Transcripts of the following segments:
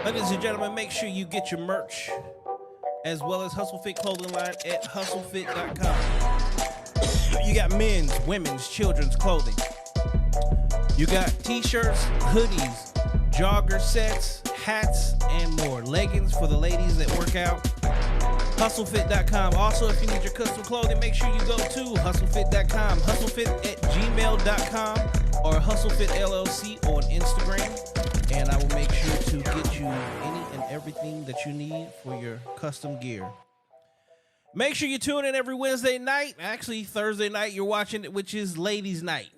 Ladies and gentlemen, make sure you get your merch as well as Hustle Fit clothing line at hustlefit.com. You got men's, women's, children's clothing. You got t-shirts, hoodies, jogger sets, hats, and more. Leggings for the ladies that work out. Hustlefit.com. Also, if you need your custom clothing, make sure you go to hustlefit.com, hustlefit@gmail.com, or hustlefit LLC on Instagram. And I will make sure to get you any and everything that you need for your custom gear. Make sure you tune in every Wednesday night. Actually, Thursday night, you're watching it, which is Ladies' Night,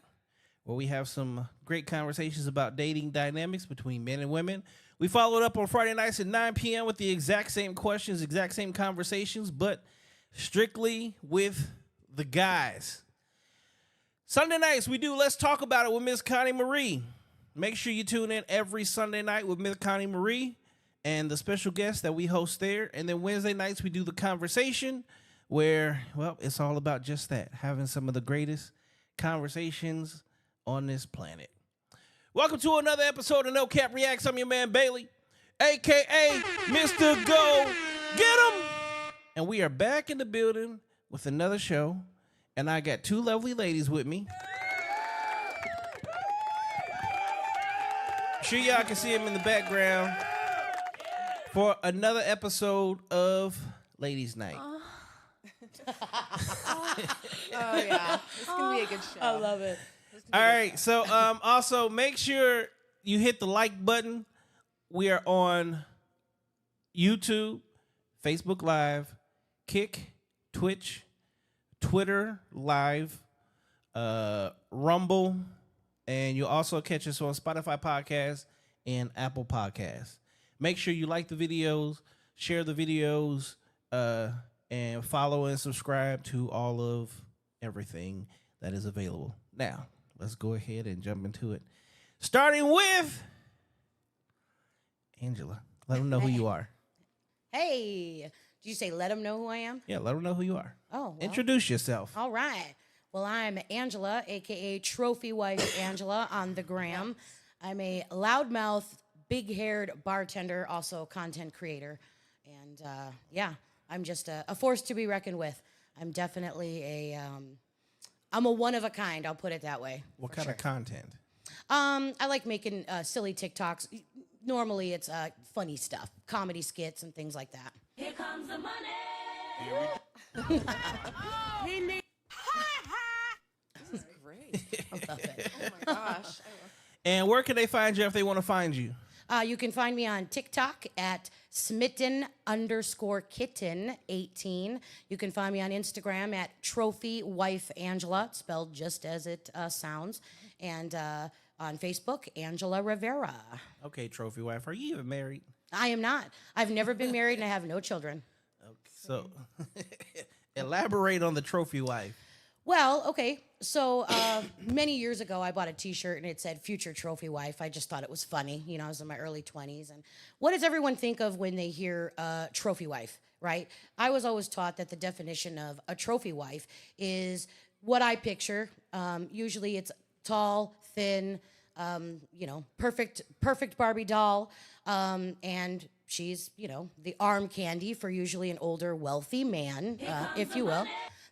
where we have some great conversations about dating dynamics between men and women. We followed up on Friday nights at 9 p.m. with the exact same questions, exact same conversations, but strictly with the guys. Sunday nights, we do Let's Talk About It with Miss Connie Marie. Make sure you tune in every Sunday night with Miss Connie Marie and the special guests that we host there. And then Wednesday nights, we do the conversation where, well, it's all about just that, having some of the greatest conversations on this planet. Welcome to another episode of No Cap Reacts. I'm your man, Bailey, a.k.a. Mr. Go Get 'Em. And we are back in the building with another show. And I got two lovely ladies with me. I'm sure y'all can see them in the background for another episode of Ladies' Night. Oh, yeah. This can be a good show. I love it. All right, so also make sure you hit the like button. We are on YouTube, Facebook Live, Kick, Twitch, Twitter Live, Rumble, and you'll also catch us on Spotify Podcasts and Apple Podcasts. Make sure you like the videos, share the videos, and follow and subscribe to all of everything that is available. Now, let's go ahead and jump into it. Starting with Angela. Let them know who you are. Hey, did you say let them know who I am? Yeah, let them know who you are. Oh, well. Introduce yourself. All right. Well, I'm Angela, a.k.a. Trophy Wife Angela on the gram. I'm a loudmouth, big-haired bartender, also content creator. And, yeah, I'm just a force to be reckoned with. I'm definitely I'm a one-of-a-kind, I'll put it that way. What kind of content? I like making silly TikToks. Normally, it's funny stuff, comedy skits and things like that. Here comes the money. This is great. I love it. Oh, my gosh. And where can they find you if they want to find you? You can find me on TikTok at smitten_kitten18. You can find me on Instagram at Trophy Wife Angela, spelled just as it sounds. And on Facebook, Angela Rivera. Okay, Trophy Wife. Are you even married? I am not. I've never been married and I have no children. Okay, so elaborate on the Trophy Wife. Well, okay. So many years ago, I bought a T-shirt and it said "Future Trophy Wife." I just thought it was funny. You know, I was in my early 20s. And what does everyone think of when they hear trophy wife, right? I was always taught that the definition of a trophy wife is what I picture. Usually, it's tall, thin, perfect Barbie doll, and she's, the arm candy for usually an older, wealthy man, if you will.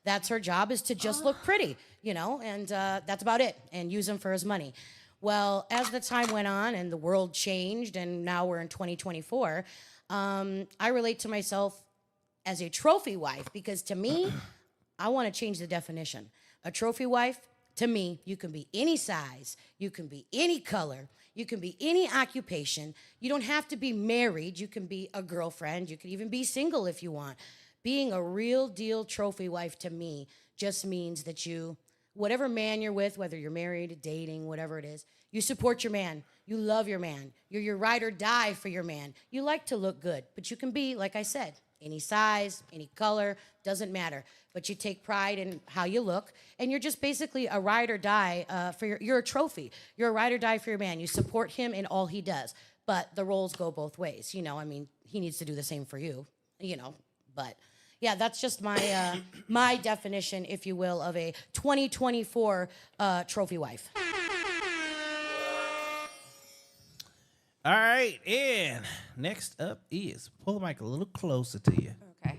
That's her job, is to just look pretty, and that's about it, and use him for his money. Well, as the time went on and the world changed, and now we're in 2024, I relate to myself as a trophy wife, because to me, I want to change the definition. A trophy wife, to me, you can be any size, you can be any color, you can be any occupation. You don't have to be married. You can be a girlfriend. You can even be single if you want. Being a real deal trophy wife to me just means that you, whatever man you're with, whether you're married, dating, whatever it is, you support your man. You love your man. You're your ride or die for your man. You like to look good, but you can be, like I said, any size, any color, doesn't matter. But you take pride in how you look, and you're just basically a ride or die you're a trophy. You're a ride or die for your man. You support him in all he does. But the roles go both ways. He needs to do the same for you, but Yeah, that's just my my definition, if you will, of a 2024 trophy wife. All right, and next up is pull the mic a little closer to you. Okay.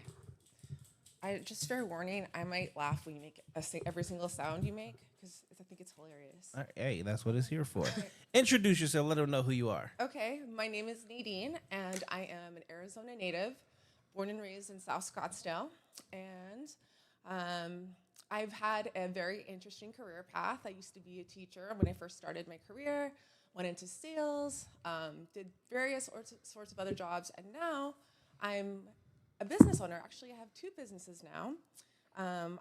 Just fair warning, I might laugh when you make every single sound you make because I think it's hilarious. All right, hey, that's what it's here for. Introduce yourself. Let them know who you are. Okay, my name is Nadine, and I am an Arizona native, born and raised in South Scottsdale. And I've had a very interesting career path. I used to be a teacher when I first started my career, went into sales, did various sorts of other jobs, and now I'm a business owner. Actually, I have 2 businesses now.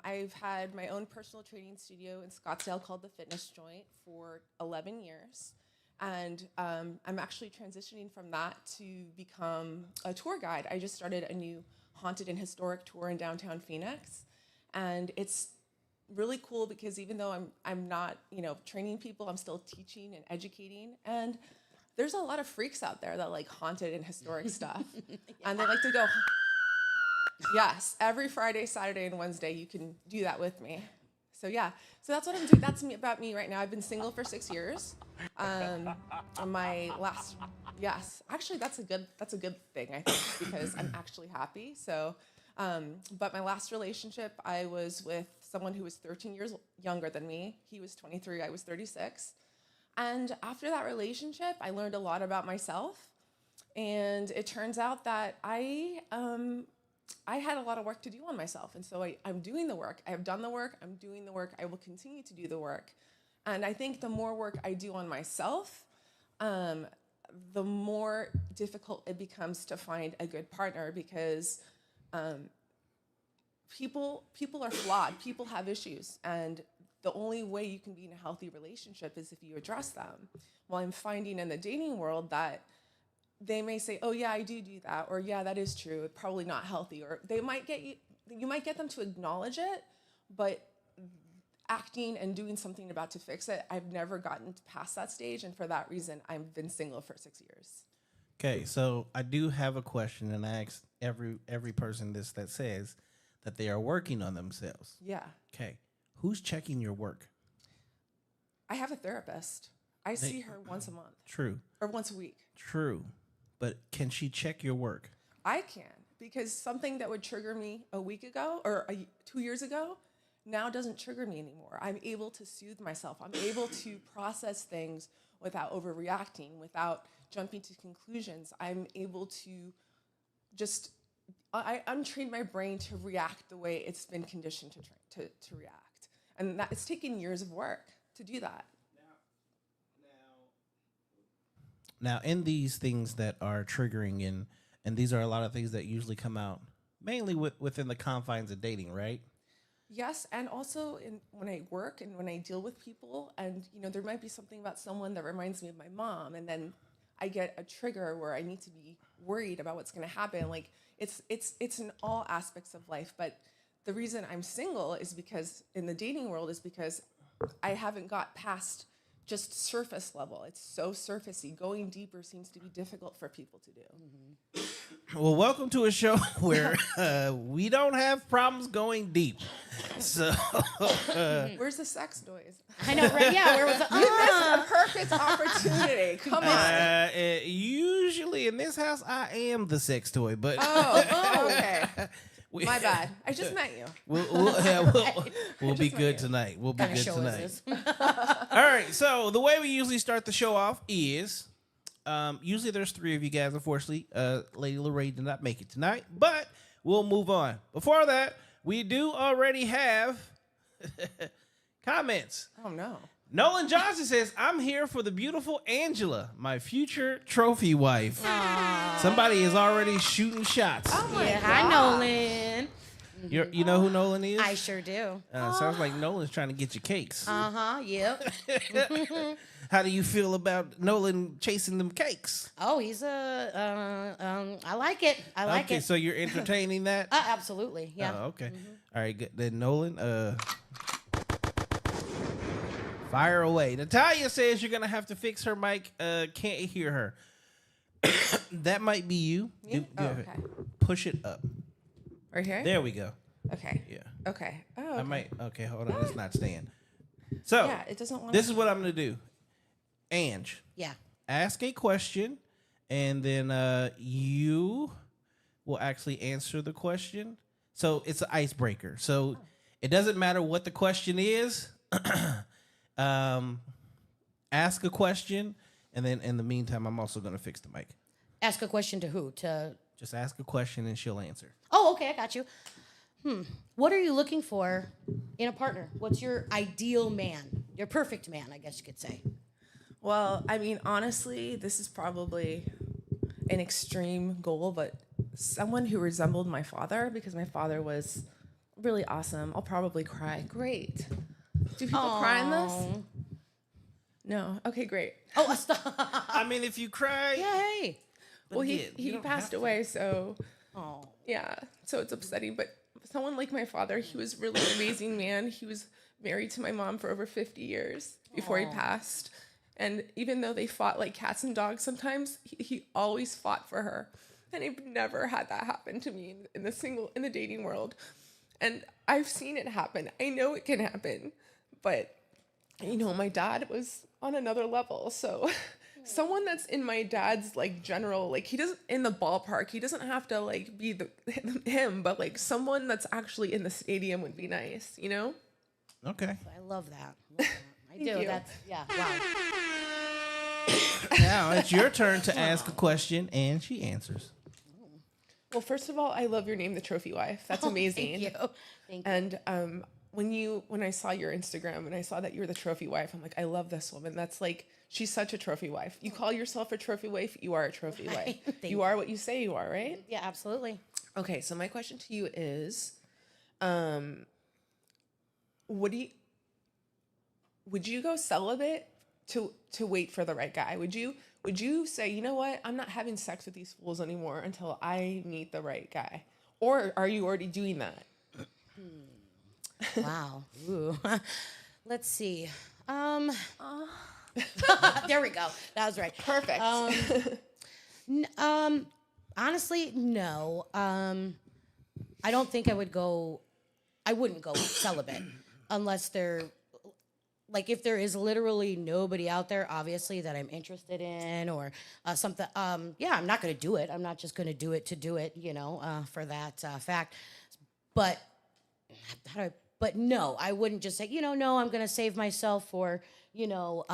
I've had my own personal training studio in Scottsdale called The Fitness Joint for 11 years. And I'm actually transitioning from that to become a tour guide. I just started a new haunted and historic tour in downtown Phoenix. And it's really cool because even though I'm not, training people, I'm still teaching and educating. And there's a lot of freaks out there that like haunted and historic stuff. And they like to go, yes, every Friday, Saturday, and Wednesday, you can do that with me. So yeah, so that's what I'm doing. That's about me right now. I've been single for 6 years. My last, yes, actually that's a good thing, I think, because I'm actually happy. So, but my last relationship, I was with someone who was 13 years younger than me. He was 23, I was 36. And after that relationship, I learned a lot about myself. And it turns out that I had a lot of work to do on myself. And so I'm doing the work. I have done the work. I'm doing the work. I will continue to do the work. And I think the more work I do on myself, the more difficult it becomes to find a good partner because people are flawed. People have issues. And the only way you can be in a healthy relationship is if you address them. Well, I'm finding in the dating world that they may say, oh yeah, I do that, or yeah, that is true, probably not healthy, or you might get them to acknowledge it, but acting and doing something about to fix it, I've never gotten past that stage, and for that reason, I've been single for 6 years. Okay, so I do have a question, and I ask every person this that says that they are working on themselves. Yeah. Okay, who's checking your work? I have a therapist. I see her once a month. True. Or once a week. True. But can she check your work? I can, because something that would trigger me a week ago or 2 years ago now doesn't trigger me anymore. I'm able to soothe myself. I'm able to process things without overreacting, without jumping to conclusions. I'm able to just, I untrain my brain to react the way it's been conditioned to react. And it's taken years of work to do that. Now, in these things that are triggering, and these are a lot of things that usually come out mainly within the confines of dating, right? Yes, and also when I work and when I deal with people, and there might be something about someone that reminds me of my mom, and then I get a trigger where I need to be worried about what's going to happen. Like it's in all aspects of life, but the reason I'm single is because in the dating world is because I haven't got past just surface level. It's so surfacey. Going deeper seems to be difficult for people to do. Mm-hmm. Well, welcome to a show where we don't have problems going deep. So, where's the sex noise? I know, right? Yeah, where was the? You missed a perfect opportunity. Come on. Usually in this house, I am the sex toy, but okay. My bad. I just met you. We'll be good tonight. We'll be good tonight. All right. So the way we usually start the show off is usually there's 3 of you guys. Unfortunately, Lady Lorraine did not make it tonight, but we'll move on. Before that, we do already have comments. Oh, no. Nolan Johnson says, I'm here for the beautiful Angela, my future trophy wife. Aww. Somebody is already shooting shots. Oh, my God. Hi, Nolan. You know who Nolan is? I sure do. Sounds like Nolan's trying to get you cakes. Uh-huh, yep. How do you feel about Nolan chasing them cakes? Oh, he's I like it. I like it. Okay, so you're entertaining that? Absolutely, yeah. Oh, okay. All right, good. Then Nolan, fire away. Natalia says you're going to have to fix her mic. Can't hear her. That might be you. Okay. Push it up. Right here? There we go. Okay. Yeah. Okay. Oh, okay. I might. Okay, hold on. It's not staying. So Yeah, it doesn't want this is what I'm gonna do. Ange, Yeah. ask a question, and then you will actually answer the question. So it's an icebreaker. So it doesn't matter what the question is. Ask a question, and then in the meantime, I'm also gonna fix the mic. Ask a question to who? Just ask a question, and she'll answer. Oh, okay, I got you. What are you looking for in a partner? What's your ideal man? Your perfect man, I guess you could say. Well, I mean, honestly, this is probably an extreme goal, but someone who resembled my father, because my father was really awesome. I'll probably cry. Great. Do people cry in this? No. Okay, great. Oh, stop. I mean, if you cry, Yay. Well, again, you he don't passed have to. away, so Oh. yeah, so it's upsetting. But someone like my father, he was really an amazing man. He was married to my mom for over 50 years before he passed. And even though they fought like cats and dogs sometimes, he always fought for her. And I've never had that happen to me in the dating world. And I've seen it happen. I know it can happen. But, you know, my dad was on another level. So someone that's in my dad's like general, like he doesn't in the ballpark, he doesn't have to like be him, but like someone that's actually in the stadium would be nice, you know? Okay. I love that. I do. you. That's, yeah, wow. Now it's your turn to ask a question, and she answers. Well, first of all, I love your name, the Trophy Wife. That's amazing. Thank you. Thank you. And when I saw your Instagram and I saw that you were the Trophy Wife, I'm like, I love this woman. That's like, she's such a trophy wife. You call yourself a trophy wife, you are a trophy wife. Thank You are what you say you are, right? Yeah, absolutely. Okay, so my question to you is, would you go celibate to wait for the right guy? Would you say, you know what, I'm not having sex with these fools anymore until I meet the right guy? Or are you already doing that? Wow. Ooh. Let's see. There we go. That was right. Perfect. Honestly, no. I don't think I wouldn't go celibate unless like if there is literally nobody out there, obviously, that I'm interested in or something. Yeah, I'm not going to do it. I'm not just going to do it, you know, for that fact. But no, I wouldn't just say, you know, no, I'm going to save myself for, you know,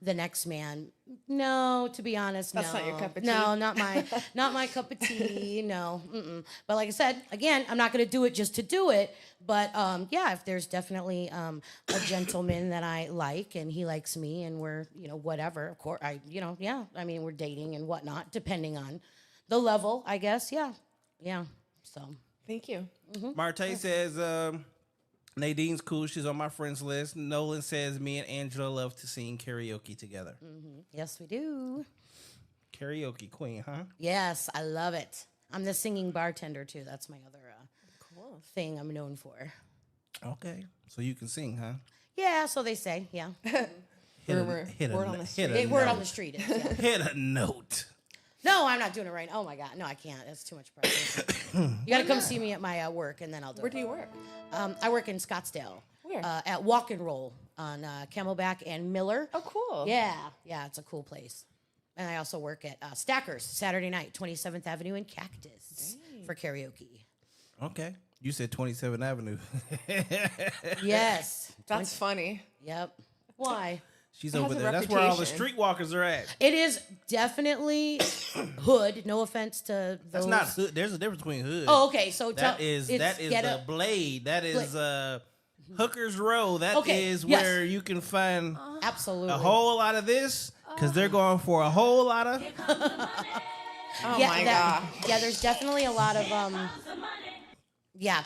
the next man. No, to be honest, That's no. not your cup of tea? No, not my cup of tea. No. Mm-mm. But like I said, again, I'm not going to do it just to do it. But yeah, if there's definitely a gentleman that I like and he likes me and we're, you know, whatever, of course, I mean, we're dating and whatnot, depending on the level, I guess. Yeah. Yeah. So. Thank you. Marte says, Nadine's cool. She's on my friends list. Nolan says, me and Angela love to sing karaoke together. Mm-hmm. Yes, we do. Karaoke queen, huh? Yes, I love it. I'm the singing bartender, too. That's my other thing I'm known for. Okay. So you can sing, huh? Yeah, so they say, yeah. Word on the street. Word on the street. Yeah. Hit a note. No, I'm not doing it right. Oh, my God. No, I can't. That's too much pressure. You got to come see me at my work, and then I'll do Where it. do you work? I work in Scottsdale. Where? At Walk and Roll on Camelback and Miller. Oh, cool. Yeah, it's a cool place. And I also work at Stackers Saturday night, 27th Avenue in Cactus for karaoke. Okay. You said 27th Avenue. Yes. That's funny. Yep. Why? She's It has over a there. That's where all the reputation. streetwalkers are at. It is definitely hood. No offense to those. That's not hood. There's a difference between hood. Oh, okay. So that is the Blade. That is Hooker's Row. That is where you can find absolutely a whole lot of this because they're going for a whole lot of. Oh my God. Yeah, there's definitely a lot of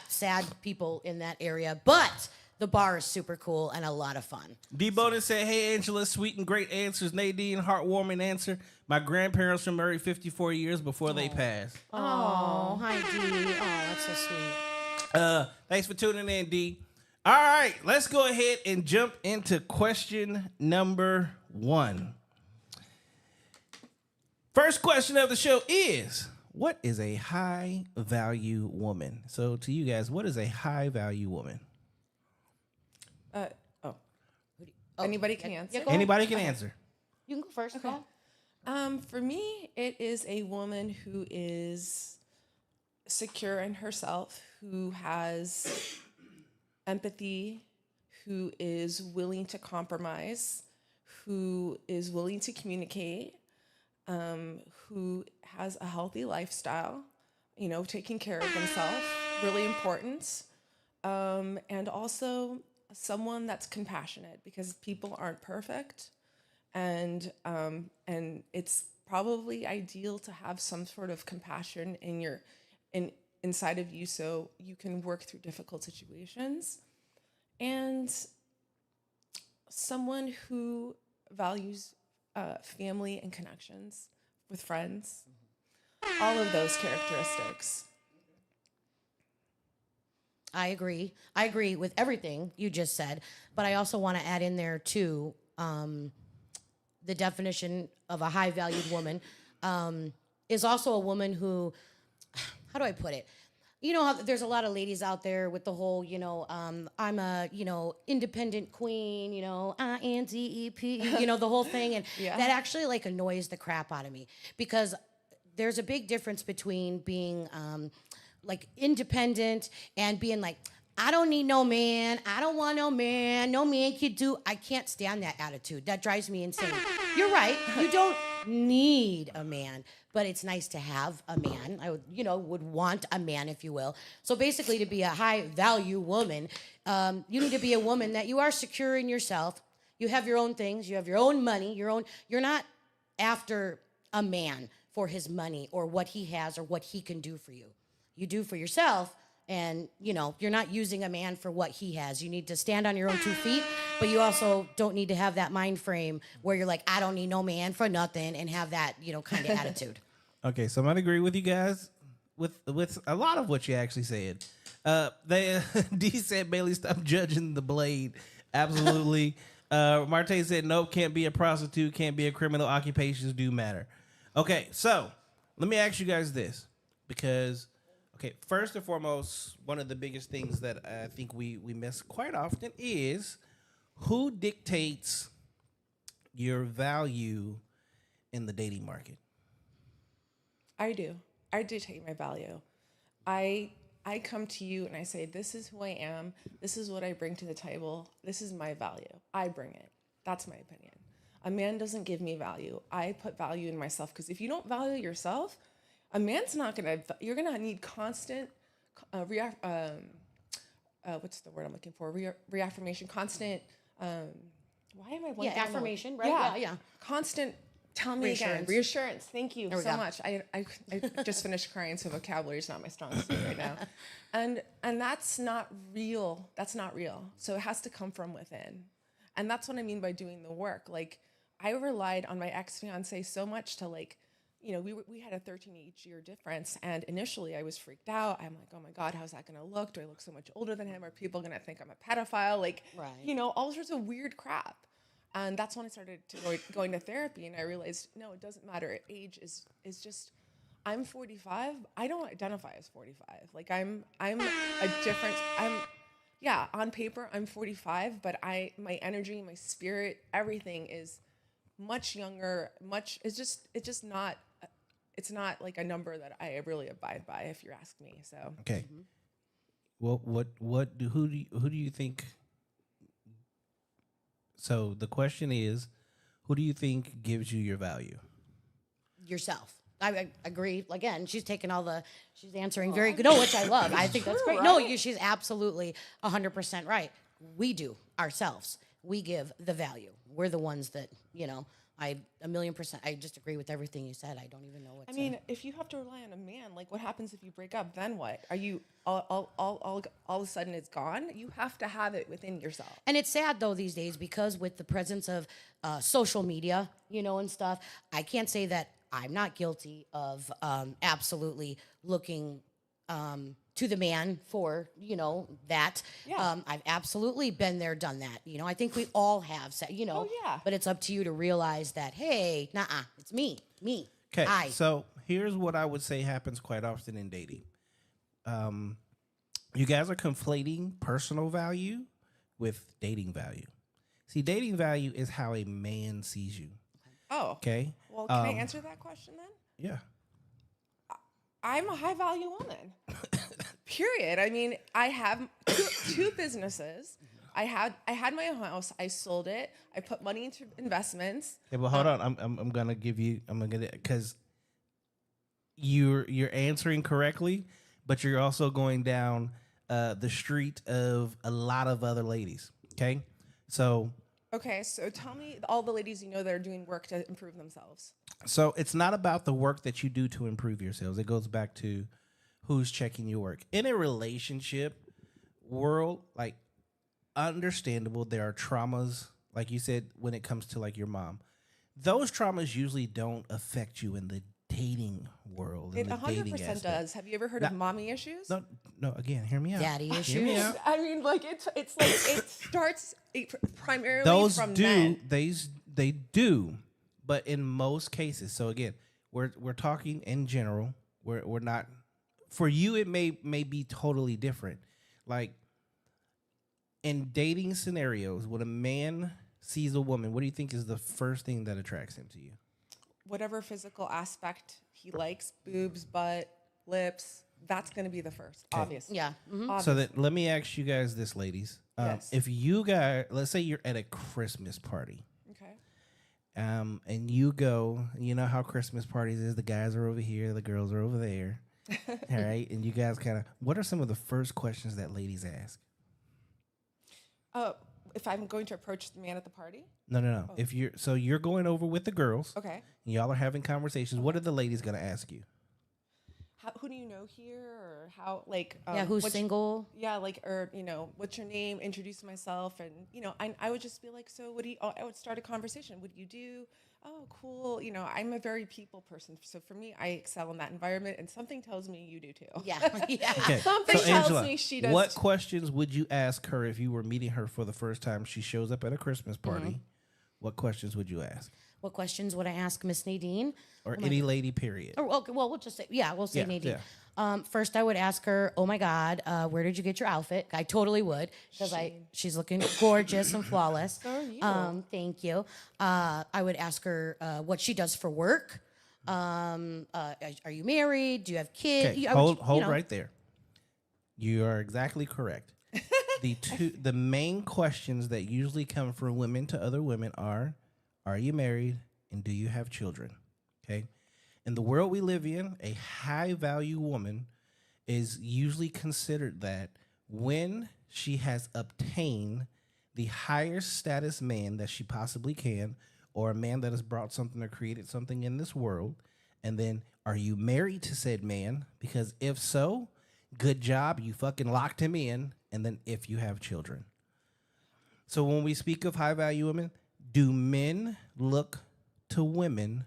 sad people in that area, but the bar is super cool and a lot of fun. D. Bonin said, "Hey Angela, sweet and great answers. Nadine, heartwarming answer. My grandparents were married 54 years before they passed." Oh, hi D. Oh, that's so sweet. Thanks for tuning in, D. All right, let's go ahead and jump into question number 1. First question of the show is, what is a high value woman? So to you guys, what is a high value woman? Oh, Oh, anybody can answer. go ahead. Anybody can answer. You can go first. Okay. For me, it is a woman who is secure in herself, who has empathy, who is willing to compromise, who is willing to communicate, who has a healthy lifestyle, taking care of themselves, really important. And also someone that's compassionate, because people aren't perfect. And it's probably ideal to have some sort of compassion inside of you, so you can work through difficult situations. And someone who values family and connections with friends, all of those characteristics. I agree. I agree with everything you just said, but I also want to add in there too, the definition of a high valued woman is also a woman who, how do I put it? You know how there's a lot of ladies out there with the whole, I'm a, independent queen, INDEP, the whole thing. And that actually like annoys the crap out of me, because there's a big difference between being like independent and being like, I don't need no man. I don't want no man. No man can do. I can't stand that attitude. That drives me insane. You're right. You don't need a man, but it's nice to have a man. I would want a man, if you will. So basically, to be a high value woman, you need to be a woman that you are secure in yourself. You have your own things. You have your own money. You're not after a man for his money or what he has or what he can do for you. You do for yourself. And, you're not using a man for what he has. You need to stand on your own 2 feet, but you also don't need to have that mind frame where you're like, I don't need no man for nothing, and have that, kind of attitude. Okay, so I'm gonna agree with you guys with a lot of what you actually said. D said, Bailey, stop judging the blade. Absolutely. Marte said, nope, can't be a prostitute, can't be a criminal. Occupations do matter. Okay, so let me ask you guys this, because okay, first and foremost, one of the biggest things that I think we miss quite often is who dictates your value in the dating market? I do. I dictate my value. I come to you and I say, this is who I am. This is what I bring to the table. This is my value. I bring it. That's my opinion. A man doesn't give me value. I put value in myself, because if you don't value yourself, a man's not gonna. You're gonna need constant, what's the word I'm looking for? Reaffirmation. Constant. Why am I? Yeah, affirmation. Right. Yeah. Constant. Tell me again. Reassurance. Thank you so much. I just finished crying, so vocabulary is not my strong suit right now, and that's not real. That's not real. So it has to come from within, and that's what I mean by doing the work. Like, I relied on my ex-fiance so much to we had a 13-year difference, and initially I was freaked out. I'm like, oh my God, how's that gonna look? Do I look so much older than him? Are people gonna think I'm a pedophile? All sorts of weird crap. And that's when I started going to therapy, and I realized, no, it doesn't matter. Age is just, I'm 45. I don't identify as 45. Like on paper I'm 45, but my energy, my spirit, everything is much younger, it's just not, it's not like a number that I really abide by, if you ask me. So okay. Well, who do you think? So the question is, who do you think gives you your value? Yourself. I agree. Again, she's answering very good. No, which I love. I think that's great. Right? No, she's absolutely 100% right. We do ourselves. We give the value. We're the ones that, 1,000,000%. I just agree with everything you said. I don't even know what. If you have to rely on a man, like, what happens if you break up? Then what? Are you all of a sudden it's gone? You have to have it within yourself. And it's sad though these days, because with the presence of social media, and stuff, I can't say that I'm not guilty of absolutely looking to the man for, that. Yeah. I've absolutely been there, done that. I think we all have said, Oh, yeah. But it's up to you to realize that, hey, it's me. Okay, Aye. so here's what I would say happens quite often in dating. You guys are conflating personal value with dating value. See, dating value is how a man sees you. Oh. Okay. Well, can I answer that question then? Yeah. I'm a high value woman. Period. I mean, I have two businesses. I had my own house. I sold it. I put money into investments. Yeah, but hold on. I'm gonna give you. I'm gonna because you're answering correctly, but you're also going down the street of a lot of other ladies. Okay, so Okay, so tell me all the ladies you know that are doing work to improve themselves. so it's not about the work that you do to improve yourselves. It goes back to who's checking your work in a relationship world. Like, understandable, there are traumas, like you said, when it comes to like your mom. Those traumas usually don't affect you in the dating world. It In the 100% dating aspect. does. Have you ever heard of mommy issues? No. Again, hear me out. Daddy Hear me issues? out. I mean, like it's like it starts primarily Those from do men. they do, but in most cases. So again, we're talking in general. We're not. For you, it may be totally different. Like in dating scenarios, when a man sees a woman, what do you think is the first thing that attracts him to you? Whatever physical aspect he likes, boobs, butt, lips, that's going to be the first, obviously. Yeah. Mhm. So that let me ask you guys this, ladies. Yes. If you guys, let's say you're at a Christmas party, Okay. and you go, you know how Christmas parties is. The guys are over here, the girls are over there. All right, and you guys kind of. What are some of the first questions that ladies ask? If I'm going to approach the man at the party, No. If you're going over with the girls, okay. and y'all are having conversations. What are the ladies gonna ask you? Who do you know here, or how? Like, Yeah, who's what's- single? Yeah, like, or what's your name? Introduce myself, and I would just be like, so what do you? I would start a conversation. What do you do? Oh, cool. I'm a very people person, so for me, I excel in that environment, and something tells me you do too. Yeah. Yeah. Okay, Something so tells Angela, me she does what too. questions would you ask her if you were meeting her for the first time? She shows up at a Christmas party. What questions would you ask, What questions would I ask Miss Nadine? or any lady? Period. Or okay, well, we'll just say we'll say Yeah, Nadine. yeah. First, I would ask her, "Oh my God, where did you get your outfit?" I totally would because she's looking gorgeous and flawless. So are you. Thank you. I would ask her what she does for work. Are you married? Do you have kids? Okay, hold right there. You are exactly correct. The main questions that usually come from women to other women are you married and do you have children? Okay. In the world we live in, a high value woman is usually considered that when she has obtained the highest status man that she possibly can, or a man that has brought something or created something in this world. And then, are you married to said man? Because if so, good job, you fucking locked him in. And then if you have children. So when we speak of high value women, do men look to women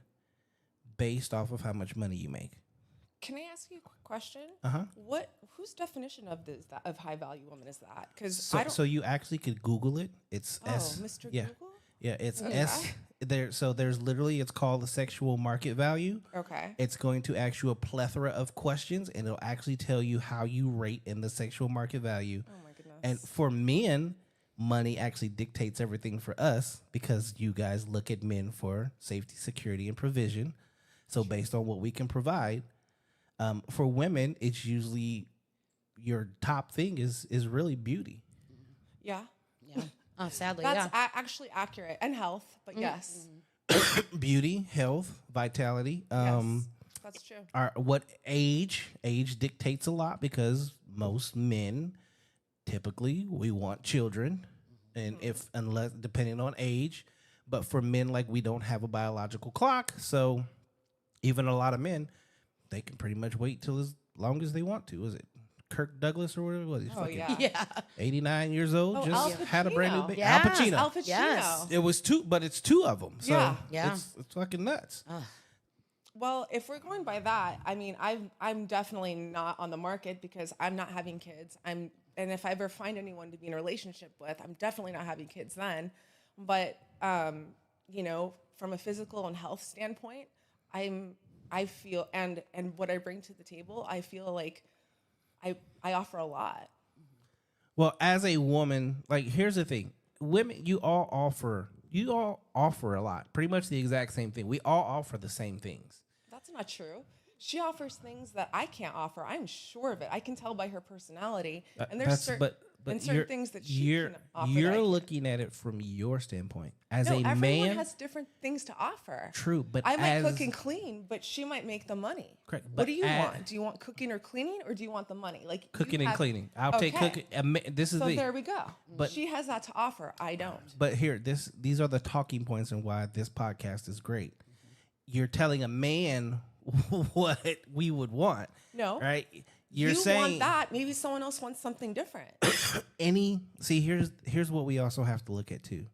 based off of how much money you make? Can I ask you a quick question? Uh-huh. Whose definition of high value woman is that? Because So you actually could Google it. It's Mr. Yeah. Google. Yeah, it's Okay. there. So there's literally, it's called the sexual market value. Okay. It's going to ask you a plethora of questions, and it'll actually tell you how you rate in the sexual market value. Oh my goodness. And for men, money actually dictates everything for us because you guys look at men for safety, security, and provision. So based on what we can provide, for women, it's usually your top thing is really beauty. Yeah. Yeah. Oh, sadly, That's yeah. actually accurate, and health, but yes. Beauty, health, vitality. Yes. That's true. What age? Age dictates a lot because most men typically we want children, and unless depending on age, but for men, like, we don't have a biological clock, so even a lot of men, they can pretty much wait till as long as they want to. Is it Kirk Douglas or whatever? What, he's Oh fucking yeah. Yeah. 89 years old, Oh, just Al had a brand new Pacino. baby. Yes, Al Pacino. Al Pacino. Yes. It was two, but it's two of them. So Yeah. Yeah. it's fucking nuts. Well, if we're going by that, I mean, I'm definitely not on the market because I'm not having kids. And if I ever find anyone to be in a relationship with, I'm definitely not having kids then. But from a physical and health standpoint, I'm I feel, and what I bring to the table, I feel like I offer a lot. Well, as a woman, like here's the thing. Women, you all offer a lot. Pretty much the exact same thing. We all offer the same things. That's not true. She offers things that I can't offer. I'm sure of it. I can tell by her personality. And there's certain things that she can offer. You're looking at it from your standpoint. As a everyone man, has different things to offer. True, but I might cook and clean, but she might make the money. Correct. What do you want? Do you want cooking or cleaning, or do you want the money? Like cooking and cleaning. I'll take cooking. This is so there we go. But she has that to offer. I don't. But here, these are the talking points and why this podcast is great. You're telling a man what we would want. No. Right? You saying want that. Maybe someone else wants something different. Here's what we also have to look at too.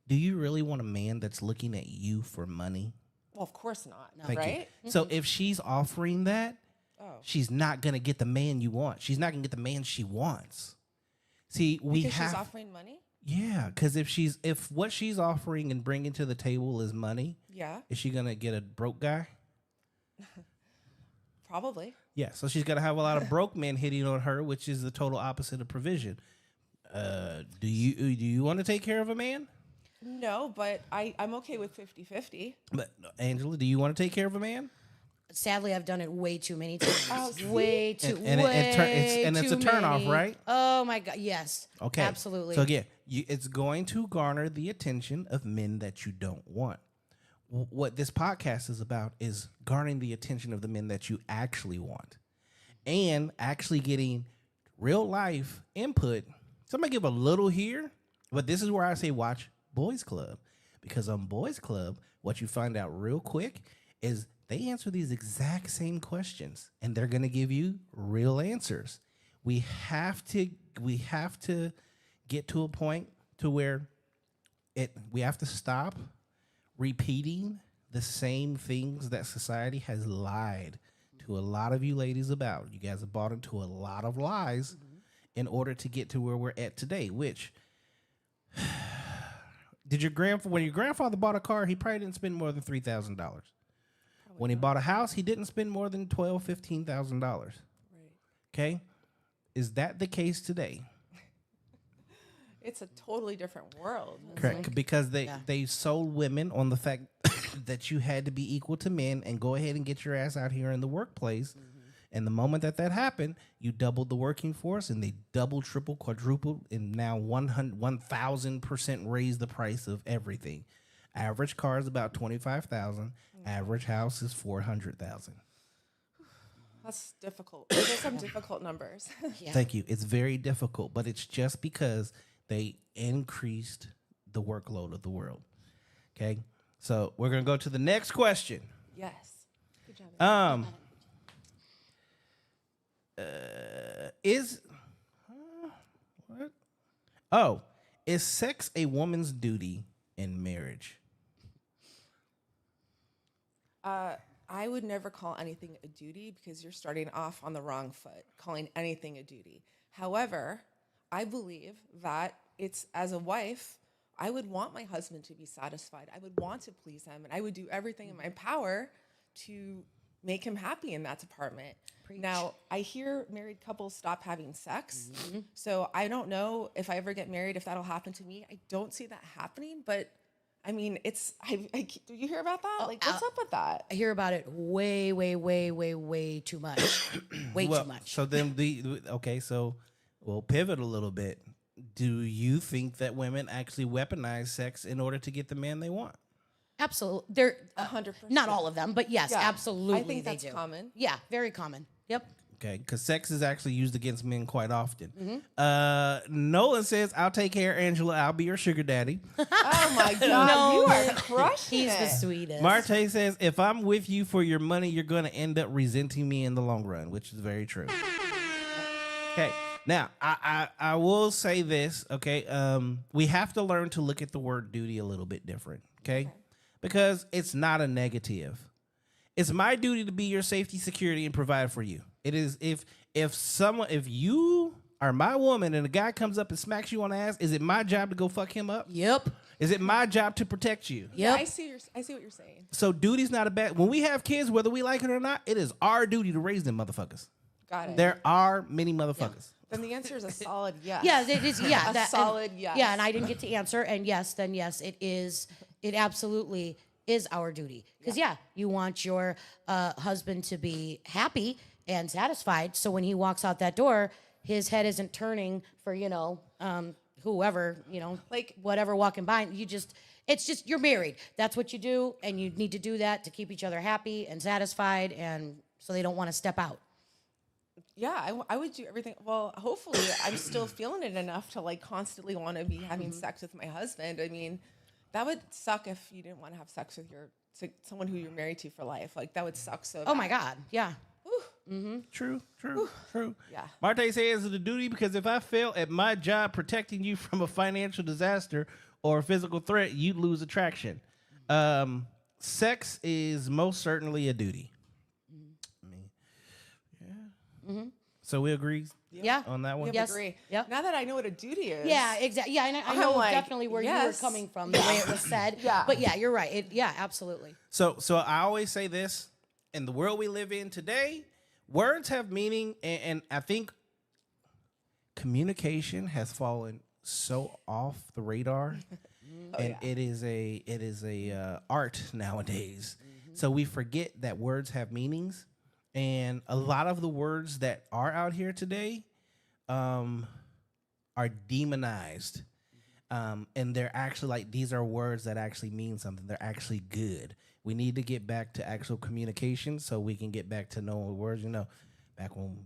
Do you really want a man that's looking at you for money? Well, of course not. No. Right? Mm-hmm. So if she's offering that, she's not going to get the man you want. She's not going to get the man she wants. See, she's offering money? Yeah, because if what she's offering and bringing to the table is money, is she going to get a broke guy? Probably. Yeah, so she's going to have a lot of broke men hitting on her, which is the total opposite of provision. Do you want to take care of a man? No, but I'm okay with 50-50. But Angela, do you want to take care of a man? Sadly, I've done it way too many times. It's a turnoff, right? Oh my God, yes. Okay, absolutely. So again, it's going to garner the attention of men that you don't want. What this podcast is about is garnering the attention of the men that you actually want, and actually getting real life input. So I'm gonna give a little here, but this is where I say watch Boys Club, because on Boys Club, what you find out real quick is they answer these exact same questions, and they're gonna give you real answers. We have to get to a point to where we have to stop repeating the same things that society has lied to a lot of you ladies about. You guys have bought into a lot of lies in order to get to where we're at today, which when your grandfather bought a car, he probably didn't spend more than $3,000. When he bought a house, he didn't spend more than $12,000-$15,000. Right. Okay? Is that the case today? It's a totally different world. Correct, because they sold women on the fact that you had to be equal to men and go ahead and get your ass out here in the workplace. Mm-hmm. And the moment that happened, you doubled the working force, and they double, triple, quadrupled, and now 1,000% raised the price of everything. Average car is about $25,000. Mm-hmm. Average house is $400,000. That's difficult. Those are some difficult numbers. Yeah. Thank you. It's very difficult, but it's just because they increased the workload of the world. Okay, so we're gonna go to the next question. Yes. Good job. Is sex a woman's duty in marriage? I would never call anything a duty, because you're starting off on the wrong foot, calling anything a duty. However, I believe that it's, as a wife, I would want my husband to be satisfied. I would want to please him, and I would do everything in my power to make him happy in that department. Preach. Now, I hear married couples stop having sex, so I don't know if I ever get married, if that'll happen to me. I don't see that happening, but I mean, do you hear about that? What's up with that? I hear about it way too much. Too much. So then so we'll pivot a little bit. Do you think that women actually weaponize sex in order to get the man they want? Absolutely. They're 100%. Not all of them, but yes, absolutely. I think that's common. Yeah, very common. Yep. Okay, because sex is actually used against men quite often. Nolan says, "I'll take care, Angela. I'll be your sugar daddy." Oh my God, you are crushing He's the sweetest. Marte says, "If I'm with you for your money, you're going to end up resenting me in the long run," which is very true. Okay, now I will say this. Okay, we have to learn to look at the word duty a little bit different. Okay, because it's not a negative. It's my duty to be your safety, security, and provide for you. It is if you or my woman and a guy comes up and smacks you on the ass, is it my job to go fuck him up? Yep. Is it my job to protect you? Yeah, Yep. I see what you're saying. So duty's not a bad. When we have kids, whether we like it or not, it is our duty to raise them motherfuckers. Got it. There are many motherfuckers. Then the answer is a solid yes. Yeah, it is. Yeah, A solid yes. Yeah, and I didn't get to answer. And yes, then yes, it is. It absolutely is our duty. Because you want your husband to be happy and satisfied. So when he walks out that door, his head isn't turning for whoever Like- whatever walking by. It's just you're married. That's what you do, and you need to do that to keep each other happy and satisfied, and so they don't want to step out. Yeah, I would do everything. Well, hopefully, I'm still feeling it enough to like constantly want to be having sex with my husband. I mean, that would suck if you didn't want to have sex with someone who you're married to for life. Like that would suck so. Oh my God, yeah. True. Yeah. Marte says it's a duty because if I fail at my job protecting you from a financial disaster or a physical threat, you'd lose attraction. Sex is most certainly a duty. So we agree Yeah. on that one? We Yes. agree. Yep. Now that I know what a duty is. Yeah, exactly. Yeah, and I know like, definitely where you were yes. coming from, the way it was said. Yeah. But yeah, you're right. Yeah, absolutely. So I always say this, in the world we live in today, words have meaning, and I think communication has fallen so off the radar. And it is a art nowadays. So we forget that words have meanings. And a lot of the words that are out here today are demonized. And they're actually like, these are words that actually mean something. They're actually good. We need to get back to actual communication so we can get back to knowing words. Back when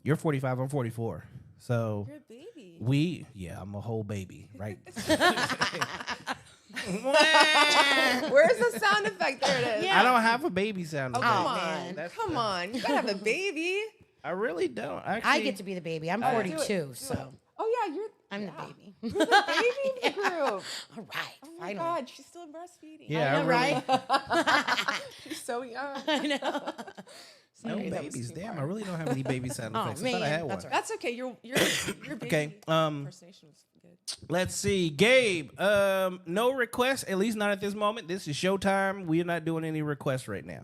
you're 45, I'm 44. So You're a baby. I'm a whole baby, right? Where's the sound effect? There it is. Yeah. I don't have a baby sound. Oh, effect. come on. man. Come on. You gotta have a baby. I really don't. Actually, I get to be the baby. I'm Do 42, it, do so it. Oh yeah, I'm the baby. You're the baby of the group. All right, Oh my finally. God, she's still breastfeeding. Yeah, I know, right? She's so young. I know. No Sorry, that was babies. too Damn, far. I really don't have any baby sound Oh, effects. I thought I man, had one. that's right. That's okay. Your baby Okay, impersonation was good. Let's see, Gabe. No requests, at least not at this moment. This is showtime. We are not doing any requests right now.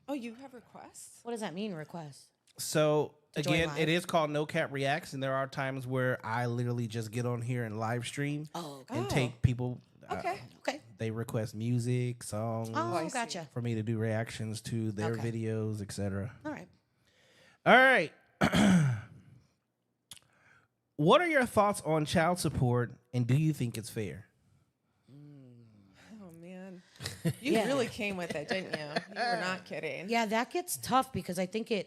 Oh, you have requests? What does that mean, request? So To join again, live? it is called No Cap Reacts, and there are times where I literally just get on here and live stream Oh, okay. and take people. Okay. Okay. They request music, songs Oh, I see. gotcha. for me to do reactions to their Okay. videos, etc. All right. All right. What are your thoughts on child support, and do you think it's fair? Oh man, you Yeah. really came with it, didn't you? You were not kidding. Yeah, that gets tough because I think and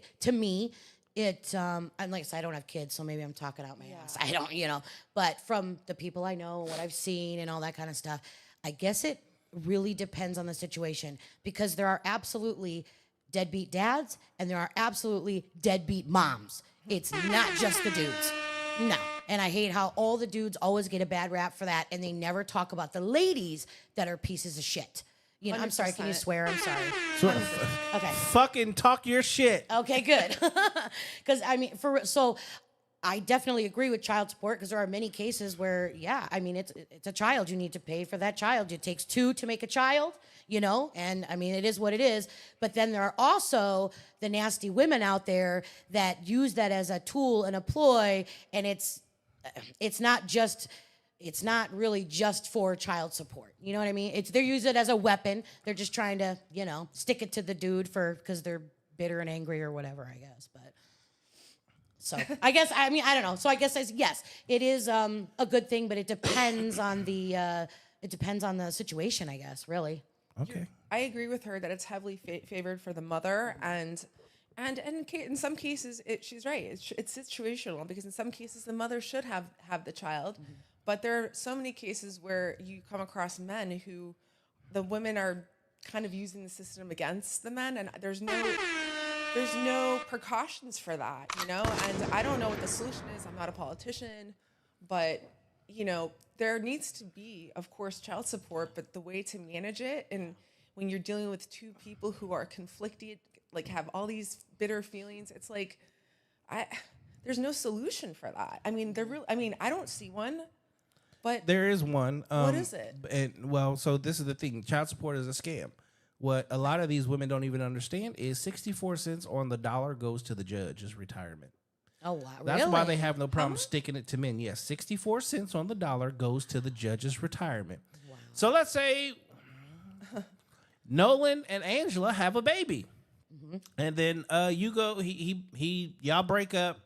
like I said, I don't have kids, so maybe I'm talking out my ass. I don't, but from the people I know, what I've seen and all that kind of stuff, I guess it really depends on the situation because there are absolutely deadbeat dads and there are absolutely deadbeat moms. It's not just the dudes. No. And I hate how all the dudes always get a bad rap for that and they never talk about the ladies that are pieces of shit. I'm sorry, can you 100%. swear? I'm sorry. Okay. Fucking talk your shit. Okay, good. Because so I definitely agree with child support because there are many cases where, it's a child. You need to pay for that child. It takes two to make a child, and it is what it is. But then there are also the nasty women out there that use that as a tool and a ploy, and it's not really just for child support. You know what I mean? They use it as a weapon. They're just trying to, stick it to the dude because they're bitter and angry or whatever, I guess. But so I guess, I don't know. So I guess yes, it is a good thing, but it depends on the situation, I guess, really. Okay. I agree with her that it's heavily favored for the mother, and in some cases, she's right. It's situational because in some cases the mother should have the child, but there are so many cases where you come across men who the women are kind of using the system against the men, and there's no precautions for that, And I don't know what the solution is. I'm not a politician, but there needs to be, of course, child support, but the way to manage it, and when you're dealing with two people who are conflicted, like have all these bitter feelings, it's like, there's no solution for that. I mean, I don't see one, but There is one. what is it? So this is the thing. Child support is a scam. What a lot of these women don't even understand is 64 cents on the dollar goes to the judge's retirement. Oh, wow. That's why they Really? have no problem sticking it to men. Yes, 64 cents on the dollar goes to the judge's retirement. Wow. So let's say Nolan and Angela have a baby. And then you go, y'all break up.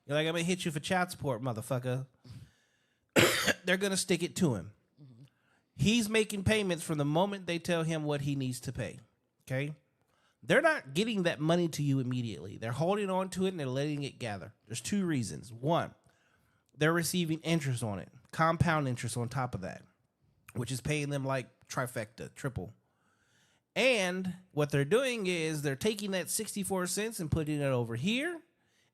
You're like, I'm going to hit you for child support, motherfucker. They're going to stick it to him. He's making payments from the moment they tell him what he needs to pay. Okay? They're not getting that money to you immediately. They're holding on to it and they're letting it gather. There's two reasons. One, they're receiving interest on it, compound interest on top of that, which is paying them like trifecta, triple. And what they're doing is they're taking that 64 cents and putting it over here,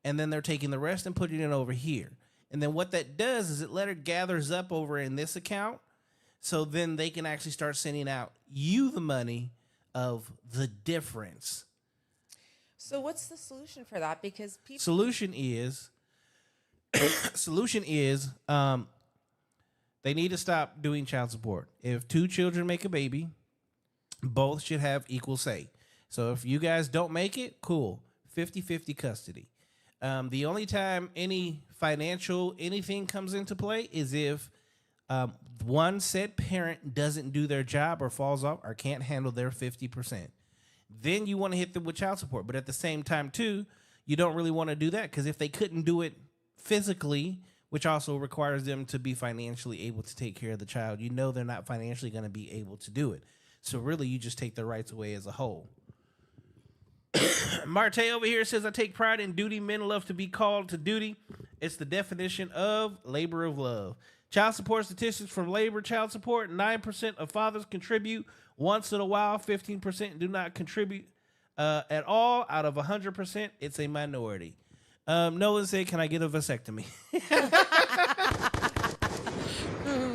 and then they're taking the rest and putting it over here. And then what that does is it gathers up over in this account, so then they can actually start sending out you the money of the difference. So what's the solution for that? Because people Solution is they need to stop doing child support. If two children make a baby, both should have equal say. So if you guys don't make it, cool. 50-50 custody. The only time any financial anything comes into play is if one said parent doesn't do their job or falls off or can't handle their 50%. Then you want to hit them with child support. But at the same time, too, you don't really want to do that because if they couldn't do it physically, which also requires them to be financially able to take care of the child, you know they're not financially going to be able to do it. So really, you just take their rights away as a whole. Marte over here says, I take pride in duty. Men love to be called to duty. It's the definition of labor of love. Child support statistics from labor child support, 9% of fathers contribute once in a while, 15% do not contribute at all. Out of 100%, it's a minority. Nolan said, can I get a vasectomy?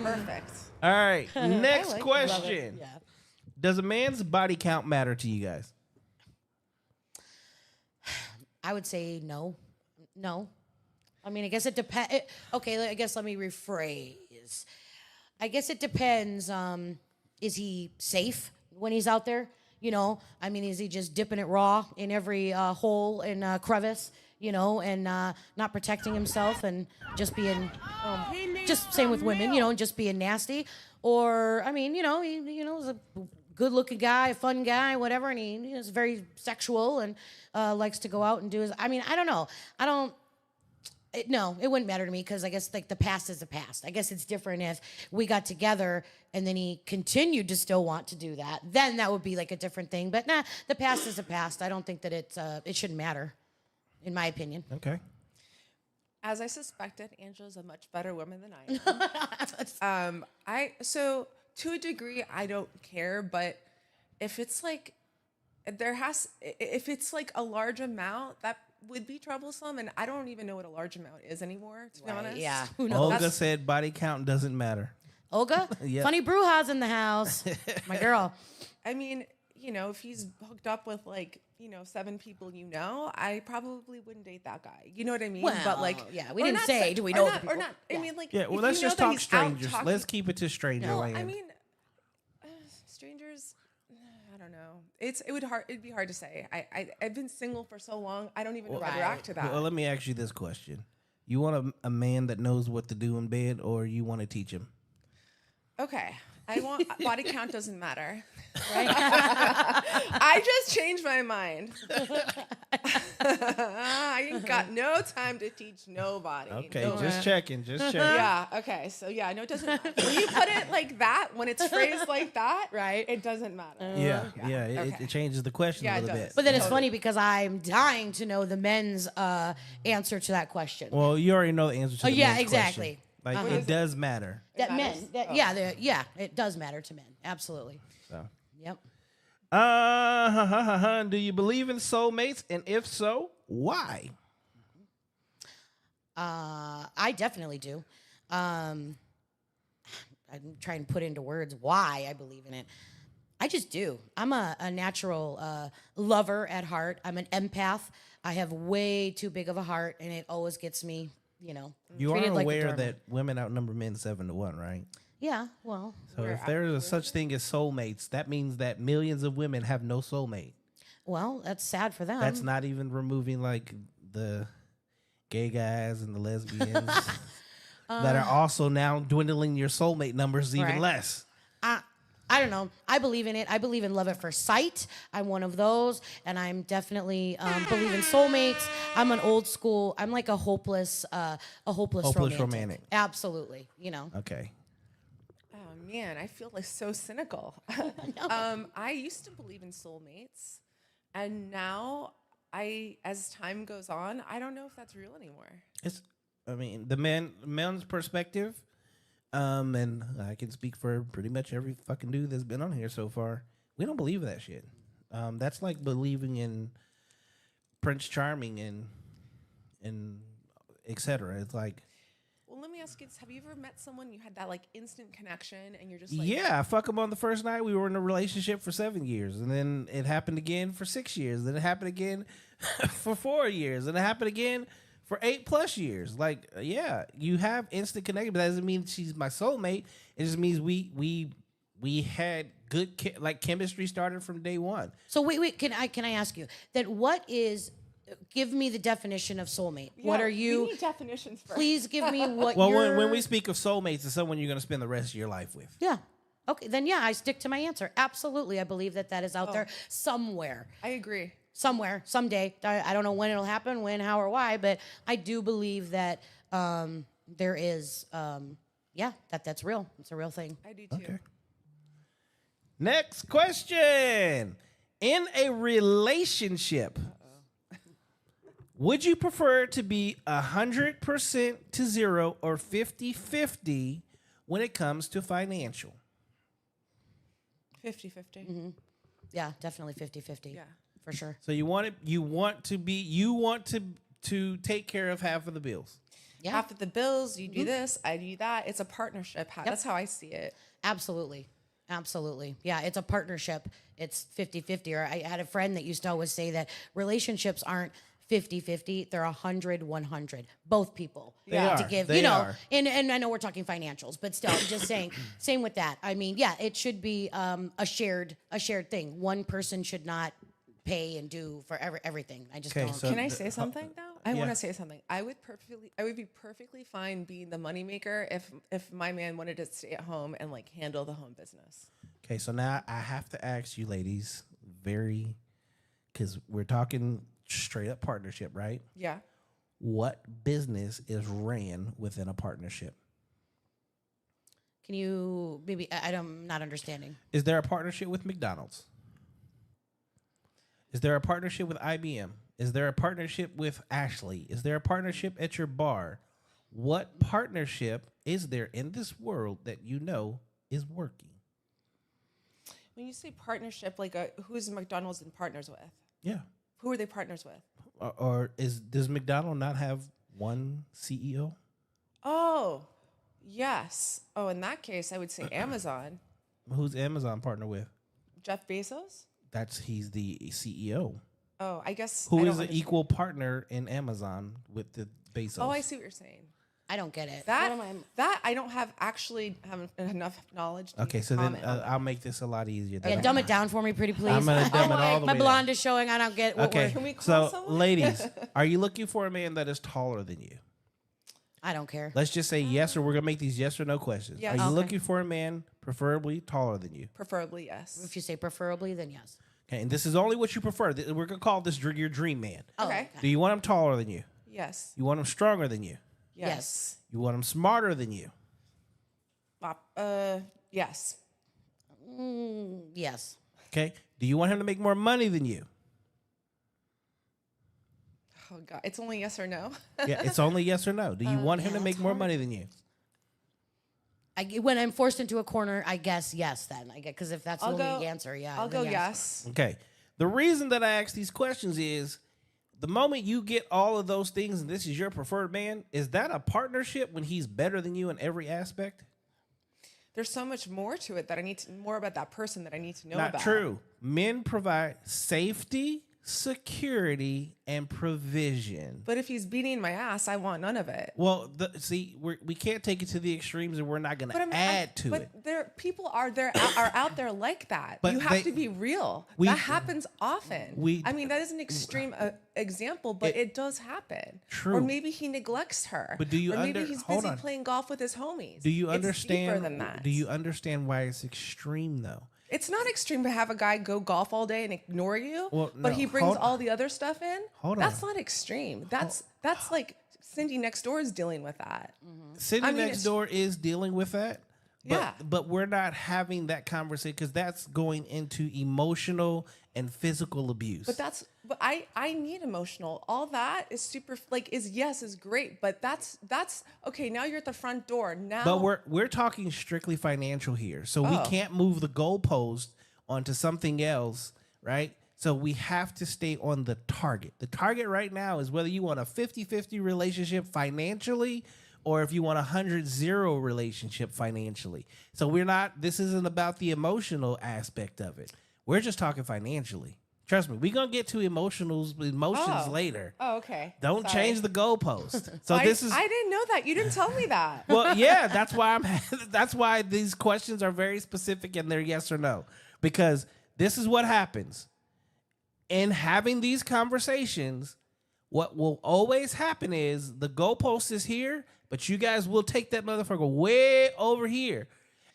perfect. All right, next Love it. question. Yeah. Does a man's body count matter to you guys? I would say no. No. I mean, I guess it depends. Okay, I guess let me rephrase. I guess it depends. Is he safe when he's out there? You know, I mean, is he just dipping it raw in every hole and crevice, you know, and not protecting himself and just being, just same with women, you know, and just being nasty? Or, I mean, you know, he is a good-looking guy, a fun guy, whatever, and he is very sexual and likes to go out and do his. I mean, I don't know. No, it wouldn't matter to me because I guess like the past is the past. I guess it's different if we got together and then he continued to still want to do that. Then that would be like a different thing. But nah, the past is the past. I don't think that it shouldn't matter, in my opinion. Okay. As I suspected, Angela's a much better woman than I am. So to a degree, I don't care. But if it's like if it's like a large amount, that would be troublesome, and I don't even know what a large amount is anymore, to be honest. Yeah, who knows? Olga said body count doesn't matter. Olga? Yep. Funny Bruja's in the house. My girl. I mean, you know, if he's hooked up with like, 7 people, I probably wouldn't date that guy. You know what I mean? Well, but like, yeah, we or didn't not say, sa- do we or know not, the people? or not? Yeah. I mean, like, Yeah, well, if let's you know just that talk he's out strangers. talking- Let's keep it to stranger No, land. I mean, strangers. I don't know. It'd be hard to say. I've been single for so long. I don't even know how to react to that. Well, let me ask you this question. You want a man that knows what to do in bed, or you want to teach him? Okay. I want body count doesn't matter. Right? I just changed my mind. I ain't got no time to teach nobody. Okay, No. just checking. Yeah, okay. So yeah, no, it doesn't matter. When you put it like that, when it's phrased like that, Right. it doesn't matter. Yeah, Okay. it changes the question Yeah, a it little does. bit. But then it's Totally. funny because I'm dying to know the men's answer to that question. Well, you already know the answer to the yeah, men's exactly. question. Like, it does matter. That It men, matters? yeah, it does matter to men. Absolutely. So. Yep. Do you believe in soulmates? And if so, why? I definitely do. I'm trying to put into words why I believe in it. I just do. I'm a natural lover at heart. I'm an empath. I have way too big of a heart, and it always gets me, You are treated like a aware doormat. that women outnumber men 7-1, right? Yeah, well, So if there is a such thing as soulmates, that means that millions of women have no soulmate. that's sad for them. That's not even removing like the gay guys and the lesbians that are also now dwindling your soulmate numbers even Right. less. I don't know. I believe in it. I believe in love at first sight. I'm one of those, and I'm definitely believe in soulmates. I'm an old school. I'm like a hopeless romantic. Absolutely. Okay. Oh man, I feel like so cynical. I used to believe in soulmates, and now as time goes on, I don't know if that's real anymore. The men's perspective, and I can speak for pretty much every fucking dude that's been on here so far. We don't believe that shit. That's like believing in Prince Charming and etc. It's like, Well, let me ask you this: have you ever met someone you had that like instant connection, and you're just like, yeah, I fuck him on the first night. We were in a relationship for 7 years, and then it happened again for 6 years. Then it happened again for 4 years, and it happened again for 8+ years. Like, yeah, you have instant connection, but that doesn't mean she's my soulmate. It just means we had good chemistry started from day one. So wait. Can I ask you that? What is? Give me the definition of soulmate. What Yeah, are we you? need definitions first. Please give me what. Well, you're, when we speak of soulmates, it's someone you're going to spend the rest of your life with. Yeah. Okay. Then yeah, I stick to my answer. Absolutely, I believe that is out there somewhere. I agree. Somewhere, someday. I don't know when it'll happen, when, how, or why, but I do believe that there is, that's real. It's a real thing. I do too. Okay. Next question. In a relationship, would you prefer to be 100% to 0 or 50-50 when it comes to financial? 50-50. Yeah, definitely 50-50. Yeah. For sure. So you want to take care of half of the bills. Yeah. Half of the bills, you do this, I do that. It's a partnership. That's how I see it. Absolutely. Yeah, it's a partnership. It's 50-50. Or I had a friend that used to always say that relationships aren't 50-50. They're 100-100. Both people. They are. To give, They are. and I know we're talking financials, but still, I'm just saying, same with that. I mean, yeah, it should be a shared thing. One person should not pay and do for everything. I just Okay, don't. so- Can I say something though? I yeah. want to say something. I would be perfectly fine being the moneymaker if my man wanted to stay at home and like handle the home business. Okay, so now I have to ask you ladies because we're talking straight up partnership, right? Yeah. What business is ran within a partnership? Can you maybe? I'm not understanding. Is there a partnership with McDonald's? Is there a partnership with IBM? Is there a partnership with Ashley? Is there a partnership at your bar? What partnership is there in this world that you know is working? When you say partnership, like who's McDonald's and partners with? Yeah. Who are they partners with? Or does McDonald's not have one CEO? Oh, yes. Oh, in that case, I would say Amazon. Who's Amazon partner with? Jeff Bezos? He's the CEO. Oh, I guess. Who I is don't an understand. equal partner in Amazon with the Bezos? Oh, I see what you're saying. I don't get it. That I don't have enough knowledge. To Okay, even so then comment on that. I'll make this a lot easier. Yeah, dumb it down for me, pretty please. I'm gonna dumb it all the My way blonde down. is showing. I don't get what Okay, Can we call so someone? ladies, are you looking for a man that is taller than you? I don't care. Let's just say yes, or we're gonna make these yes or no questions. Yes. Are you Okay. looking for a man preferably taller than you? Preferably, yes. If you say preferably, then yes. Okay, and this is only what you prefer. We're gonna call this your dream man. Okay. Do you want him taller than you? Yes. You want him stronger than you? Yes. You want him smarter than you? Yes. Yes. Okay. Do you want him to make more money than you? Oh God, it's only yes or no. Yeah, it's only yes or no. Do you want him to yeah, make it's more hard. money than you? When I'm forced into a corner, I guess yes. Then I get because if that's the I'll only go- answer, yeah. I'll then go yes. Okay. The reason that I ask these questions is the moment you get all of those things and this is your preferred man, is that a partnership when he's better than you in every aspect? there's so much more to it that I need to, more about that person that I need to know Not about. true. Men provide safety, security, and provision. But if he's beating my ass, I want none of it. Well, we can't take it to the extremes, and we're not going to add to it. But there, people are out there like that. But you have to be real. That happens often. I mean, that is an extreme example, but it does happen. True. Or maybe he neglects her. But do you or maybe he's busy playing golf with his homies. Do you It's understand? deeper than that. Do you understand why it's extreme though? It's not extreme to have a guy go golf all day and ignore you, Well, but no, he brings all the other stuff in. That's on. not extreme. That's like Cindy next door is dealing with that. Cindy next door is dealing with that. But we're not having that conversation because that's going into emotional and physical abuse. But I need emotional. All that is super is great, but that's okay. Now you're at the front door. Now, but we're talking strictly financial here, so we can't move the goalpost onto something else, right? So we have to stay on the target. The target right now is whether you want a 50-50 relationship financially or if you want a 100-0 relationship financially. So this isn't about the emotional aspect of it. We're just talking financially. Trust me, we're going to get to emotions later. Oh, okay. Don't change the goalpost. So I didn't know that. You didn't tell me that. Well, yeah, that's why these questions are very specific and they're yes or no. Because this is what happens. In having these conversations, what will always happen is the goalpost is here, but you guys will take that motherfucker way over here.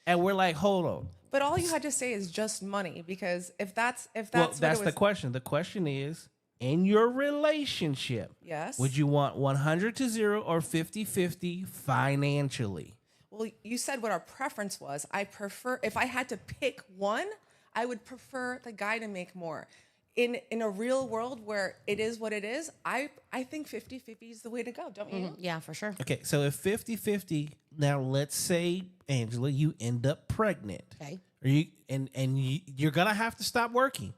And we're like, hold on. But all you had to say is just money, because if that's the question. The question is, in your relationship, yes, would you want 100-0 or 50-50 financially? Well, you said what our preference was. I prefer, if I had to pick one, I would prefer the guy to make more. In a real world where it is what it is, I think 50-50 is the way to go, don't you? Yeah, for sure. Okay, so if 50-50, now let's say, Angela, you end up pregnant. Okay. You're going to have to stop working.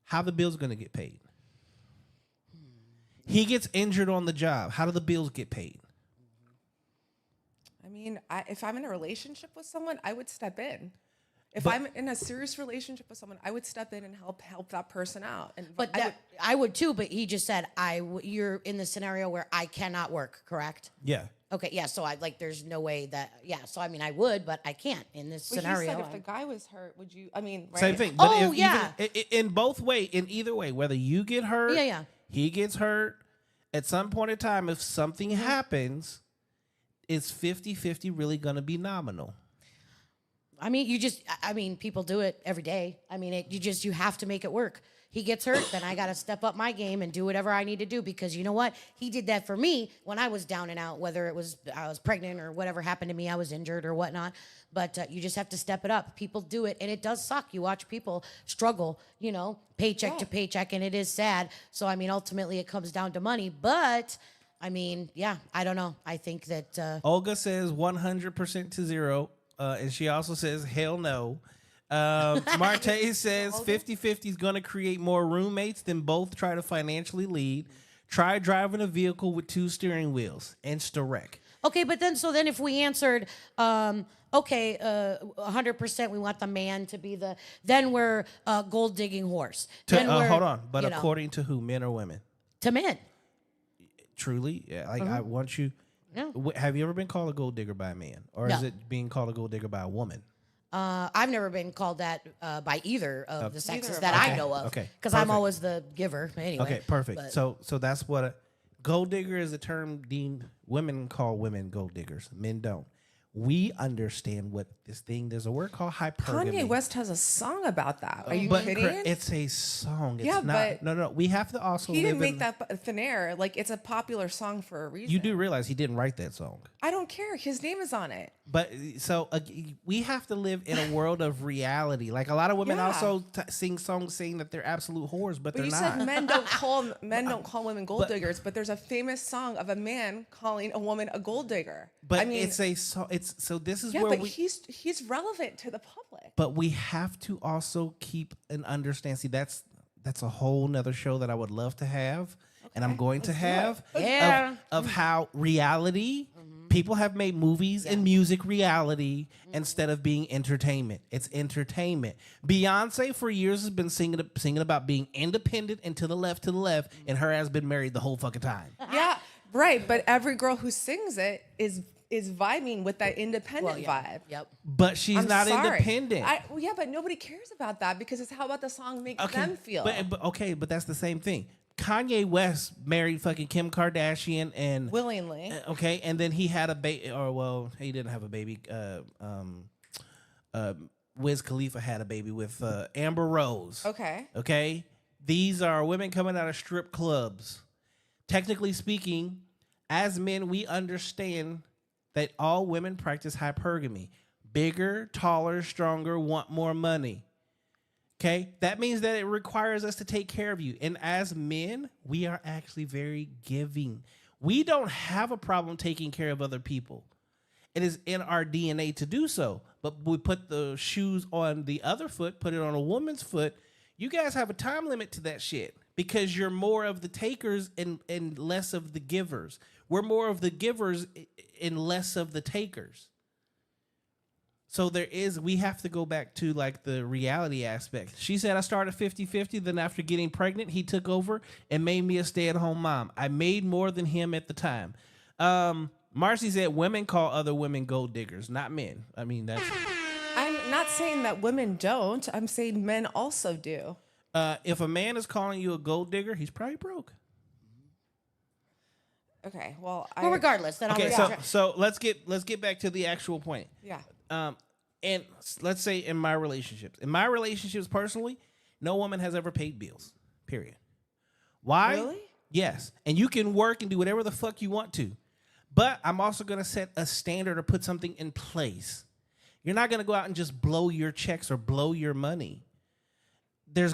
How the bills going to get paid? He gets injured on the job. How do the bills get paid? I mean, if I'm in a relationship with someone, I would step in. If I'm in a serious relationship with someone, I would step in and help that person out. I would too. But he just said you're in the scenario where I cannot work. Correct? Yeah. Okay. Yeah. So there's no way that. Yeah. So I mean, I would, but I can't in this scenario. He said if the guy was hurt, would you? I mean, right? Same thing. But in either way, whether you get hurt, he gets hurt. At some point in time, if something happens, is 50-50 really going to be nominal? I mean, people do it every day. I mean, you have to make it work. He gets hurt, then I got to step up my game and do whatever I need to do, because you know what? He did that for me when I was down and out, whether it was I was pregnant or whatever happened to me, I was injured or whatnot. But you just have to step it up. People do it, and it does suck. You watch people struggle, paycheck to paycheck, and it is sad. So, I mean, ultimately it comes down to money. But, I mean, yeah, I don't know. I think that... Olga says 100% to 0. And she also says, hell no. Marte says 50-50 is going to create more roommates than both try to financially lead. Try driving a vehicle with 2 steering wheels. Insta-wreck. Okay, but then if we answered, 100% we want the man to be then we're gold digging horse. Hold on. But according to who, men or women? To men. Truly? Yeah, I want you... Yeah. Have you ever been called a gold digger by a man? Or is it being called a gold digger by a woman? I've never been called that by either of the sexes that I know of. Okay. Because I'm always the giver anyway. Okay, perfect. But. So that's what gold digger is a term deemed, women call women gold diggers. Men don't. We understand what there's a word called hypergamy. Kanye West has a song about that. Are you kidding? It's a song. It's yeah, not. No. We have to also. He didn't make that thin air. Like, it's a popular song for a reason. You do realize he didn't write that song. I don't care. His name is on it. But so we have to live in a world of reality. Like, a lot of women also sing songs saying that they're absolute whores, but they're you not. Said men don't call women gold diggers. But there's a famous song of a man calling a woman a gold digger. But I mean, this is where he's relevant to the public. But we have to also keep and understand. See, that's a whole nother show that I would love to have, and I'm going to have of how reality People have made movies and music reality instead of being entertainment. It's entertainment. Beyonce for years has been singing about being independent and to the left, and her has been married the whole fucking time. Yeah, right. But every girl who sings it is vibing with that independent vibe. Yep. But she's I'm not sorry. independent. Yeah, but nobody cares about that because it's how about the song makes them feel. But that's the same thing. Kanye West married fucking Kim Kardashian and willingly. Okay, and then he had a baby, he didn't have a baby. Wiz Khalifa had a baby with Amber Rose. Okay. These are women coming out of strip clubs. Technically speaking, as men, we understand that all women practice hypergamy. Bigger, taller, stronger, want more money. Okay, that means that it requires us to take care of you. And as men, we are actually very giving. We don't have a problem taking care of other people. It is in our DNA to do so. But we put the shoes on the other foot, put it on a woman's foot. You guys have a time limit to that shit because you're more of the takers and less of the givers. We're more of the givers and less of the takers. So we have to go back to like the reality aspect. She said, I started 50-50. Then after getting pregnant, he took over and made me a stay-at-home mom. I made more than him at the time. Marcy said, women call other women gold diggers, not men. I mean, that's... I'm not saying that women don't. I'm saying men also do. If a man is calling you a gold digger, he's probably broke. Okay, well, regardless, then so let's get back to the actual point. Yeah. And let's say in my relationships personally, no woman has ever paid bills. Period. Why? Really? Yes. And you can work and do whatever the fuck you want to. But I'm also going to set a standard or put something in place. You're not going to go out and just blow your checks or blow your money. There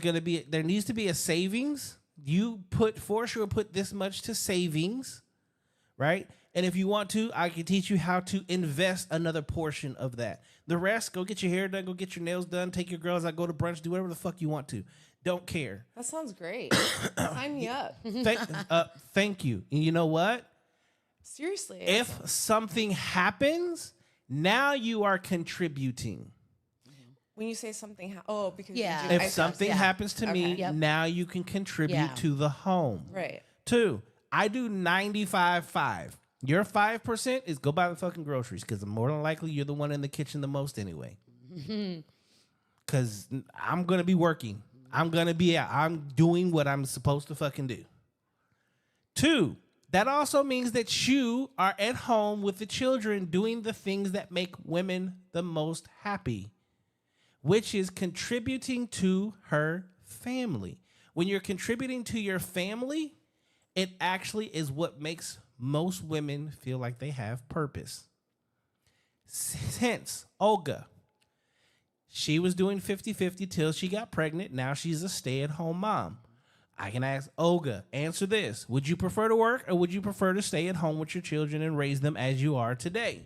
needs to be a savings. You force you to put this much to savings, right? And if you want to, I can teach you how to invest another portion of that. The rest, go get your hair done, go get your nails done, take your girls out, go to brunch, do whatever the fuck you want to. Don't care. That sounds great. Sign me up. Thank you. And you know what? Seriously. If something happens, now you are contributing. When you say something, because if something happens to me, now you can contribute to the home. Right. 2, I do 95-5. Your 5% is go buy the fucking groceries because more than likely you're the one in the kitchen the most anyway. Because I'm going to be working. I'm going to be out. I'm doing what I'm supposed to fucking do. 2, that also means that you are at home with the children doing the things that make women the most happy, which is contributing to her family. When you're contributing to your family, it actually is what makes most women feel like they have purpose. Hence, Olga. She was doing 50-50 till she got pregnant. Now she's a stay-at-home mom. I can ask Olga, answer this. Would you prefer to work or would you prefer to stay at home with your children and raise them as you are today?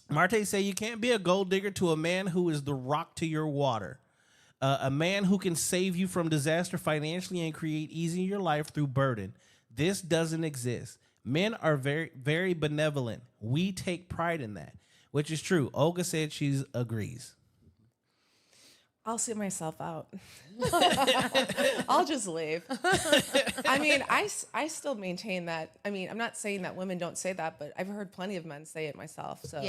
Marte say you can't be a gold digger to a man who is the rock to your water. A man who can save you from disaster financially and create ease in your life through burden. This doesn't exist. Men are very, very benevolent. We take pride in that, which is true. Olga said she agrees. I'll see myself out. I'll just leave. I mean, I still maintain that. I mean, I'm not saying that women don't say that, but I've heard plenty of men say it myself. So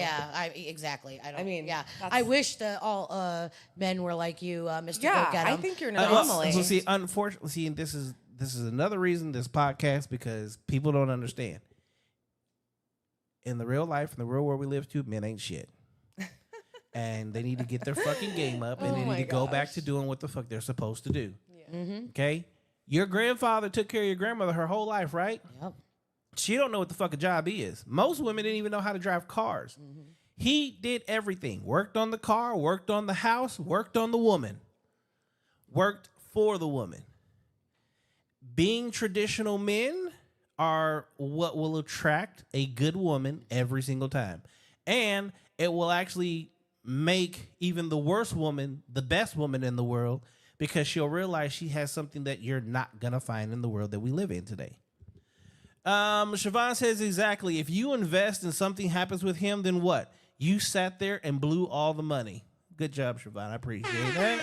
exactly. I I wish that all men were like you, Mr. Yeah, Go-Get-em. I think you're an anomaly. So see, unfortunately, and this is another reason this podcast, because people don't understand. In the real life, in the real world we live to, men ain't shit. And they need to get their fucking game up, and they need to go back to doing what the fuck they're supposed to do. Yeah. Mm-hmm. Okay? Your grandfather took care of your grandmother her whole life, right? Yep. She don't know what the fuck a job is. Most women didn't even know how to drive cars. Mm-hmm. He did everything. Worked on the car, worked on the house, worked on the woman. Worked for the woman. Being traditional men are what will attract a good woman every single time. And it will actually make even the worst woman the best woman in the world, because she'll realize she has something that you're not going to find in the world that we live in today. Siobhan says exactly. If you invest and something happens with him, then what? You sat there and blew all the money. Good job, Siobhan. I appreciate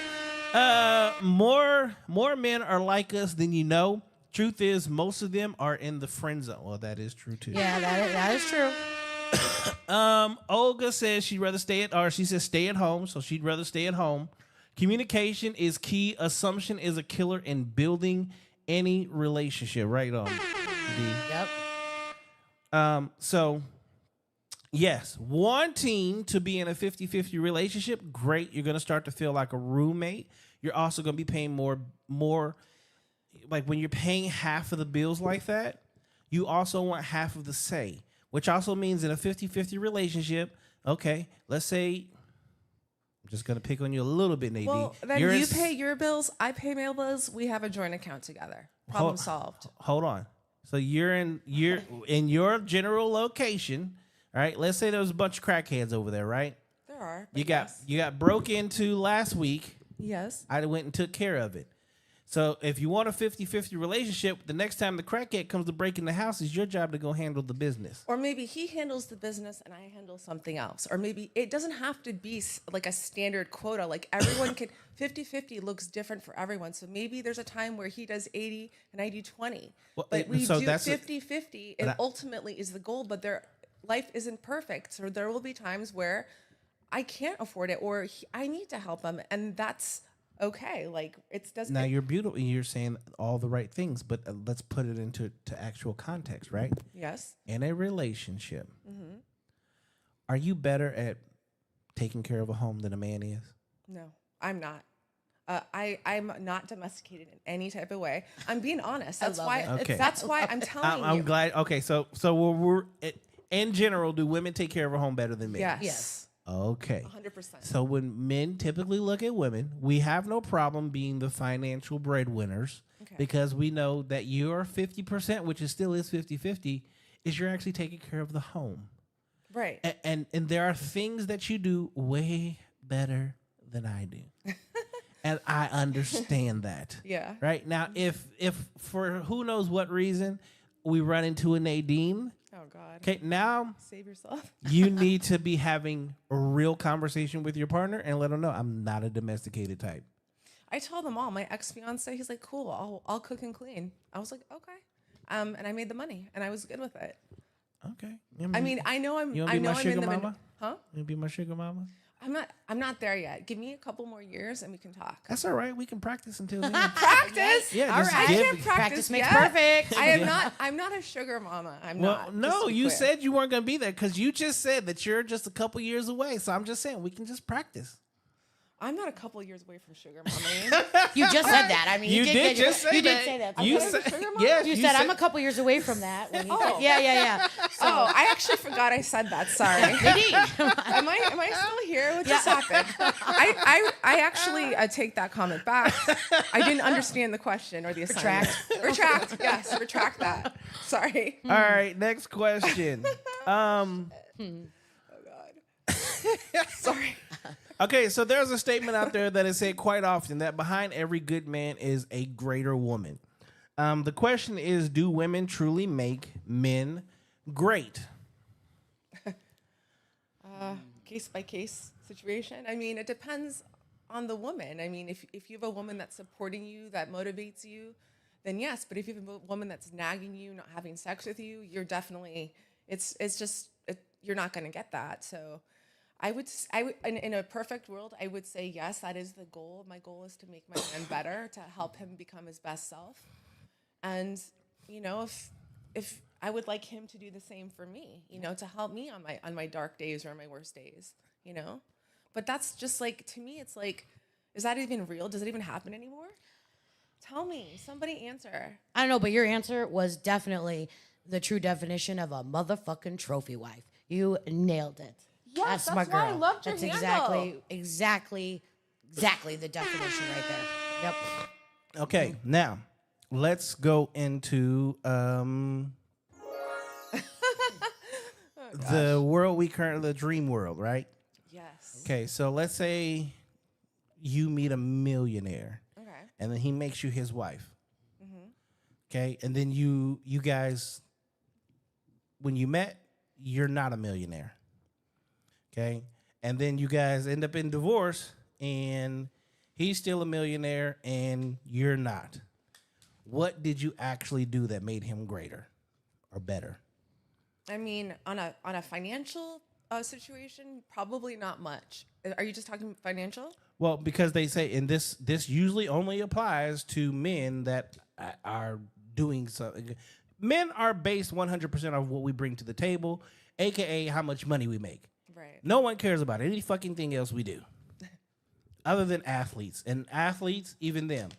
that. More men are like us than you know. Truth is, most of them are in the friend zone. Well, that is true too. Yeah, that is true. Olga says she'd rather she says stay at home, so she'd rather stay at home. Communication is key. Assumption is a killer in building any relationship. Right on. D. Yep. So yes, wanting to be in a 50-50 relationship, great. You're going to start to feel like a roommate. You're also going to be paying more like when you're paying half of the bills like that, you also want half of the say, which also means in a 50-50 relationship, okay, let's say I'm just going to pick on you a little bit, Nadine. Well, then you pay your bills, I pay my bills, we have a joint account together. Problem solved. Hold on. So you're in your general location, all right? Let's say there was a bunch of crackheads over there, right? There are. You got broke into last week. Yes. I went and took care of it. So if you want a 50-50 relationship, the next time the crackhead comes to break in the house, it's your job to go handle the business. Or maybe he handles the business and I handle something else. Or maybe it doesn't have to be like a standard quota. Like everyone can, 50-50 looks different for everyone. So maybe there's a time where he does 80 and I do 20. Well, but we so do that's 50-50 and ultimately is the goal. But life isn't perfect. So there will be times where I can't afford it or I need to help him. And that's okay. Like doesn't. Now you're beautiful. You're saying all the right things, but let's put it into actual context, right? Yes. In a relationship, are you better at taking care of a home than a man is? No, I'm not. I'm not domesticated in any type of way. I'm being honest. That's why. Okay. That's why I'm telling you. I'm glad. Okay, so we're in general, do women take care of a home better than men? Yes. Okay. 100%. So when men typically look at women, we have no problem being the financial breadwinners because we know that your 50%, which still is 50-50, is you're actually taking care of the home. Right. And there are things that you do way better than I do. And I understand that. Yeah. Right? Now, if for who knows what reason we run into a Nadine. Oh, God. Okay, now save yourself. You need to be having a real conversation with your partner and let them know I'm not a domesticated type. I told them all. My ex-fiance, he's like, cool, I'll cook and clean. I was like, okay. And I made the money and I was good with it. Okay. I mean, I know I'm in the mama? Huh? You be my sugar mama? I'm not there yet. Give me a couple more years and we can talk. That's all right. We can practice until then. Practice? Yeah, all just right. give- I can't Practice makes yet. perfect. I'm not a sugar mama. Well, not. no, you said you weren't going to be there because you just said that you're just a couple years away. So I'm just saying we can just practice. I'm not a couple years away from sugar mommy. You just said that. I mean, You did just say you that. did say that. You said- said, sugar mama? yes, You said I'm a couple years away from that. When he said, yeah. So, I actually forgot I said that. Sorry. Nadine. Am I still here? What just happened? I actually take that comment back. I didn't understand the question or the assignment. Retract. Yes, retract that. Sorry. All right, next question. Oh God. Sorry. Okay, so there's a statement out there that is said quite often that behind every good man is a greater woman. The question is, do women truly make men great? Case by case situation. I mean, it depends on the woman. I mean, if you have a woman that's supporting you, that motivates you, then yes. But if you have a woman that's nagging you, not having sex with you, you're definitely you're not going to get that. So I would in a perfect world, I would say yes, that is the goal. My goal is to make my man better, to help him become his best self. And, if I would like him to do the same for me, to help me on my dark days or my worst days, But that's just like, to me, it's like, is that even real? Does it even happen anymore? Tell me, somebody answer. I don't know, but your answer was definitely the true definition of a motherfucking trophy wife. You nailed it. Yes, my that's girl. why I loved your That's handle. exactly the definition right there. Yep. Okay, now let's go into the world the dream world, right? Yes. Okay, so let's say you meet a millionaire, Okay. and then he makes you his wife. Okay, and then you guys when you met, you're not a millionaire. Okay? And then you guys end up in divorce and he's still a millionaire and you're not. What did you actually do that made him greater or better? I mean, on a financial situation, probably not much. Are you just talking financial? Well, because they say, and this usually only applies to men that are doing something. Men are based 100% of what we bring to the table, aka how much money we make. Right. No one cares about any fucking thing else we do, other than athletes. And athletes, even them,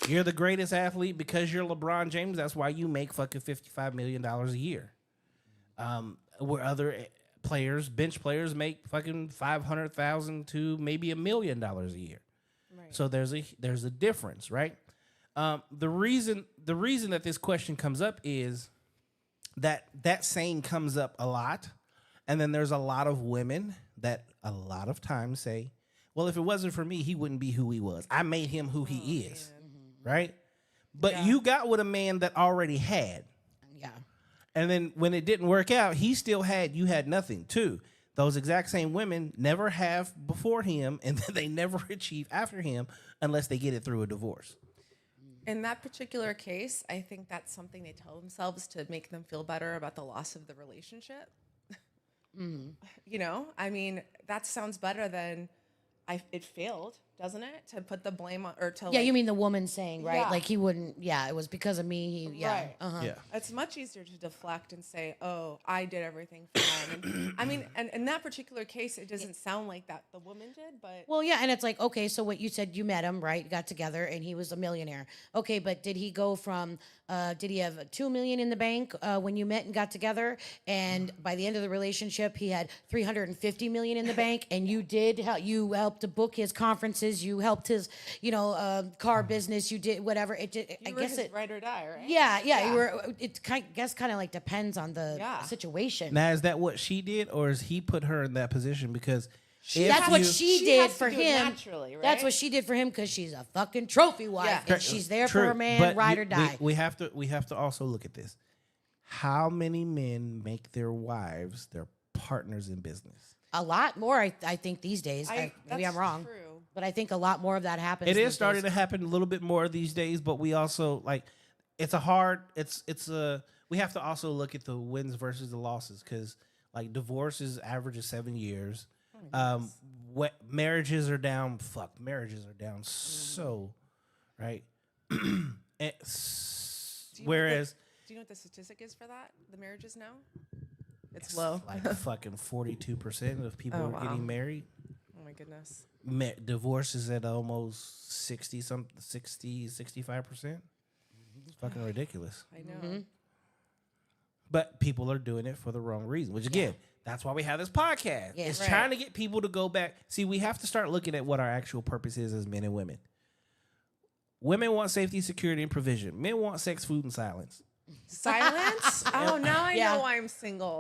you're the greatest athlete because you're LeBron James. That's why you make fucking $55 million a year. Where other players, bench players, make fucking $500,000 to maybe $1 million a year. Right. So there's a difference, right? The reason that this question comes up is that saying comes up a lot, and then there's a lot of women that a lot of times say, "Well, if it wasn't for me, he wouldn't be who he was. I made him who he is." Right? But you got what a man that already had. Yeah. And then when it didn't work out, you had nothing too. Those exact same women never have before him, and they never achieve after him unless they get it through a divorce. In that particular case, I think that's something they tell themselves to make them feel better about the loss of the relationship. You know, I mean, that sounds better than it failed, doesn't it? To put the blame on, or to you mean the woman saying, right? Yeah. Like he wouldn't. Yeah, it was because of me. Right. Yeah. It's much easier to deflect and say, "Oh, I did everything fine." And I mean, and in that particular case, it doesn't sound like that the woman did, but Well, yeah, and it's like, okay, so what you said, you met him, right? Got together, and he was a millionaire. Okay, but did he go from? Did he have $2 million in the bank when you met and got together? And by the end of the relationship, he had $350 million in the bank, and you helped to book his conferences, you helped his, car business, you did whatever. I guess it ride or die, right? Yeah. You were. It kind of like depends on the situation. Now, is that what she did, or is he put her in that position? Because that's what she did has to for do it him. naturally, right? That's what she did for him because she's a fucking trophy wife, Yeah. and she's there True, for her man, but ride or die. We have to also look at this. How many men make their wives their partners in business? A lot more, I think, these days. Maybe I'm that's wrong, true. but I think a lot more of that happens. It these is starting days. to happen a little bit more these days, but we also we have to also look at the wins versus the losses, because like divorces averages 7 years. Marriages are down. Marriages are down. So, right. Whereas, do you know what the statistic is for that? The marriages now? It's low. Like fucking 42% of people are getting married. Oh my goodness. Divorce is at almost 65%. It's fucking ridiculous. I know. But people are doing it for the wrong reason, which again, that's why we have this podcast. Yeah. It's Right. trying to get people to go back. See, we have to start looking at what our actual purpose is as men and women. Women want safety, security, and provision. Men want sex, food, and silence. Silence? Oh, now I Yeah. know why I'm single.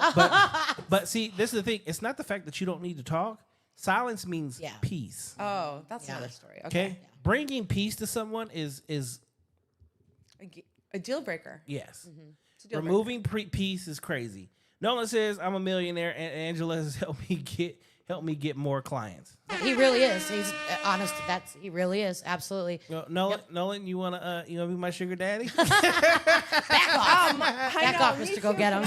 But see, this is the thing. It's not the fact that you don't need to talk. Silence means peace. Oh, that's another story. Okay? Bringing peace to someone is A deal breaker. yes. It's a deal Removing peace is crazy. Nolan says, "I'm a millionaire, and Angela has helped me get more clients." He really is. He's honest. He really is. Absolutely. Nolan, you wanna be my sugar daddy? Back off, Mr. Go Get Him.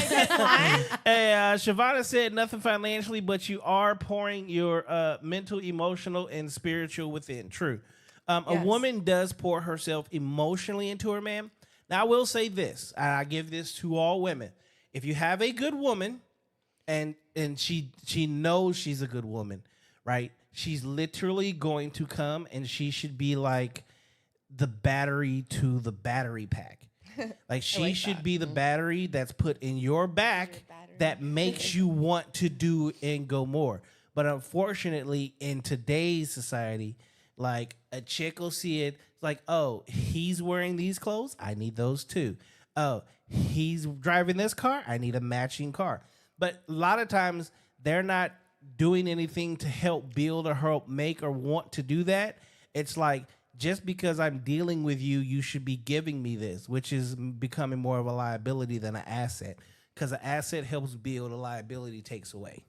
Hey, Shavana said nothing financially, but you are pouring your mental, emotional, and spiritual within. True. A woman does pour herself emotionally into her man. Now, I will say this, and I give this to all women. If you have a good woman, and she knows she's a good woman, right? She's literally going to come, and she should be like the battery to the battery pack. Like she should be the battery that's put in your back that makes you want to do and go more. But unfortunately, in today's society, like a chick will see it like, oh, he's wearing these clothes, I need those too. Oh, he's driving this car, I need a matching car. But a lot of times they're not doing anything to help build or help make or want to do that. It's like, just because I'm dealing with you, you should be giving me this, which is becoming more of a liability than an asset. because an asset helps build, a liability takes away.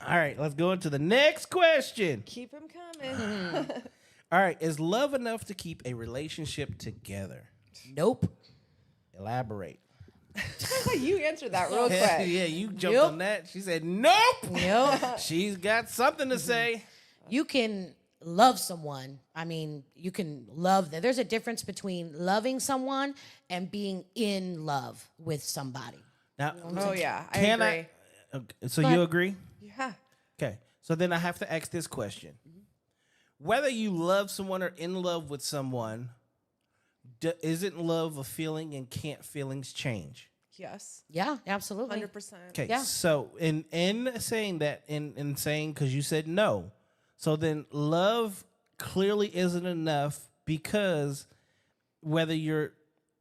All right, let's go into the next question. Keep them coming. All right, is love enough to keep a relationship together? Nope. Elaborate. You answered that real quick. Yeah, you jumped on that. She said, nope. Nope. She's got something to say. You can love someone. I mean, you can love them. There's a difference between loving someone and being in love with somebody. Now, Oh yeah, I can agree. So you agree? Yeah. Okay. So then I have to ask this question. Whether you love someone or in love with someone, isn't love a feeling and can't feelings change? Yes. Yeah, absolutely. 100%. Okay. Yeah. So in saying that, in saying, because you said no, so then love clearly isn't enough, because whether you're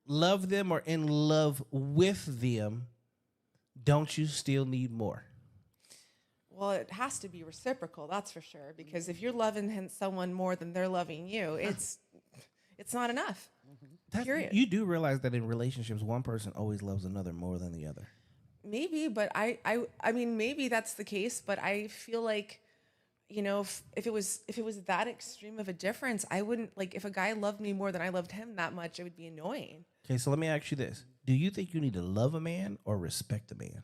love them or in love with them, don't you still need more? Well, it has to be reciprocal, that's for sure. Because if you're loving someone more than they're loving you, it's not enough. Period. You do realize that in relationships, one person always loves another more than the other. Maybe, but I mean, maybe that's the case. But I feel like, you know, if it was that extreme of a difference, I wouldn't like. If a guy loved me more than I loved him that much, it would be annoying. Okay, so let me ask you this: do you think you need to love a man or respect a man?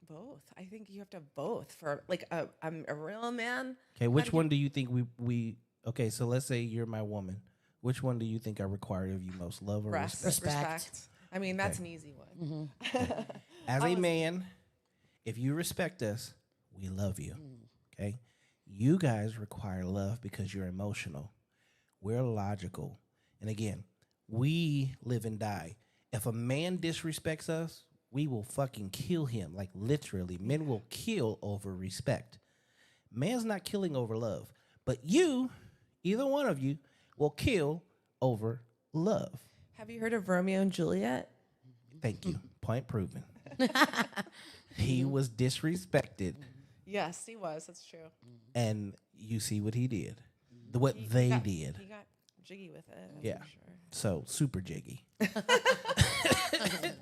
Both. I think you have to have both for like I'm a real man. Okay, which one do you think we? Okay, so let's say you're my woman. Which one do you think I require of you most, love or respect? Respect. I mean, that's an easy one. As a man, if you respect us, we love you. Okay, you guys require love because you're emotional. We're logical, and again, we live and die. If a man disrespects us, we will fucking kill him. Like literally, men will kill over respect. Man's not killing over love, but you, either one of you, will kill over love. Have you heard of Romeo and Juliet? Thank you. Point proven. He was disrespected, Yes, he was. That's true. and you see what he did. What they did. He got jiggy with it. That's Yeah. for sure. So super jiggy.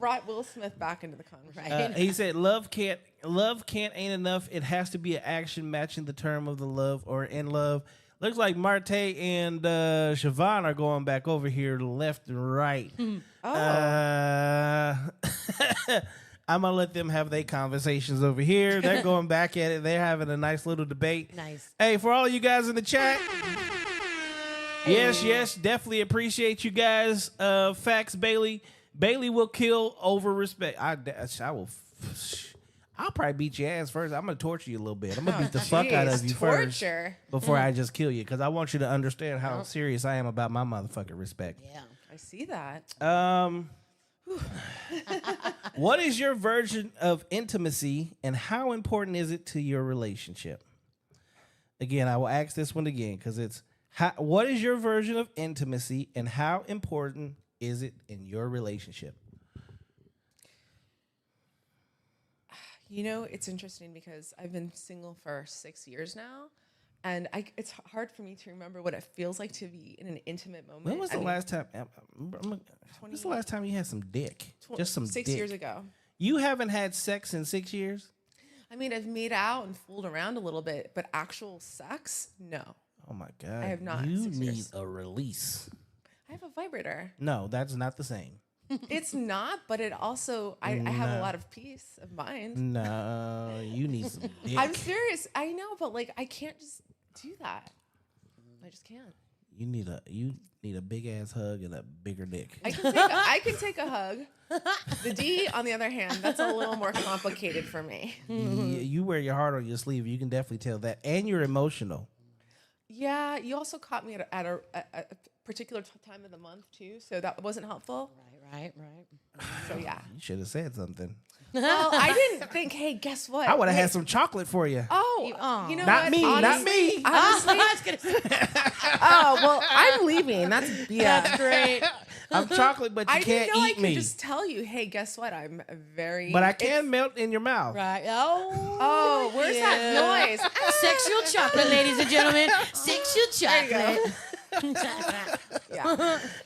Brought Will Smith back into the conversation. He said, "Love can't ain't enough. It has to be an action matching the term of the love or in love." Looks like Marte and Siobhan are going back over here left and right. I'm gonna let them have their conversations over here. They're going back at it. They're having a nice little debate. Nice. Hey, for all you guys in the chat. Yes, definitely appreciate you guys. Facts, Bailey will kill over respect. I'll probably beat your ass first. I'm gonna torture you a little bit. I'm gonna beat the fuck out of you first before I just kill you, because I want you to understand how serious I am about my motherfucking respect. Yeah. I see that. What is your version of intimacy, and how important is it to your relationship? Again, I will ask this one again because it's what is your version of intimacy, and how important is it in your relationship? You know, it's interesting because I've been single for 6 years now, and it's hard for me to remember what it feels like to be in an intimate moment. When was the last time? When's the last time you had some dick? Just some 6 dick. years ago. You haven't had sex in 6 years? I mean, I've made out and fooled around a little bit, but actual sex, no. Oh my God. I have not in You 6 need years. a release. I have a vibrator. No, that's not the same. It's not, but it also, I have a lot of peace of mind. No, you need some dick. I'm serious. I know, but like, I can't just do that. I just can't. You need a big ass hug and a bigger dick. I can take a hug. The D, on the other hand, that's a little more complicated for me. You wear your heart on your sleeve. You can definitely tell that, and you're emotional. Yeah, you also caught me at a particular time of the month too, so that wasn't helpful. Right. So yeah. You should have said something. Well, I didn't think. Hey, guess what? I would have had some chocolate for you. Oh, you know Not what? me, not me. Honestly, I was gonna say, oh well, I'm leaving. That's BS. that's great. I'm chocolate, but you I can't didn't know I eat could me. just tell you. Hey, guess what? I'm very. But I can melt in your mouth. Right. Oh, where's that noise? Sexual chocolate, ladies and gentlemen. Sexual There you chocolate. go. Yeah. All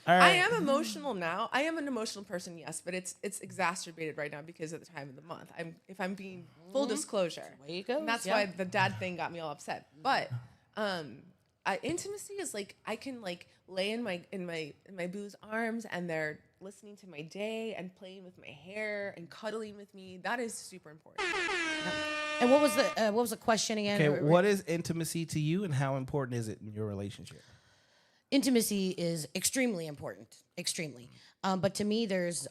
I right. am emotional now. I am an emotional person, yes, but it's exacerbated right now because of the time of the month. If I'm being full disclosure. Way it goes, And that's yeah. why the dad thing got me all upset. But intimacy is like I can like lay in my boo's arms and they're listening to my day and playing with my hair and cuddling with me. That is super important. And what was the question again? Okay, what is intimacy to you, and how important is it in your relationship? Intimacy is extremely important, extremely. But to me, there's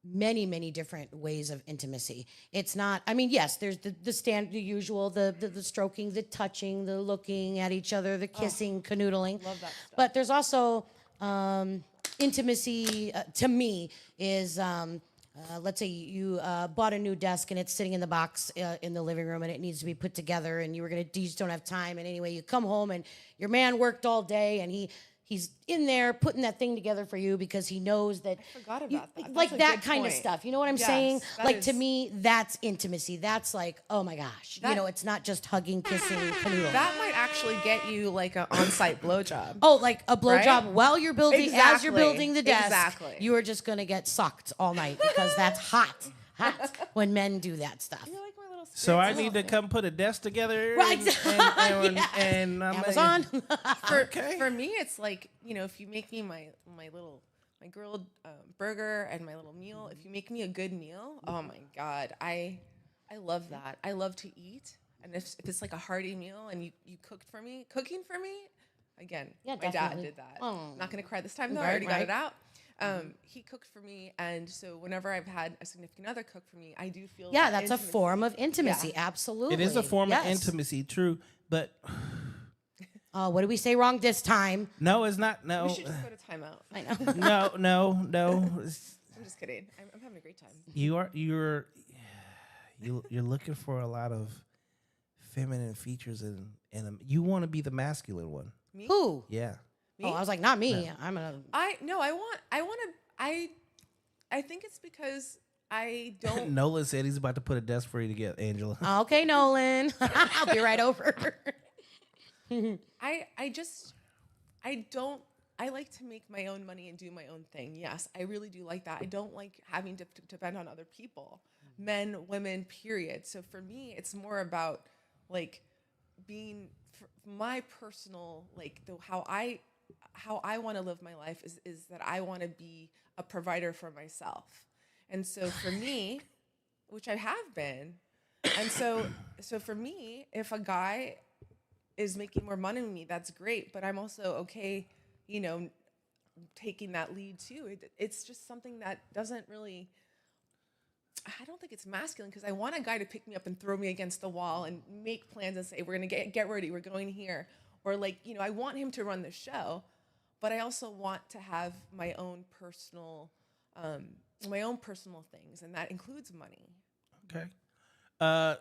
many, many different ways of intimacy. It's not. I mean, yes, there's the usual, the stroking, the touching, the looking at each other, the kissing, canoodling. Love that stuff. But there's also intimacy. To me, is let's say you bought a new desk and it's sitting in the box in the living room and it needs to be put together and you just don't have time, and anyway you come home and your man worked all day and he's in there putting that thing together for you because he knows that I forgot about that. like That's a that good kind of point. stuff. You know what I'm Yes, saying? that Like to is- me, that's intimacy. That's like, oh my gosh. That- it's not just hugging, kissing, canoodling. That might actually get you like an on-site blowjob. Oh, like a blowjob Right? while you're building, as you're Exactly. building the desk. Exactly. You are just gonna get sucked all night because that's hot when men do that stuff. You're like my little So I spirit need to self. come put a desk together, Right. And I'm Amazon. For me, it's like, if you make me my grilled burger and my little meal, if you make me a good meal, oh my God, I love that. I love to eat. And if it's like a hearty meal and you cooking for me, again, Yeah, my dad definitely. did that. Oh. I'm not going to cry this time, though. Right, I already got right. it out. He cooked for me. And so whenever I've had a significant other cook for me, I do feel Yeah, that that's a intimacy. form of intimacy. Yeah. Absolutely. It is a form of Yes. intimacy, true, but What did we say wrong this time? no, it's not. No, We should just go to timeout. I'm no, no, no. just kidding. I'm having a great time. You're looking for a lot of feminine features, and you want to be the masculine one. Me? Who? Yeah. Oh, I was like, not me. I'm gonna. I think it's because I don't. Nolan said he's about to put a desk for you to get, Angela. Okay, Nolan. I'll be right over. I like to make my own money and do my own thing. Yes, I really do like that. I don't like having to depend on other people, men, women, period. So for me, it's more about like being my personal, like how I want to live my life is that I want to be a provider for myself. And so for me, which I have been, and so for me, if a guy is making more money than me, that's great. But I'm also okay, taking that lead too. It's just something that doesn't really. I don't think it's masculine because I want a guy to pick me up and throw me against the wall and make plans and say we're gonna get ready, we're going here, or I want him to run the show, but I also want to have my own personal things, and that includes money. Okay.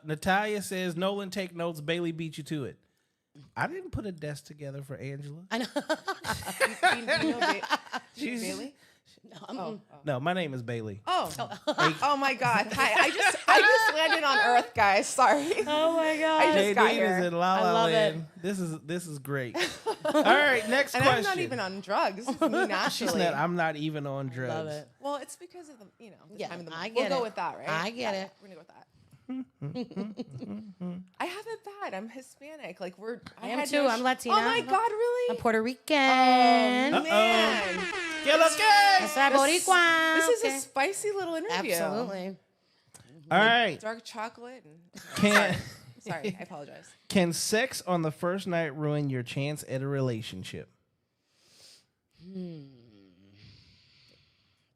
Natalia says, Nolan, take notes. Bailey beat you to it. I didn't put a desk together for Angela. I know. Do you know She's- Bailey? No, my name is Bailey. Oh my God! Hi, I just landed on Earth, guys. Sorry. Oh my god. I just got JD here. is in La I La love Land. This is great. All right, next And question. I'm not even on drugs. It's me She's naturally. not, I'm not even on drugs. Love it. Well, it's because of the Yeah, time of the month. I get We'll it. go with that, right? I get it. We're gonna go with that. I have it bad. I'm Hispanic. Like I am had too. I'm Latina. Oh my God, really? I'm Puerto Rican. Oh man, Que lo que? Soy Boricua. this is Okay. a spicy little interview. Absolutely. All right. Dark chocolate. And, Can sorry, I apologize. can sex on the first night ruin your chance at a relationship?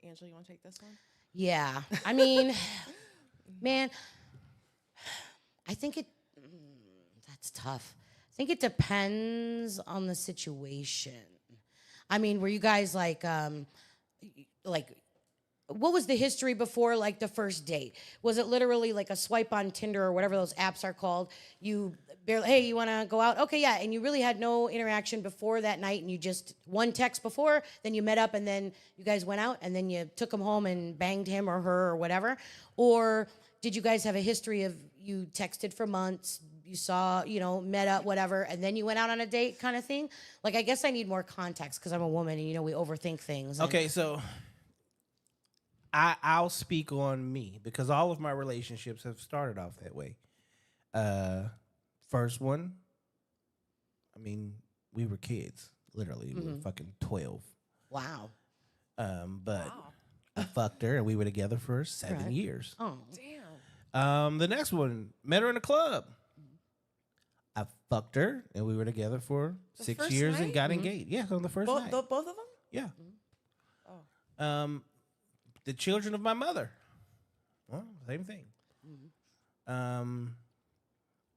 Angela, you want to take this one? Yeah. I mean, man, I think that's tough. I think it depends on the situation. I mean, were you guys like, what was the history before like the first date? Was it literally like a swipe on Tinder or whatever those apps are called? You barely, hey, you want to go out? Okay, yeah. And you really had no interaction before that night, and you just one text before, then you met up, and then you guys went out, and then you took him home and banged him or her or whatever? Or did you guys have a history of you texted for months, you saw, met up, whatever, and then you went out on a date kind of thing? Like, I guess I need more context because I'm a woman and, we overthink things. Okay, so I'll speak on me because all of my relationships have started off that way. First one, I mean, we were kids, literally. We were fucking 12. Wow. But I fucked her and we were together for 7 years. Oh. Damn. The next one, met her in a club. I fucked her and we were together for The 6 first years and night? got engaged. Yeah, on the first night. Both of them? Yeah. Oh. The children of my mother. Well, same thing.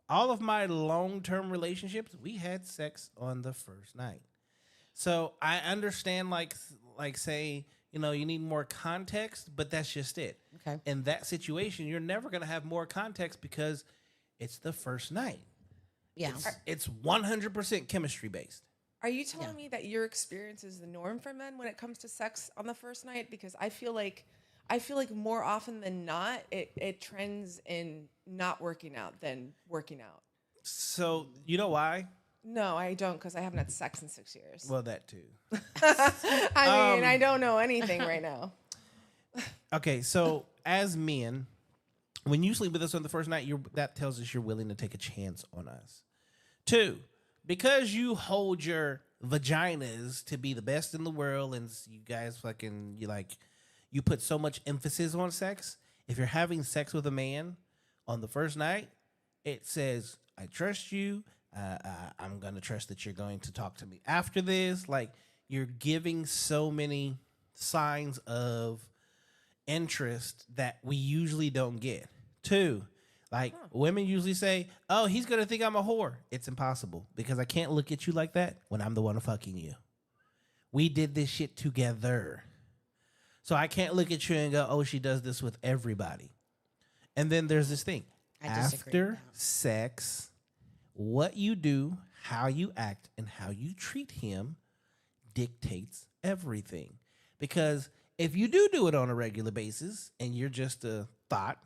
All of my long-term relationships, we had sex on the first night. So I understand, like say, you need more context, but that's just it. Okay. In that situation, you're never going to have more context because it's the first night. Yeah. It's 100% chemistry based. Are you telling me that your experience is the norm for men when it comes to sex on the first night? Because I feel like more often than not, it trends in not working out than working out. So you know why? No, I don't, because I haven't had sex in 6 years. Well, that too. I mean, I don't know anything right now. Okay, so as men, when you sleep with us on the first night, that tells us you're willing to take a chance on us. 2, because you hold your vaginas to be the best in the world, and you guys you put so much emphasis on sex. If you're having sex with a man on the first night, it says, I trust you. I'm going to trust that you're going to talk to me after this. Like, you're giving so many signs of interest that we usually don't get. 2, women usually say, oh, he's going to think I'm a whore. It's impossible because I can't look at you like that when I'm the one fucking you. We did this shit together. So I can't look at you and go, oh, she does this with everybody. And then there's this thing. After sex, what you do, how you act, and how you treat him dictates everything. Because if you do it on a regular basis and you're just a thought,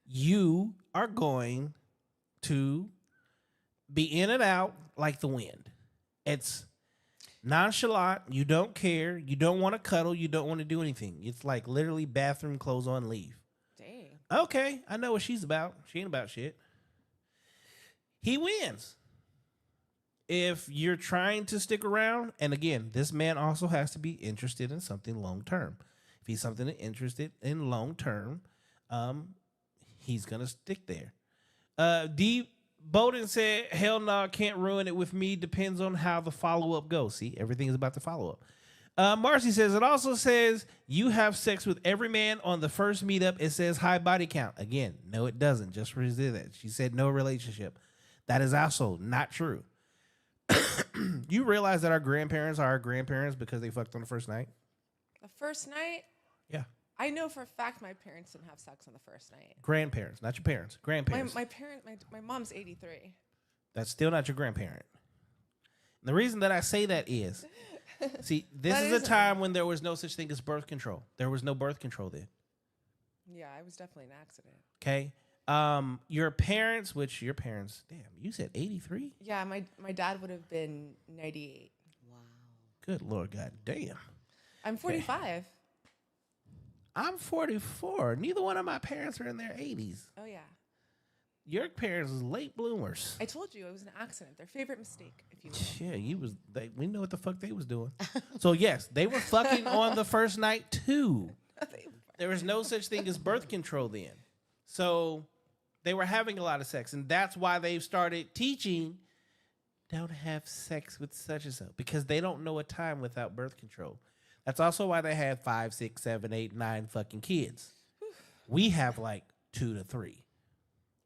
you are going to be in and out like the wind. It's nonchalant. You don't care. You don't want to cuddle. You don't want to do anything. It's like literally bathroom, clothes on, leave. Dang. Okay, I know what she's about. She ain't about shit. He wins. If you're trying to stick around, and again, this man also has to be interested in something long term. If he's something interested in long term, he's gonna stick there. D. Bowden said, hell no, can't ruin it with me. Depends on how the follow-up goes. See, everything is about the follow-up. Marcy says, it also says you have sex with every man on the first meetup. It says high body count. Again, no, it doesn't. Just for that. She said no relationship. That is also not true. You realize that our grandparents are our grandparents because they fucked on the first night? The first night? Yeah. I know for a fact my parents didn't have sex on the first night. Grandparents, not your parents. Grandparents. My mom's 83. That's still not your grandparent. And the reason that I say that is, see, this is a time when there was no such thing as birth control. There was no birth control then. Yeah, it was definitely an accident. Okay. Your parents, damn, you said 83? Yeah, my dad would have been 98. Wow. Good Lord, God damn. I'm 45. I'm 44. Neither one of my parents are in their 80s. Oh, yeah. Your parents was late bloomers. I told you it was an accident. Their favorite mistake, if you will. Yeah, we know what the fuck they was doing. So, yes, they were fucking on the first night, too. There was no such thing as birth control then. So, they were having a lot of sex, and that's why they've started teaching don't have sex with such and so, because they don't know a time without birth control. That's also why they had 5, 6, 7, 8, 9 fucking kids. We have like 2 to 3.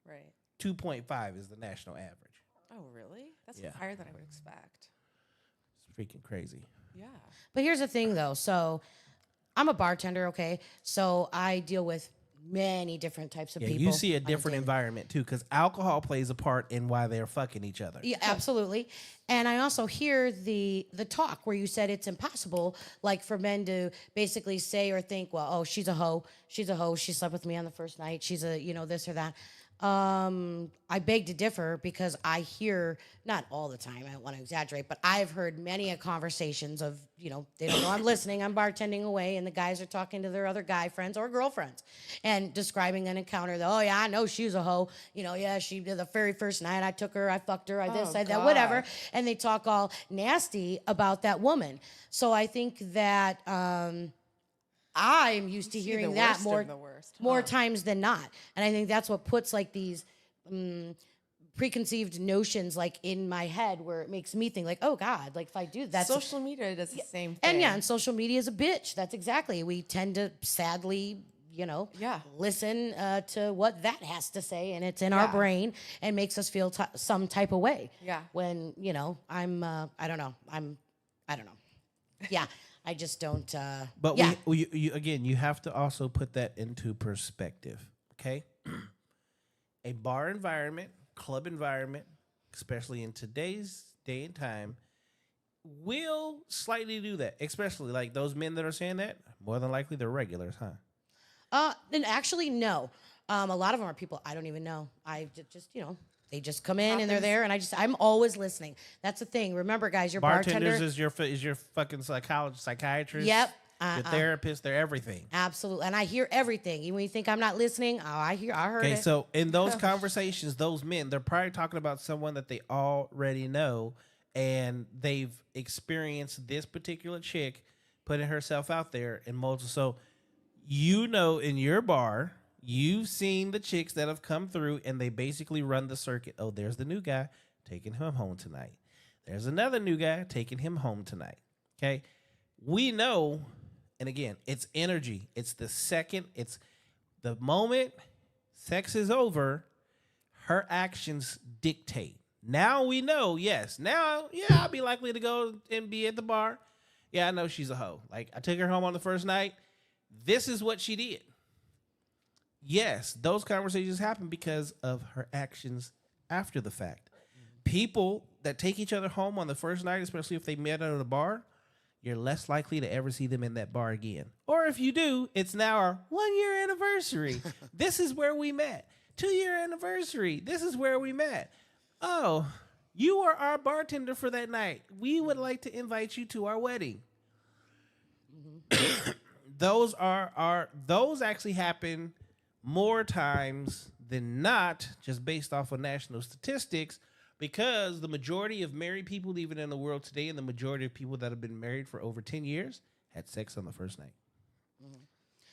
Right. 2.5 is the national average. Oh, really? That's Yeah. higher than I would expect. It's freaking crazy. Yeah. But here's the thing, though. So I'm a bartender, okay? So I deal with many different types of Yeah, people. you see a on different daily- environment too, because alcohol plays a part in why they're fucking each other. Yeah, absolutely. And I also hear the talk where you said it's impossible, like for men to basically say or think, well, oh, she's a hoe, she slept with me on the first night, she's a, this or that. I beg to differ because I hear, not all the time, I don't want to exaggerate, but I've heard many a conversations of, they don't know I'm listening, I'm bartending away, and the guys are talking to their other guy friends or girlfriends and describing an encounter that, oh yeah, I know she's a hoe. Yeah, she did the very first night I took her, I fucked her, I this, I that, whatever. And they talk all nasty about that woman. So I think that I'm used to hearing that more times than not. And I think that's what puts like these preconceived notions like in my head where it makes me think like, oh God, like if I do that. Social media does the same thing. And yeah, and social media is a bitch. That's exactly. We tend to sadly, listen to what that has to say, and it's in our brain and makes us feel some type of way. Yeah. When, I don't know. Yeah. I just don't. But you have to also put that into perspective, okay? A bar environment, club environment, especially in today's day and time, will slightly do that. Especially like those men that are saying that, more than likely they're regulars, huh? Then actually, no. A lot of them are people I don't even know. I just they just come in and they're there, and I'm always listening. That's the thing. Remember, guys, your bartenders is your fucking psychiatrist. Yep. Your therapist, they're everything. Absolutely. And I hear everything. Even when you think I'm not listening, I heard it. Okay, so in those conversations, those men, they're probably talking about someone that they already know, and they've experienced this particular chick putting herself out there in multiple. So in your bar, you've seen the chicks that have come through, and they basically run the circuit. Oh, there's the new guy, taking him home tonight. There's another new guy, taking him home tonight. Okay? We know, and again, it's energy. It's the moment sex is over, her actions dictate. Now we know, yes. Now, I'll be likely to go and be at the bar. Yeah, I know she's a hoe. Like, I took her home on the first night. This is what she did. Yes, those conversations happen because of her actions after the fact. People that take each other home on the first night, especially if they met at a bar, you're less likely to ever see them in that bar again. Or if you do, it's now our 1-year anniversary. This is where we met. 2-year anniversary. This is where we met. Oh, you are our bartender for that night. We would like to invite you to our wedding. Those actually happen more times than not, just based off of national statistics, because the majority of married people, even in the world today, and the majority of people that have been married for over 10 years, had sex on the first night.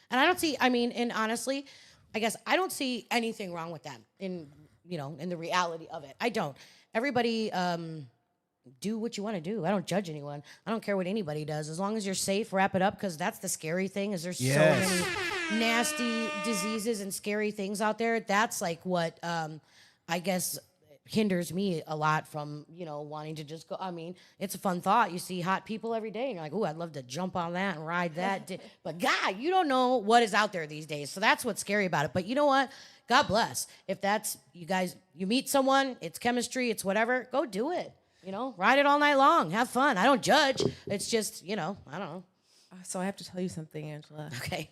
And I don't see, and honestly, I guess I don't see anything wrong with that in the reality of it. I don't. Everybody, do what you want to do. I don't judge anyone. I don't care what anybody does. As long as you're safe, wrap it up, because that's the scary thing, is there's so many nasty diseases and scary things out there. That's like what I guess hinders me a lot from wanting to just go. It's a fun thought. You see hot people every day and you're like, oh, I'd love to jump on that and ride that. But God, you don't know what is out there these days. So that's what's scary about it. But you know what? God bless. If that's you meet someone, it's chemistry, it's whatever, go do it. Ride it all night long. Have fun. I don't judge. It's just, I don't know. So I have to tell you something, Angela. Okay.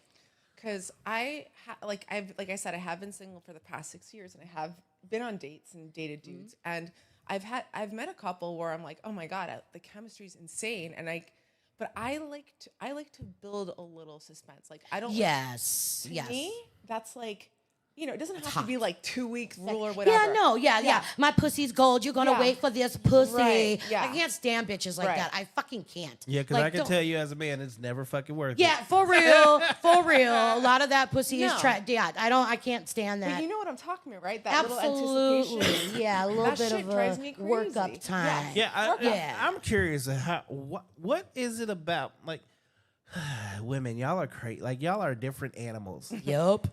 Because like I said, I have been single for the past 6 years, and I have been on dates and dated dudes, and I've met a couple where I'm like, oh my God, the chemistry is insane, but I like to build a little suspense. Like I don't. Yes. To yes. me, that's like. It doesn't have to be like 2-week rule or whatever. Yeah. My pussy's gold. You're going to wait for this pussy. Right, yeah. I can't stand bitches like that. I fucking can't. Yeah, because I can tell you as a man, it's never fucking worth it. Yeah, for real. For real. A lot of that pussy is Yeah, I can't stand that. But you know what I'm talking about, right? That Absolutely. little anticipation. Yeah, a little that bit shit of drives me a crazy. work-up time. I'm curious what is it about, like, women, y'all are crazy. Like, y'all are different animals. Yup.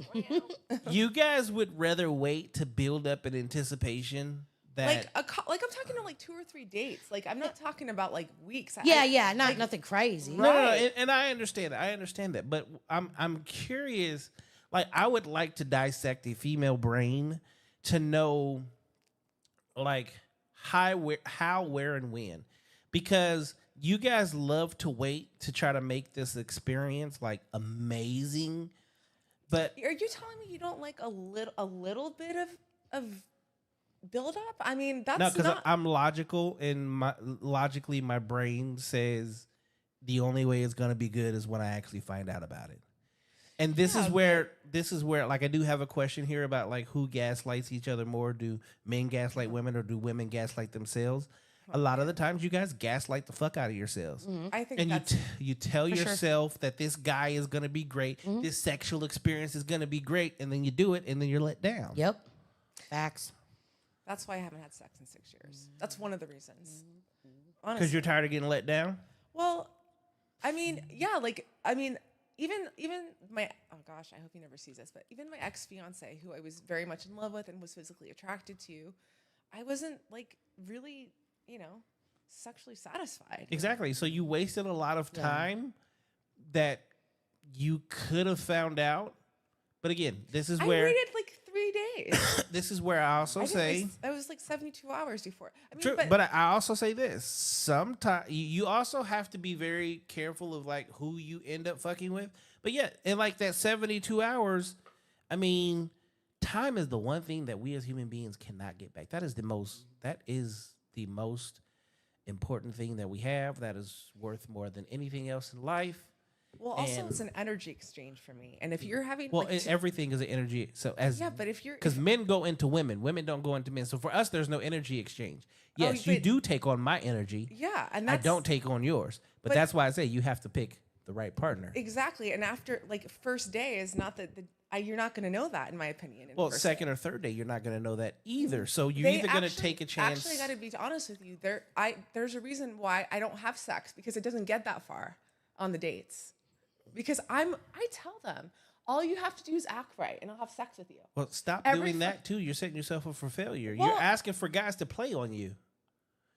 You guys would rather wait to build up an anticipation that... I'm talking to like 2 or 3 dates. Like, I'm not talking about like weeks. Nothing crazy. No, and I understand that. I understand that. But I'm curious. Like, I would like to dissect a female brain to know, like, how, where, and when. Because... you guys love to wait to try to make this experience like amazing, but are you telling me you don't like a little bit of of build up. I mean, that's No, because not. I'm logical, and logically my brain says the only way it's gonna be good is when I actually find out about it. And this is where like I do have a question here about like who gaslights each other more. Do men gaslight women or do women gaslight themselves? A lot of the times you guys gaslight the fuck out of yourselves. I think And that's you tell yourself that this guy is going to be great. This sexual experience is going to be great. And then you do it and then you're let down. Yep. Facts. that's why I haven't had sex in 6 years. That's one of the reasons. Because Honestly. you're tired of getting let down? Well, I mean, yeah, like even my oh gosh, I hope he never sees this, but even my ex-fiance, who I was very much in love with and was physically attracted to, I wasn't like really, sexually satisfied. Exactly. So you wasted a lot of time that you could have found out. But again, this is I where waited like 3 days. this is where I also say I was like 72 hours before. I mean, true, but I also say this. Sometimes you also have to be very careful of like who you end up fucking with. But yeah, in like that 72 hours, I mean, time is the one thing that we as human beings cannot get back. That is the most important thing that we have. That is worth more than anything else in life. well, also it's an energy exchange for me. And if you're having Everything is an energy. So but if you're because men go into women don't go into men. So for us, there's no energy exchange. Yes, you do take on my energy. yeah, and I that's, don't take on yours. But that's why I say you have to pick the right partner. exactly. And after like first day is not you're not going to know that in my opinion. Well, second or third day, you're not going to know that either. So you're They either going to actually- take a chance. Actually, I got to be honest with you. There's a reason why I don't have sex because it doesn't get that far on the dates. Because I tell them all you have to do is act right, and I'll have sex with you. Well, stop Every doing that too. You're setting yourself up for failure. Well- You're asking for guys to play on you.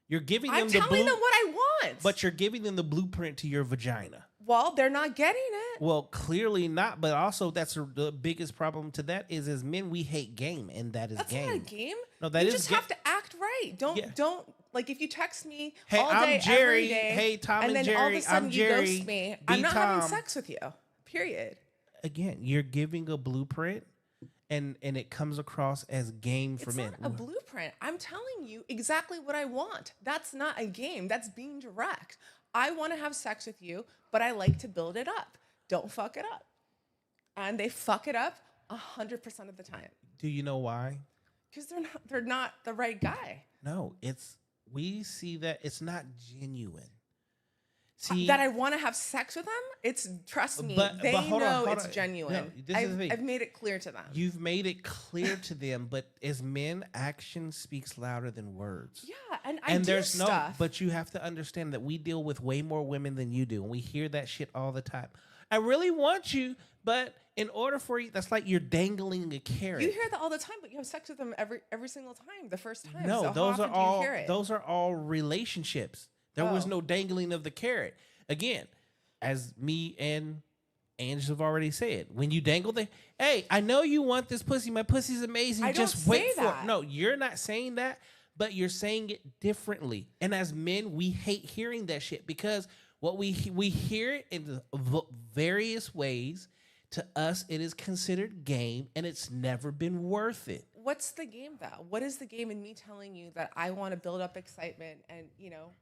You're giving them I'm the telling them what I want. but you're giving them the blueprint to your vagina. well, they're not getting it. Well, clearly not. But also, the biggest problem to that is as men we hate game, and that is That's game. not a game. No, that you is just ga- have to act right. Don't like if you text me Hey, all I'm day, Jerry. every day, Hey, Tom and then all Jerry. of a sudden I'm you Jerry. ghost me. Be I'm not having Tom. sex with you. Period. Again, you're giving a blueprint, and it comes across as game for It's men. not a blueprint. I'm telling you exactly what I want. That's not a game. That's being direct. I want to have sex with you, but I like to build it up. Don't fuck it up. And they fuck it up 100% of the time Do you know why? because they're not the right guy. No, we see that it's not genuine. See That I want to have sex with them. It's trust me. They hold know on. it's genuine. No, this is the thing. I've made it clear to them. You've made it clear to them, but as men, action speaks louder than words. Yeah, and I do there's stuff. but you have to understand that we deal with way more women than you do, and we hear that shit all the time. I really want you, but in order for you, that's like you're dangling a carrot. You hear that all the time, but you have sex with them every single time, the first time. No, so those how are often do all you hear it? those are all relationships. There was Oh. no dangling of the carrot. Again, as me and Ange have already said, when you dangle hey, I know you want this pussy. My pussy's amazing. I Just don't wait say for that. it. No, you're not saying that, but you're saying it differently. And as men, we hate hearing that shit because what we hear it in various ways. To us, it is considered game, and it's never been worth it. What's the game though? What is the game in me telling you that I want to build up excitement and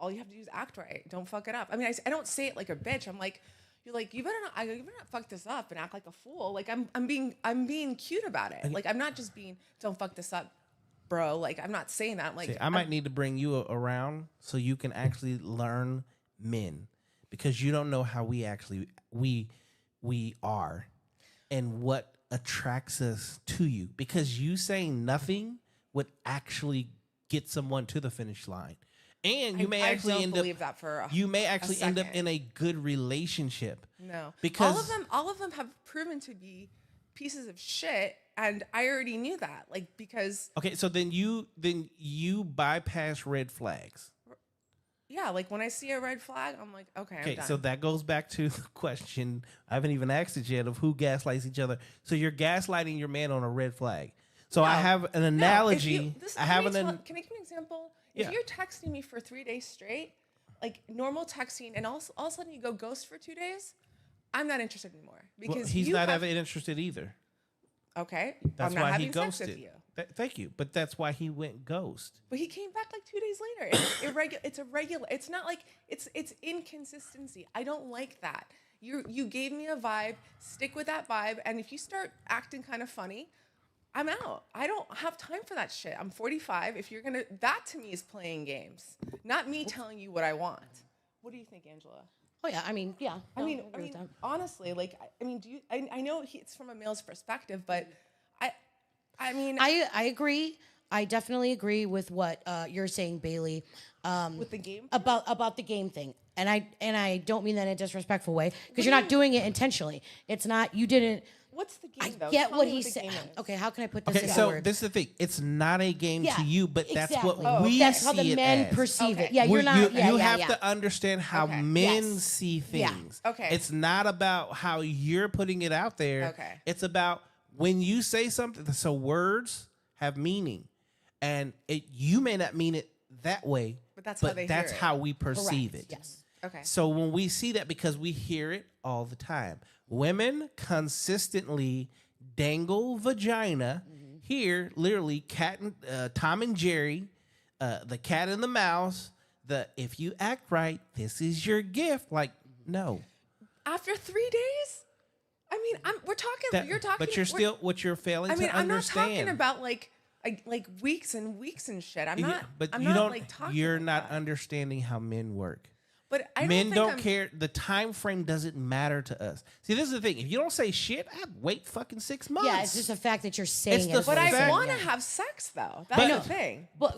all you have to do is act right. Don't fuck it up. I mean, I don't say it like a bitch. I'm like, you better not fuck this up and act like a fool. Like I'm being cute about it. Like I'm not just being don't fuck this up, bro. Like I'm not saying that. I'm like I might need to bring you around so you can actually learn men because you don't know how we actually we are and what attracts us to you because you saying nothing would actually get someone to the finish line. And you may actually I don't end believe up that for a, you may actually end up second. in a good relationship. No. Because all of them have proven to be pieces of shit and I already knew that. Like because okay, so then you bypass red flags. yeah, like when I see a red flag, I'm like, okay, I'm done. So that goes back to the question. I haven't even asked it yet of who gaslights each other. So you're gaslighting your man on a red flag. So I have an analogy. Can I give you an example? Yeah. If you're texting me for 3 days straight, like normal texting, and all of a sudden you go ghost for 2 days, I'm not interested anymore because he's not ever interested either. Okay, That's I'm not why he having sex ghosted. with you. Thank you. But that's why he went ghost. But he came back like 2 days later. It's irregular. It's irregular. It's not like it's inconsistency. I don't like that. You gave me a vibe. Stick with that vibe. And if you start acting kind of funny, I'm out. I don't have time for that shit. I'm 45. If you're gonna, that to me is playing games, not me telling you what I want. What do you think, Angela? Oh yeah, I mean, yeah. I mean, honestly, like, I mean, I know it's from a male's perspective, but I mean, I agree. I definitely agree with what you're saying, Bailey. with the game About the game thing, and I don't mean that in a disrespectful way, because you're not doing it intentionally. It's not, you didn't. What's the game, I though? get Tell what me he the said. game is. Okay, how can I put this Okay, into so words? this is the thing. It's not a game Yeah, to you, but that's what exactly. we That's see how the it men as. perceive Okay. it. Yeah, you're not. You yeah, have yeah. to understand how Okay. men Yes. see Yeah. things. Okay. It's not about how you're putting it out there. Okay. It's about when you say something. So words have meaning, and you may not mean it that way, But that's how they hear that's it. how we perceive Correct, it. Yes. Okay. So when we see that, because we hear it all the time, women consistently dangle vagina. Here, literally, Tom and Jerry, the cat and the mouse. If you act right, this is your gift. Like, no. After 3 days, I mean, we're talking. You're talking. But you're still what you're failing I mean, to I'm not understand. talking about like weeks and weeks and shit. I'm not. But I'm you not don't. like talking. You're like not that. understanding how men work. But I Men don't, don't think I'm, care. The time frame doesn't matter to us. See, this is the thing. If you don't say shit, I'd wait fucking 6 months. Yeah, it's just the fact that you're saying It's it. the is But what I I'm saying, want to yeah. have sex though. That's But- the thing. But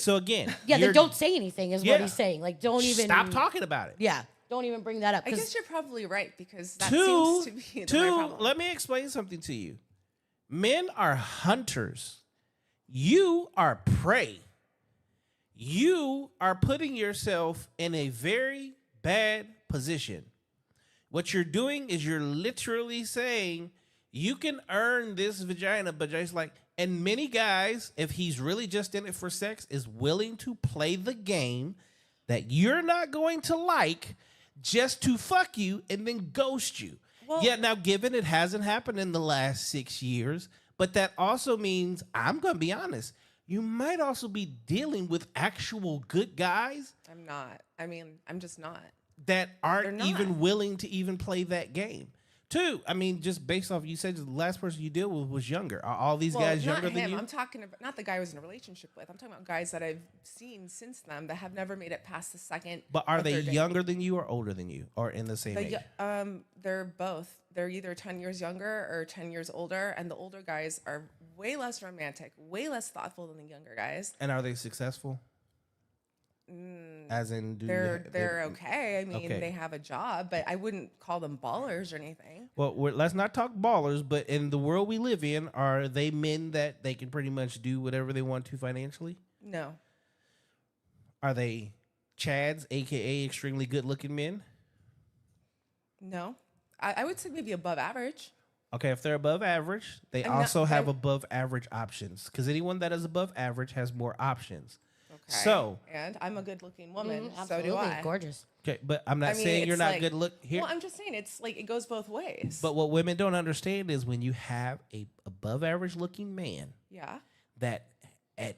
So again, yeah, then you're- don't say anything. Is Yeah. what he's saying. Like, don't even stop talking about it. Yeah, don't even bring that up. I 'cause- guess you're probably right because that Two, seems to be the right problem. let me explain something to you. Men are hunters. You are prey. You are putting yourself in a very bad position. What you're doing is you're literally saying you can earn this vagina, but just like, and many guys, if he's really just in it for sex, is willing to play the game that you're not going to like just to fuck you and then ghost you. Well- yeah, now given it hasn't happened in the last 6 years, but that also means, I'm going to be honest, you might also be dealing with actual good guys I'm not. I mean, I'm just not. that aren't They're not. even willing to even play that game. Two, I mean, just based off, you said the last person you deal with was younger. Are all these guys not younger him. than you? I'm talking about not the guy I was in a relationship with. I'm talking about guys that I've seen since them that have never made it past the second. But are or they third date. younger than you or older than you or in the same age? They're both. They're either 10 years younger or 10 years older, and the older guys are way less romantic, way less thoughtful than the younger guys. And are they successful? As in, They're okay. I mean, Okay. they have a job, but I wouldn't call them ballers or anything. Well, let's not talk ballers, but in the world we live in, are they men that they can pretty much do whatever they want to financially? No. Are they Chads, aka extremely good-looking men? No. I would say maybe above average. Okay, if they're above average, they I'm not- also have I'm- above average options. Because anyone that is above average has more options. Okay. So, and I'm a good-looking woman, so absolutely do I. gorgeous. okay, but I'm not I mean, saying you're it's not like- good look here. Well, I'm just saying it's like it goes both ways. But what women don't understand is when you have a above average looking man yeah. that at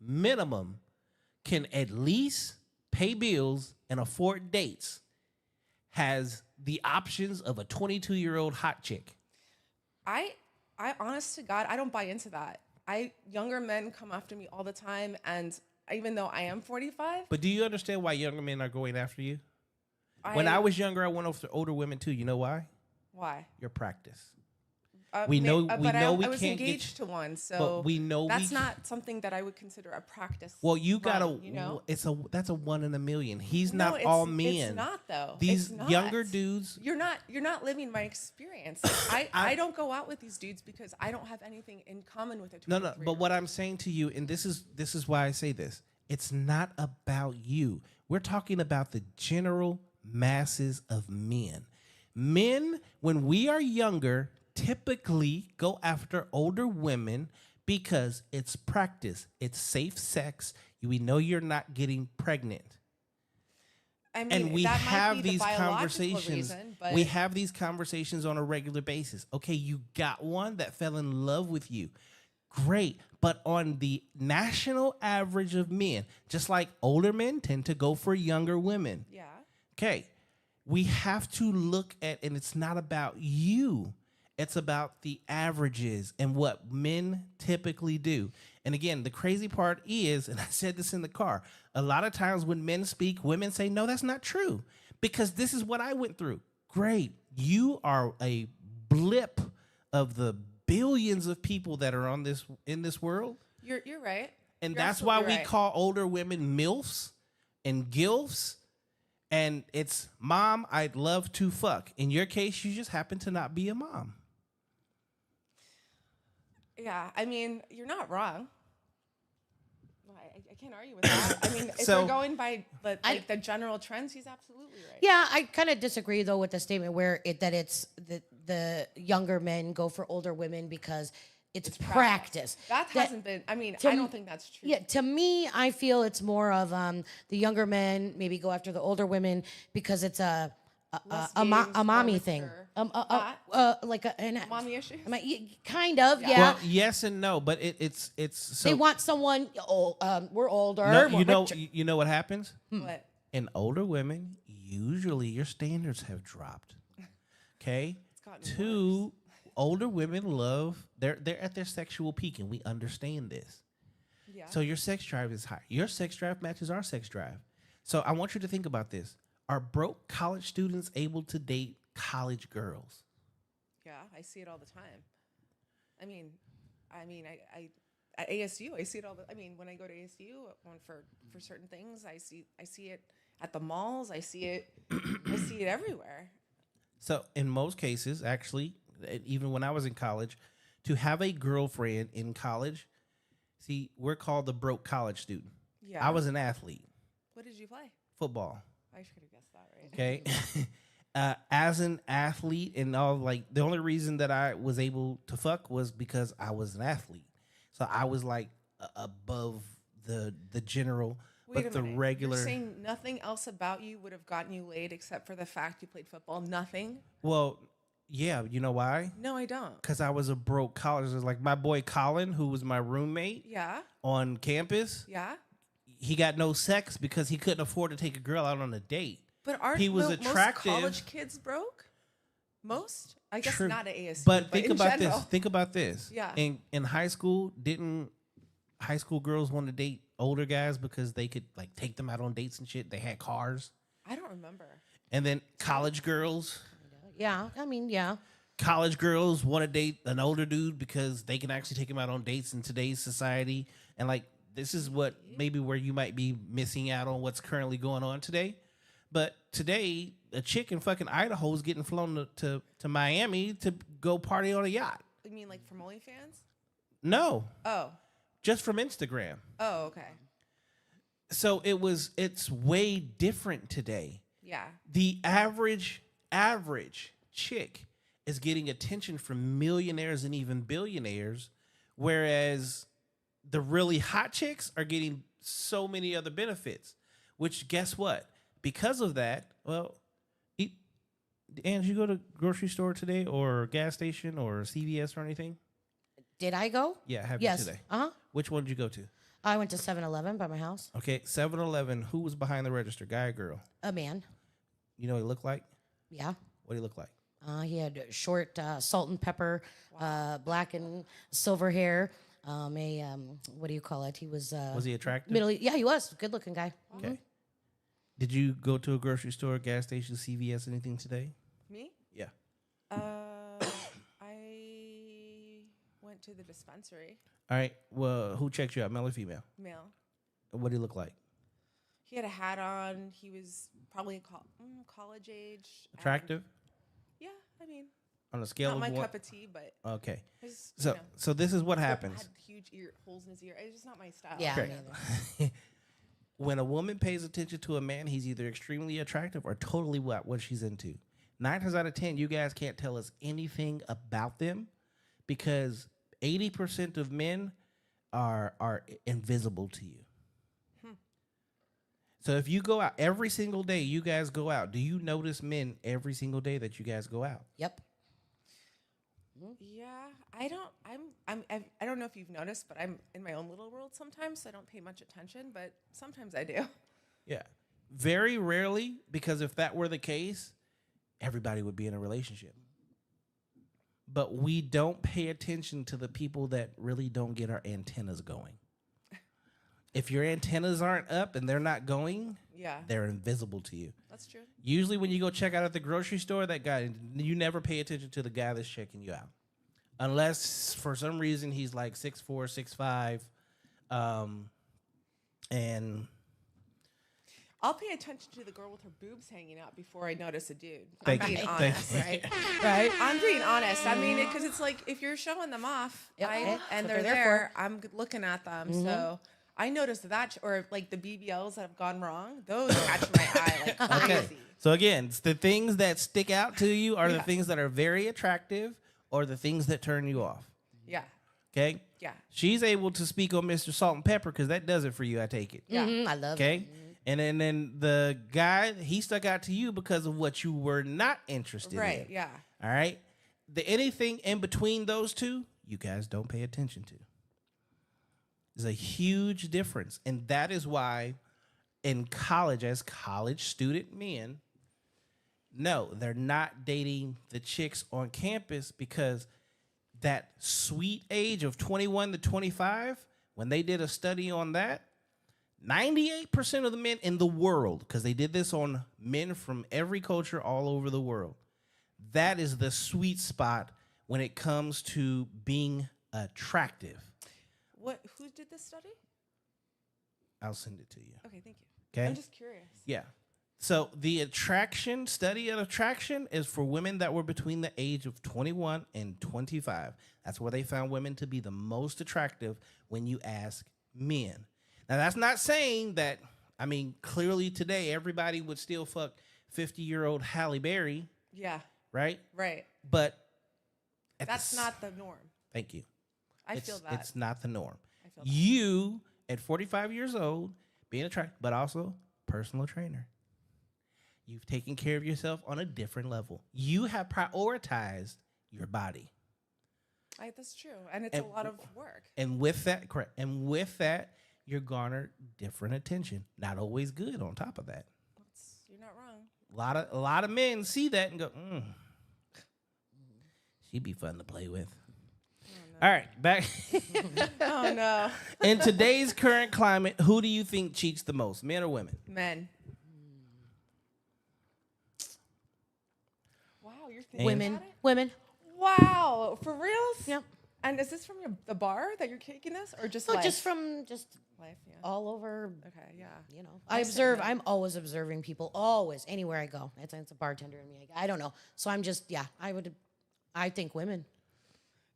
minimum can at least pay bills and afford dates, has the options of a 22-year-old hot chick. I honest to God, I don't buy into that. Younger men come after me all the time, and even though I am 45, But do you understand why younger men are going after you? When I was younger, I went after older women too. You know why? why? Your practice. We know- we but know we I was can't get engaged you- to one, so But we know we that's can- not something that I would consider a practice. Well, you gotta. run, you know. That's a 1 in a million. He's No, not all it's men. not though. These It's not. younger dudes. You're not living my experience. Like, I don't go out with these dudes because I don't have anything in common with a 23 No. But what I'm saying to you, and this is why I say this. It's not about you. We're talking about the general masses of men. Men, when we are younger, typically go after older women because it's practice. It's safe sex. We know you're not getting pregnant. I mean, and we that might have be the these biological conversations. reason, but We have these conversations on a regular basis. Okay, you got one that fell in love with you. Great. But on the national average of men, just like older men tend to go for younger women. yeah. Okay. We have to look at, and it's not about you. It's about the averages and what men typically do. And again, the crazy part is, and I said this in the car, a lot of times when men speak, women say, no, that's not true. Because this is what I went through. Great. You are a blip of the billions of people that are on this in this world. You're right. And You're that's why absolutely we right. call older women MILFs and GILFs. And it's mom, I'd love to fuck. In your case, you just happen to not be a mom. Yeah, I mean, you're not wrong. Well, I can't argue with that. I mean, if So- we're going by the general trends, he's absolutely right. Yeah, I kind of disagree though with the statement where it's the younger men go for older women because it's practice. That hasn't been. I mean, to I m- don't think that's true. Yeah, to me, I feel it's more of the younger men maybe go after the older women because it's a Less a games, more mommy thing, mature. like a Mommy issues. kind of, yeah. Well, yes and no, but it's so They want someone. We're older. no, more mature. you know what happens? What? In older women, usually your standards have dropped. Okay? gotten Two, older women love they're at their sexual peak, and we understand this. Yeah. So your sex drive is high. Your sex drive matches our sex drive. So I want you to think about this. Are broke college students able to date college girls? Yeah, I see it all the time. I mean, I at ASU, I see it all. I mean, when I go to ASU for certain things, I see it at the malls. I see it everywhere. So in most cases, actually, even when I was in college, to have a girlfriend in college, see, we're called the broke college student. Yeah. I was an athlete, What did you play? football. I should have guessed that, right? Okay. As an athlete and all, like, the only reason that I was able to fuck was because I was an athlete. So I was like above the general, Wait but a the minute. regular. You're saying nothing else about you would have gotten you laid except for the fact you played football? Nothing? Well, yeah, you know why? No, I don't. Because I was a broke college. It was like my boy Colin, who was my roommate Yeah. on campus. Yeah. He got no sex because he couldn't afford to take a girl out on a date. But aren't He was most attractive. college kids broke? Most? I guess True. not at ASU. But think in about general. this. Think about this. Yeah. In high school, didn't high school girls want to date older guys because they could like take them out on dates and shit? They had cars. I don't remember. And then college girls Yeah, I mean, yeah. want to date an older dude because they can actually take him out on dates in today's society. And like, this is what maybe where you might be missing out on what's currently going on today. But today, a chick in fucking Idaho is getting flown to Miami to go party on a yacht. You mean like from OnlyFans? No, Oh. just from Instagram. Oh, okay. So it's way different today. Yeah. The average chick is getting attention from millionaires and even billionaires, whereas the really hot chicks are getting so many other benefits, which guess what? Because of that, well, and you go to grocery store today or gas station or CVS or anything? Did I go? Yeah, have Yes. you today? Uh-huh. Which one did you go to? I went to 7-Eleven by my house. Okay, 7-Eleven. Who was behind the register, guy or girl? A man. You know what he looked like? Yeah. What do he look like? He had short salt and pepper, black and silver hair. What do you call it? He was Was he attractive? middle. Yeah, he was good looking guy. Okay. Did you go to a grocery store, gas station, CVS, anything today? Me? Yeah. I went to the dispensary. All right. Well, who checked you out, male or female? Male. What do he look like? He had a hat on. He was probably college age. Attractive? Yeah, I mean, On a scale not of my one. cup of tea, but Okay. his, So this is what had happens. huge holes in his ear. It's just not my style. Yeah. Okay. me either. When a woman pays attention to a man, he's either extremely attractive or totally what she's into. 9 times out of 10, you guys can't tell us anything about them because 80% of men are invisible to you. So if you go out every single day, you guys go out. Do you notice men every single day that you guys go out? Yep. Yeah, I don't. I don't know if you've noticed, but I'm in my own little world sometimes. So I don't pay much attention, but sometimes I do. Yeah. Very rarely, because if that were the case, everybody would be in a relationship. But we don't pay attention to the people that really don't get our antennas going. If your antennas aren't up and they're not going, Yeah, they're invisible to you. that's true. Usually when you go check out at the grocery store, that guy, you never pay attention to the guy that's checking you out. Unless for some reason he's like 6'4", 6'5", and I'll pay attention to the girl with her boobs hanging out before I notice a dude. Thank I'm you. being Thank honest, you. right? Right. I'm being honest. I mean, because it's like if you're showing them off, Yep. and That's they're what they're there, I'm looking at them. So I noticed that, or like the BBLs that have gone wrong, those catch my eye like crazy. okay. So again, it's the things that stick out to you are the Yeah. things that are very attractive or the things that turn you off. Yeah, Okay? yeah, She's able to speak on Mr. Salt and Pepper because that does it for you, I take it. yeah. I love it. Okay? And then the guy, he stuck out to you because of what you were not interested in. Right, yeah. All right? Anything in between those two, you guys don't pay attention to. There's a huge difference. And that is why in college, as college student men, no, they're not dating the chicks on campus because that sweet age of 21 to 25, when they did a study on that, 98% of the men in the world, because they did this on men from every culture all over the world, that is the sweet spot when it comes to being attractive. Who did this study? I'll send it to you. Okay, thank you. Okay? I'm just curious. Yeah. So the study of attraction is for women that were between the age of 21 and 25. That's where they found women to be the most attractive when you ask men. Now, that's not saying that, I mean, clearly today everybody would still fuck 50-year-old Halle Berry, Yeah, right? right. But That's not the norm. Thank you. I feel that. It's not the norm. I feel that. You, at 45 years old, being attractive, but also personal trainer. You've taken care of yourself on a different level. You have prioritized your body. That's true, and it's a lot of work. And with that, correct. And with that, you're garnered different attention. Not always good on top of that. You're not wrong. A lot of men see that and go, she'd be fun to play with. All right, back. Oh no, In today's current climate, who do you think cheats the most, men or women? men. Wow, you're thinking Women. about it? Women. Wow, for reals? Yep. And is this from the bar that you're taking this, or just No, life? just from life? Yeah. all over. Okay, yeah. You know, I say observe. no. I'm always observing people. Always, anywhere I go. It's a bartender in me. I don't know. So I'm just, yeah. I think women.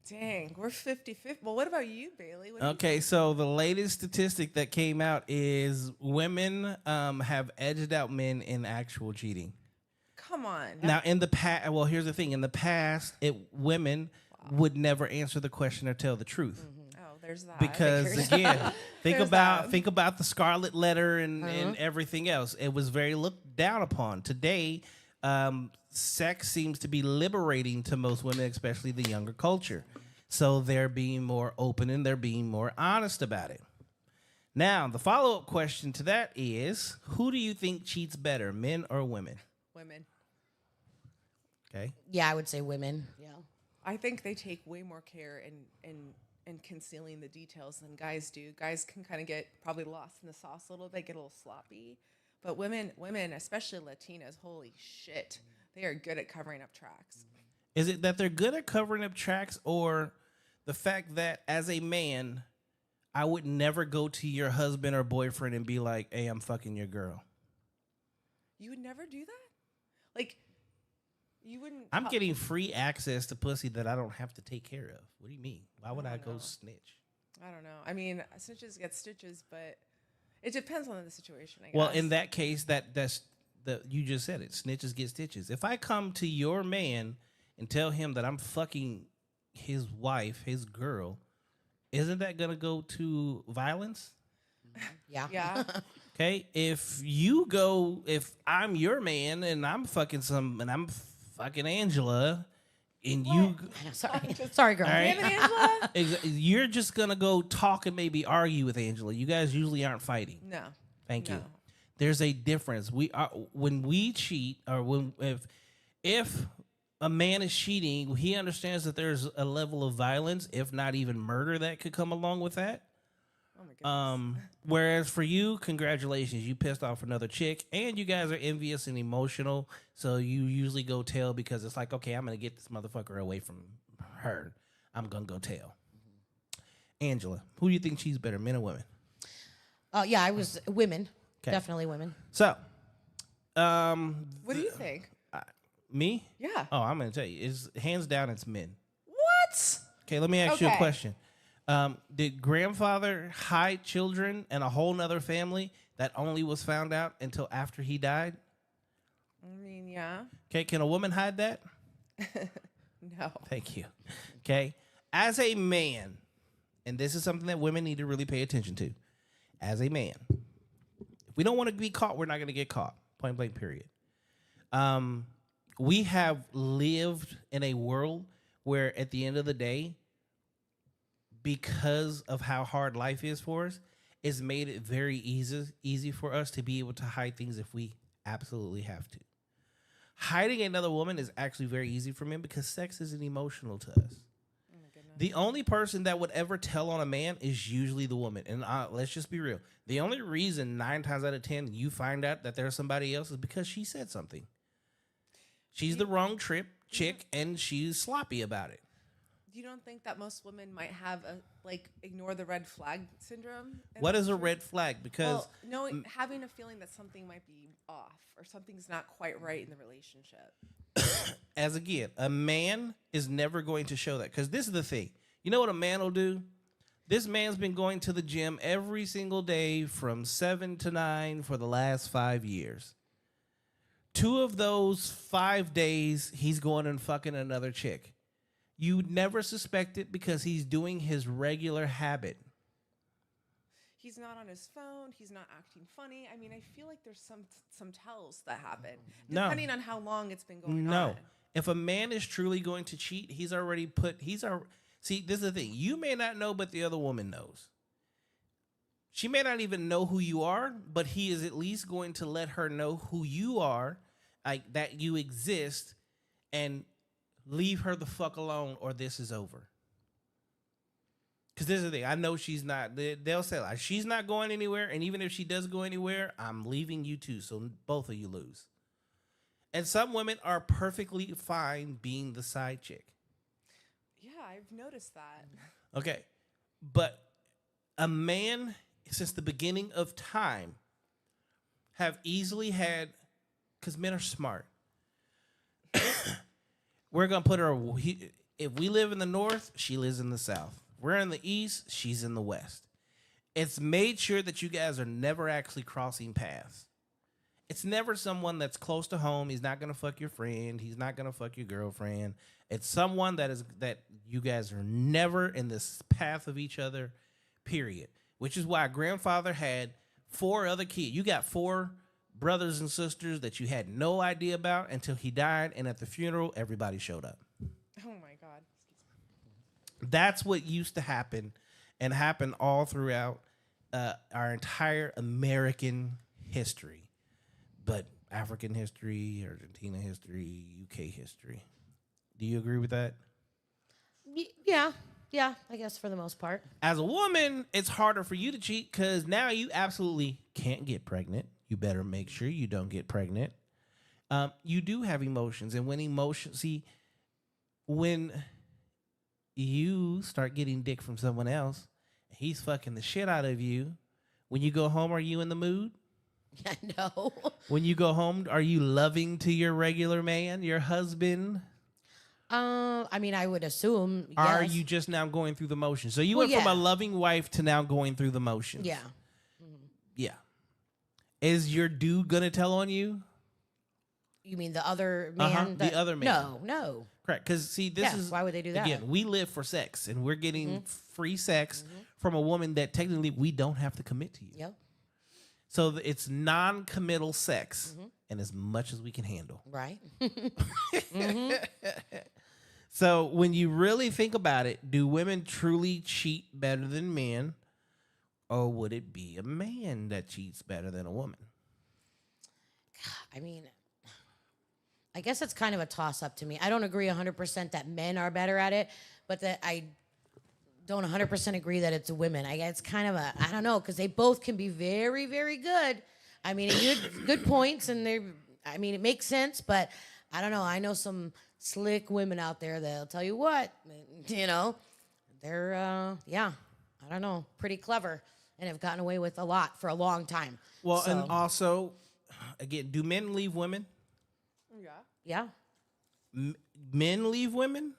Dang, we're 50-50. Well, what about you, Bailey? What do you Okay, so the latest statistic that came out is women have edged out men in actual cheating. Come on. Now, in the past, well, here's the thing. In the past, women would never answer the question or tell the truth. Oh, there's that. Because again, think There's about the Scarlet Letter and everything else. It was very looked down upon. Today, sex seems to be liberating to most women, especially the younger culture. So they're being more open and they're being more honest about it. Now, the follow-up question to that is, who do you think cheats better, men or women? Women. Okay. Yeah, I would say women. Yeah. I think they take way more care in concealing the details than guys do. Guys can kind of get probably lost in the sauce a little bit, get a little sloppy. But women, especially Latinas, holy shit, they are good at covering up tracks. Is it that they're good at covering up tracks, or the fact that as a man, I would never go to your husband or boyfriend and be like, hey, I'm fucking your girl? You would never do that? Like, you wouldn't... I'm getting free access to pussy that I don't have to take care of. What do you mean? Why would I go snitch? I don't know. I mean, snitches get stitches, but it depends on the situation, I guess. Well, in that case, you just said it. Snitches get stitches. If I come to your man and tell him that I'm fucking his wife, his girl, isn't that going to go to violence? Yeah. Yeah. Okay, if I'm your man and I'm fucking Angela, and you, Sorry, girl. all right, Damn it, Angela. you're just gonna go talk and maybe argue with Angela. You guys usually aren't fighting. No. Thank No. you. There's a difference. We are when we cheat, or if a man is cheating, he understands that there's a level of violence, if not even murder, that could come along with that. Oh my goodness. Whereas for you, congratulations, you pissed off another chick, and you guys are envious and emotional. So you usually go tell because it's like, okay, I'm gonna get this motherfucker away from her. I'm gonna go tell. Angela, who do you think cheats better, men or women? Yeah, I was women. Okay. Definitely women. So, What do you think? me? Yeah. Oh, I'm gonna tell you, it's hands down, it's men. What? Okay, let me ask you a Okay. question. Did grandfather hide children and a whole nother family that only was found out until after he died? I mean, yeah. Okay, can a woman hide that? No. Thank you. Okay, as a man, and this is something that women need to really pay attention to. As a man, if we don't want to be caught, we're not going to get caught. Point blank, period. We have lived in a world where at the end of the day, because of how hard life is for us, it's made it very easy for us to be able to hide things if we absolutely have to. Hiding another woman is actually very easy for men because sex isn't emotional to us. Oh my goodness. The only person that would ever tell on a man is usually the woman. And let's just be real. The only reason 9 times out of 10 you find out that there's somebody else is because she said something. She's the wrong chick, and she's sloppy about it. You don't think that most women might have a ignore the red flag syndrome? What is a red flag? Because having a feeling that something might be off or something's not quite right in the relationship. as again, a man is never going to show that. Because this is the thing. You know what a man will do? This man's been going to the gym every single day from 7 to 9 for the last 5 years. 2 of those 5 days, he's going and fucking another chick. You'd never suspect it because he's doing his regular habit. He's not on his phone. He's not acting funny. I mean, I feel like there's some tells that happen No. depending on how long it's been going on. No. If a man is truly going to cheat, see, this is the thing. You may not know, but the other woman knows. She may not even know who you are, but he is at least going to let her know who you are, like that you exist, and leave her the fuck alone or this is over. Because this is the thing. I know she's not. They'll say, like, she's not going anywhere, and even if she does go anywhere, I'm leaving you too, so both of you lose. And some women are perfectly fine being the side chick. Yeah, I've noticed that. Okay. But a man, since the beginning of time, have easily had, because men are smart. We're going to put her, if we live in the north, she lives in the south. We're in the east, she's in the west. It's made sure that you guys are never actually crossing paths. It's never someone that's close to home. He's not going to fuck your friend. He's not going to fuck your girlfriend. It's someone that you guys are never in this path of each other, period. Which is why grandfather had 4 other kids. You got 4 brothers and sisters that you had no idea about until he died, and at the funeral, everybody showed up. Oh my God. That's what used to happen, and happened all throughout our entire American history. But African history, Argentina history, UK history. Do you agree with that? Yeah, I guess for the most part. As a woman, it's harder for you to cheat because now you absolutely can't get pregnant. You better make sure you don't get pregnant. You do have emotions, and when you start getting dick from someone else, he's fucking the shit out of you. When you go home, are you in the mood? Yeah, no. When you go home, are you loving to your regular man, your husband? I mean, I would assume. Yes. Are you just now going through the motions? So you went from a loving wife to now going through the motions. Yeah. Yeah. Is your dude gonna tell on you? You mean the other man? The other man. No. Correct. Because, see, this is... Why would they do that? Again, we live for sex, and we're getting free sex from a woman that technically we don't have to commit to you. Yep. So it's non-committal sex, and as much as we can handle. Right. So when you really think about it, do women truly cheat better than men, or would it be a man that cheats better than a woman? I mean, I guess it's kind of a toss-up to me. I don't agree 100% that men are better at it, but that I don't 100% agree that it's women. It's kind of I don't know, because they both can be very, very good. I mean, good points, and it makes sense, but I don't know. I know some slick women out there that'll tell you what, they're, I don't know, pretty clever and have gotten away with a lot for a long time. Well, and also, again, do men leave women? Yeah. Men leave women?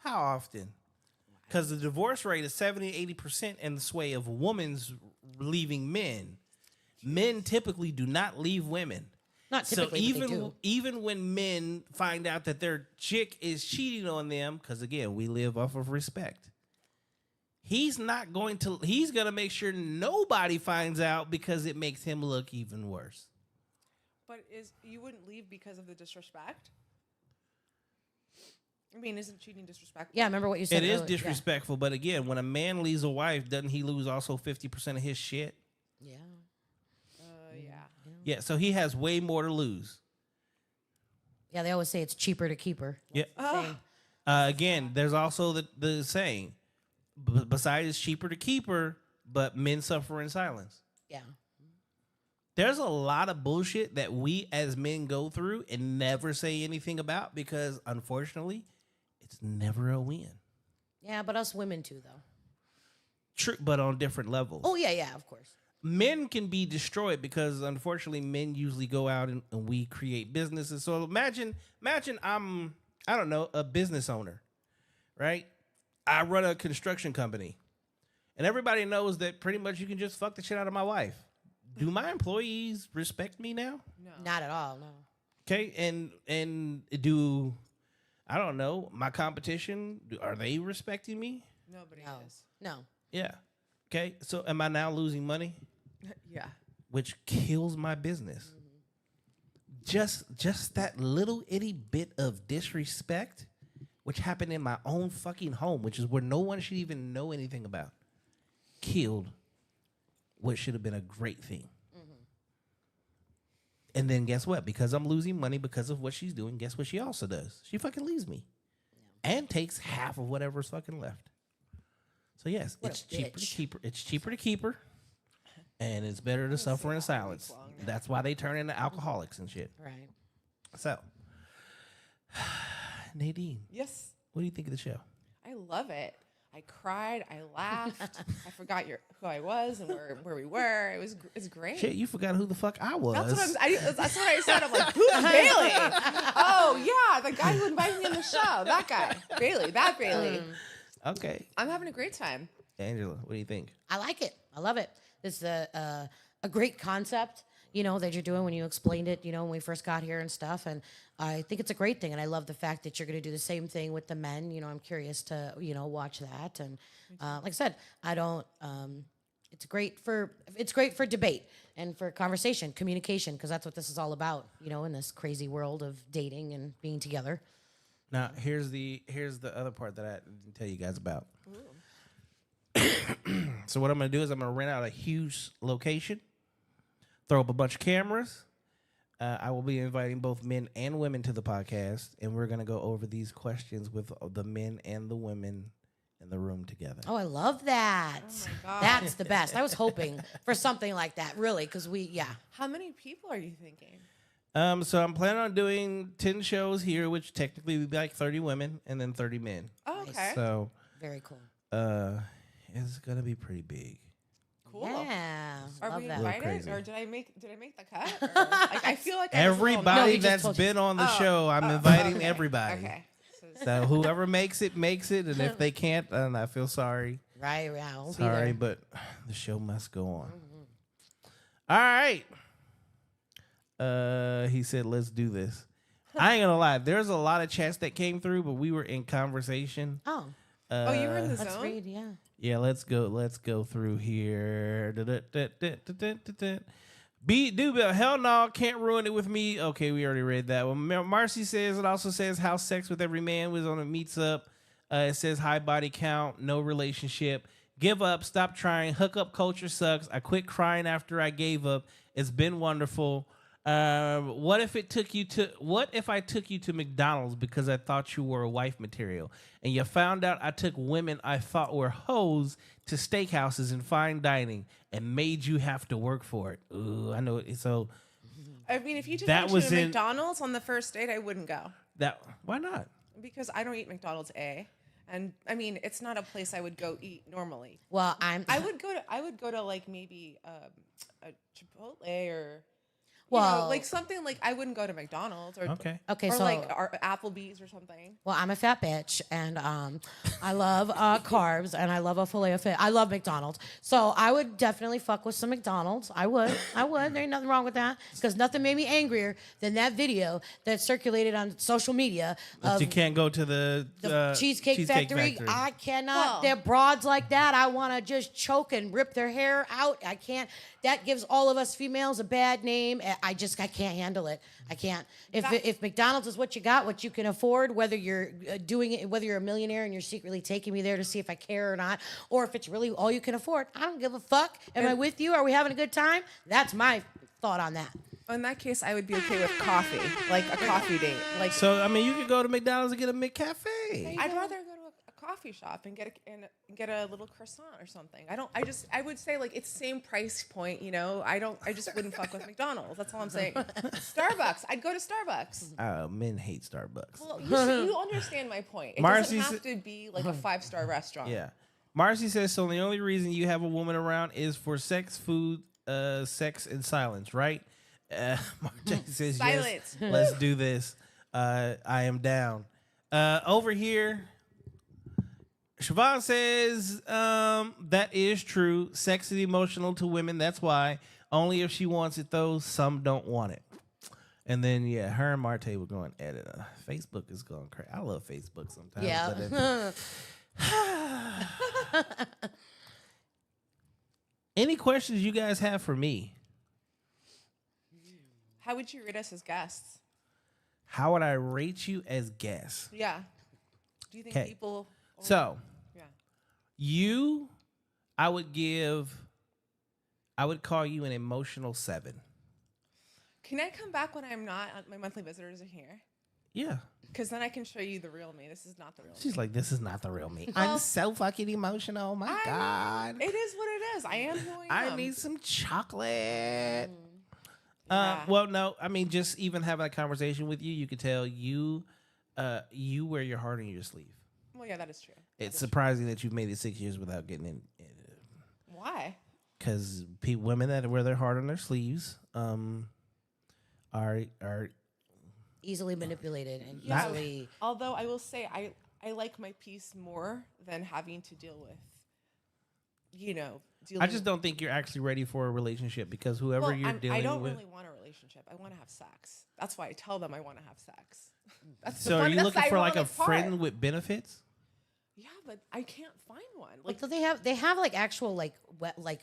How often? Because the divorce rate is 70-80% in the sway of women's leaving men. Men typically do not leave women. Not typically, but they do. Even when men find out that their chick is cheating on them, because again, we live off of respect. He's going to make sure nobody finds out because it makes him look even worse. But you wouldn't leave because of the disrespect? I mean, isn't cheating disrespectful? Yeah, remember what you said It earlier. is disrespectful, but again, when a man leaves a wife, doesn't he lose also 50% of his shit? Yeah. Yeah, so he has way more to lose. Yeah, they always say it's cheaper to keep her. Yeah. Again, there's also the saying, besides it's cheaper to keep her, but men suffer in silence. Yeah. There's a lot of bullshit that we as men go through and never say anything about because, unfortunately, it's never a win. Yeah, but us women too, though. True, but on different levels. Oh, yeah, of course. Men can be destroyed because, unfortunately, men usually go out and we create businesses. So imagine I'm, I don't know, a business owner, right? I run a construction company, and everybody knows that pretty much you can just fuck the shit out of my wife. Do my employees respect me now? No. Not at all, no. Okay, and do, I don't know, my competition, are they respecting me? Nobody is. No. Yeah. Okay, so am I now losing money? Yeah. Which kills my business. Just that little itty bit of disrespect, which happened in my own fucking home, which is where no one should even know anything about, killed what should have been a great thing. And then guess what? Because I'm losing money because of what she's doing, guess what she also does? She fucking leaves me. And takes half of whatever's fucking left. So yes, it's cheaper to keep her. It's cheaper to keep her. And it's better to suffer in silence. That's why they turn into alcoholics and shit. Right. So, Nadine. Yes. What do you think of the show? I love it. I cried. I laughed. I forgot who I was and where we were. It's great. Shit, you forgot who the fuck I was. That's what I said. I'm like, who's Bailey? Oh yeah, the guy who invited me on the show. That guy, Bailey. That Bailey. Okay. I'm having a great time. Angela, what do you think? I like it. I love it. It's a great concept, that you're doing when you explained it, when we first got here and stuff. And I think it's a great thing. And I love the fact that you're going to do the same thing with the men. I'm curious to, watch that. And like I said, it's great for debate and for conversation, communication, because that's what this is all about, in this crazy world of dating and being together. Now, here's the other part that I didn't tell you guys about. So what I'm going to do is I'm going to rent out a huge location, throw up a bunch of cameras. I will be inviting both men and women to the podcast, and we're going to go over these questions with the men and the women in the room together. Oh, I love that. Oh my God. That's the best. I was hoping for something like that, really, because How many people are you thinking? So I'm planning on doing 10 shows here, which technically would be like 30 women and then 30 men. Oh, okay. So very cool. It's going to be pretty big. Cool. Yeah, Are love we that. invited, or did I make the cut? Or, I feel like everybody No, that's been on the show, I'm inviting okay. everybody. Okay. So whoever makes it, and if they can't, then I feel sorry. Right, yeah. I'll Sorry, be there. but the show must go on. All right. He said, let's do this. I ain't gonna lie. There's a lot of chats that came through, but we were in conversation. Oh, Oh, you were in the let's zone? read. Yeah. Yeah, let's go through here. B Dubel, hell no, can't ruin it with me. Okay, we already read that one. Marcy says it also says how sex with every man was on a meets up. It says high body count, no relationship. Give up, stop trying. Hookup culture sucks. I quit crying after I gave up. It's been wonderful. What if I took you to McDonald's because I thought you were a wife material, and you found out I took women I thought were hoes to steakhouses and fine dining and made you have to work for it? Ooh, I know it. So I mean, if you took That me was to in- McDonald's on the first date, I wouldn't go why not? because I don't eat McDonald's. And I mean, it's not a place I would go eat normally. Well, I would go to like maybe a Chipotle or Well- like something like I wouldn't go to McDonald's or Okay. or so like Applebee's or something. well, I'm a fat bitch, and I love carbs, and I love a filet of fish. I love McDonald's, so I would definitely fuck with some McDonald's. I would. There ain't nothing wrong with that, because nothing made me angrier than that video that circulated on social media But of you can't go to the Cheesecake Factory. I cannot. Well- They're broads like that. I want to just choke and rip their hair out. I can't. That gives all of us females a bad name. I can't handle it. I can't. If McDonald's is what you got, what you can afford, whether you're doing it, whether you're a millionaire and you're secretly taking me there to see if I care or not, or if it's really all you can afford, I don't give a fuck. Am I with you? Are we having a good time? That's my thought on that. In that case, I would be okay with coffee, like a coffee date. Like So I mean, you could go to McDonald's and get a McCafe. I'd rather go to a coffee shop and get a little croissant or something. I would say like it's same price point, you know. I just wouldn't fuck with McDonald's. That's all I'm saying. Starbucks. I'd go to Starbucks. Men hate Starbucks. Well, you understand my point. It Marcy doesn't have to be like a 5-star restaurant. Yeah. Marcy says, so the only reason you have a woman around is for sex, food, sex, and silence, right? Marcy says, Silence. yes, let's do this. I am down. Over here, Siobhan says, that is true. Sex is emotional to women. That's why. Only if she wants it, though. Some don't want it. And then, yeah, her and Marte were going at it. Facebook is going crazy. I love Facebook sometimes. Yeah. Any questions you guys have for me? How would you rate us as guests? How would I rate you as guests? Yeah. Do you think 'Kay. people? So, Yeah. I would call you an emotional 7. Can I come back when I'm not? My monthly visitors are here. Yeah. Because then I can show you the real me. This is not the real me. She's like, this is not the real me. Well, I'm so fucking emotional. Oh my God. It is what it is. I am who I am. I need some chocolate. Yeah. Well, no, I mean, just even having a conversation with you, you could tell you wear your heart on your sleeve. Well, yeah, that is true. It's surprising that you've made it 6 years without getting in. Why? Because women that wear their heart on their sleeves are Easily manipulated and Yeah. easily. Although I will say I like my peace more than having to deal with, dealing I just don't think you're actually ready for a relationship because whoever well, you're dealing I don't with. really want a relationship. I want to have sex. That's why I tell them I want to have sex. That's So are you that's looking the for like a ironic part. friend with benefits? Yeah, but I can't find one. Like, Like, so they have like actual like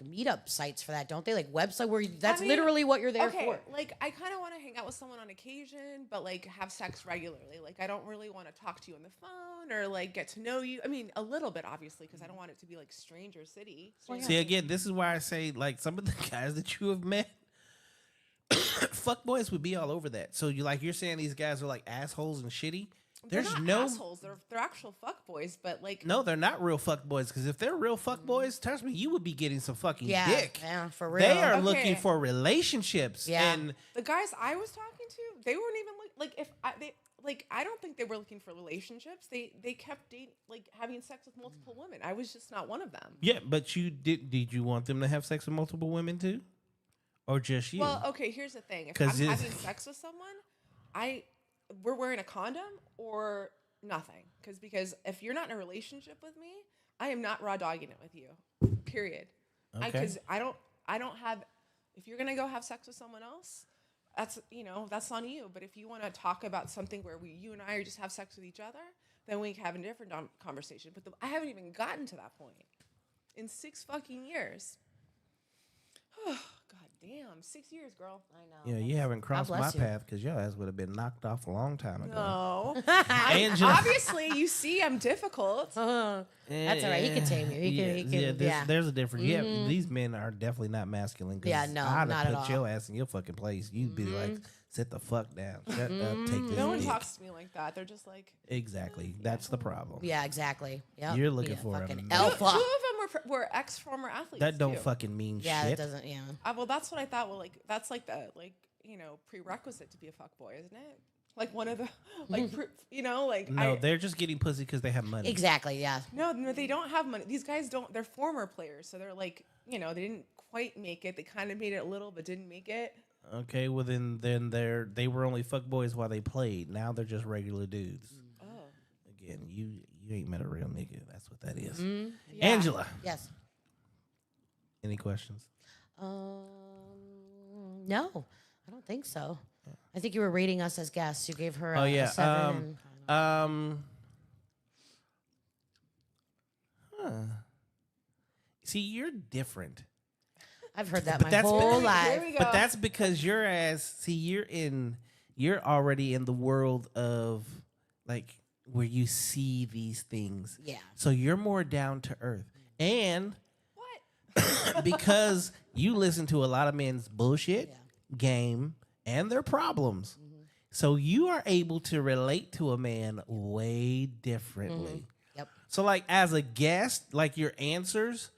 meetup sites for that, don't they? Like website where that's I mean, literally what you're there okay, for. like I kind of want to hang out with someone on occasion, but like have sex regularly. Like I don't really want to talk to you on the phone or like get to know you. I mean, a little bit obviously because I don't want it to be like stranger city. See, again, this is why I say like some of the guys that you have met, fuck boys would be all over that. So you're saying these guys are like assholes and shitty. They're There's not no assholes. They're actual fuck boys, but like No, they're not real fuck boys. Because if they're real fuck boys, trust me, you would be getting some fucking dick. Yeah, for real. They are Okay. looking for relationships. Yeah. And the guys I was talking to, they weren't even I don't think they were looking for relationships. They kept having sex with multiple women. I was just not one of them. yeah, but did you want them to have sex with multiple women too? Or just you? Well, okay, here's the thing. If 'Cause I'm it's- having sex with someone, we're wearing a condom or nothing. Because if you're not in a relationship with me, I am not raw dogging it with you. Period. Okay. Because I don't have. If you're gonna go have sex with someone else, that's on you. But if you want to talk about something where you and I just have sex with each other, then we can have a different conversation. But I haven't even gotten to that point in 6 fucking years. God damn, 6 years, girl. I know. Yeah, you haven't crossed my bless you. path because your ass would have been knocked off a long time ago. No. Angela. Obviously, you see I'm difficult. That's all right. He can tame you. He can. There's a difference. Yeah, these men are definitely not masculine. 'Cause Yeah, no, I'd not have at put all. your ass in your fucking place. You'd be like, sit the fuck down. Shut up. Take this No one dick. talks to me like that. They're just like... Exactly. That's the problem. Yeah, exactly. Yep. You're looking Yeah, for a fucking man. Two alpha. of them were ex-former athletes, That don't too. fucking mean Yeah, shit. it doesn't. Yeah. Well, that's what I thought. Well, like, that's like the, prerequisite to be a fuckboy, isn't it? Like one of the, No, they're just getting pussy because they have money. Exactly. Yeah. No, they don't have money. These guys don't. They're former players, so they're like, they didn't quite make it. They kind of made it a little, but didn't make it. Okay, well then they were only fuckboys while they played. Now they're just regular dudes. Oh. Again, you ain't met a real nigga. That's what that is. Yeah. Angela, Yes. any questions? No, I don't think so. I think you were rating us as guests. You gave her Oh, yeah, a 7. See, you're different. I've heard that But my that's whole Here life. we go. But that's because your ass, see, you're already in the world of like where you see these things. Yeah. So you're more down to earth. And What? because you listen to a lot of men's bullshit, Yeah. game, and their problems. So you are able to relate to a man way differently. Yep. So like as a guest, like your answers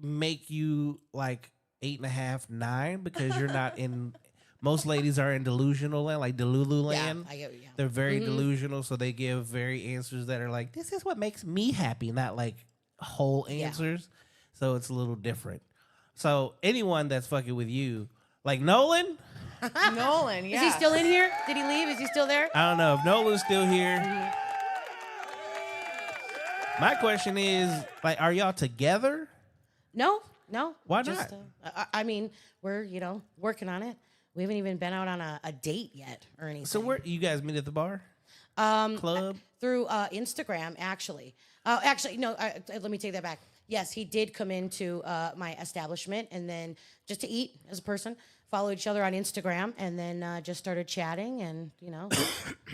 make you like 8.5, 9 because you're not in. Most ladies are in delusional land, like Delulu land. Yeah, I get. Yeah. They're very delusional, so they give very answers that are like, "This is what makes me happy," not like whole answers. So it's a little different. So anyone that's fucking with you, like Nolan, Nolan, yeah. Is he still in here? Did he leave? Is he still there? I don't know if Nolan's still here. My question is, like, are y'all together? No. Why Just, not? I mean, we're working on it. We haven't even been out on a date yet or anything. So where you guys meet at the bar? Club? Through Instagram, actually. No. Let me take that back. Yes, he did come into my establishment, and then just to eat as a person, followed each other on Instagram, and then just started chatting, and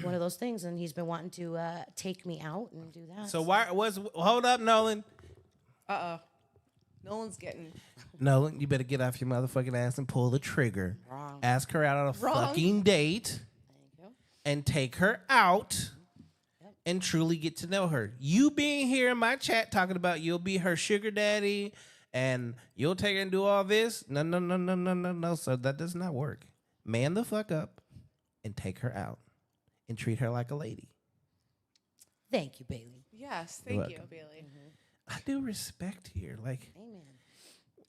one of those things. And he's been wanting to take me out and do that. So hold up, Nolan. Nolan's getting... Nolan, you better get off your motherfucking ass and pull the trigger. Wrong. Ask her out on a Wrong. fucking date Thank you. and take her out and truly get to know her. You being here in my chat talking about you'll be her sugar daddy and you'll take her and do all this. No. So that does not work. Man the fuck up and take her out and treat her like a lady. Thank you, Bailey. Yes, You're thank you, welcome. Bailey. I do respect here. Like, Amen.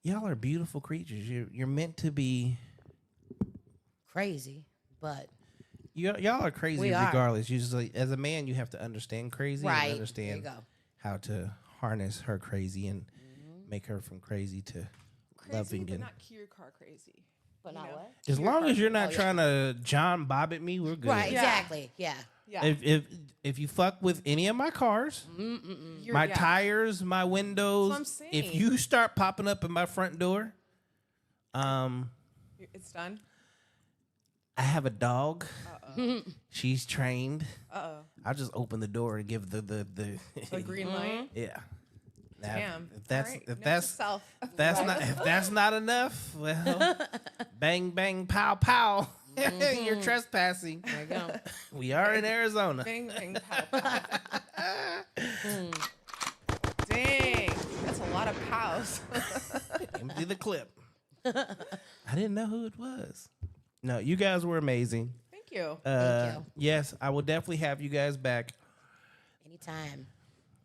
y'all are beautiful creatures. You're meant to be. Crazy, but Y'all are crazy We are. regardless. Usually, as a man, you have to understand crazy Right. and There understand you go. how to harness her crazy and make her from crazy to Crazy, loving. but And not cure car crazy. But You not know? what? as long as you're not Oh, yeah. trying to John Bob at me, we're good. Right. Yeah. Exactly. Yeah. Yeah. If you fuck with any of my cars, You're- my yeah. tires, my windows, That's what I'm if saying. you start popping up in my front door, It's done. I have a dog. She's trained. Uh-oh. I'll just open the door and give the The green light. yeah. Now, Damn. if that's All right, if note that's to self. if that's not enough, well, bang bang pow pow, you're trespassing. There you go. We are in Arizona. Bang, bang, pow, pow. Dang. That's a lot of pows. Empty the clip. I didn't know who it was. No, you guys were amazing. Thank you. Thank you. Yes, I will definitely have you guys back. Anytime.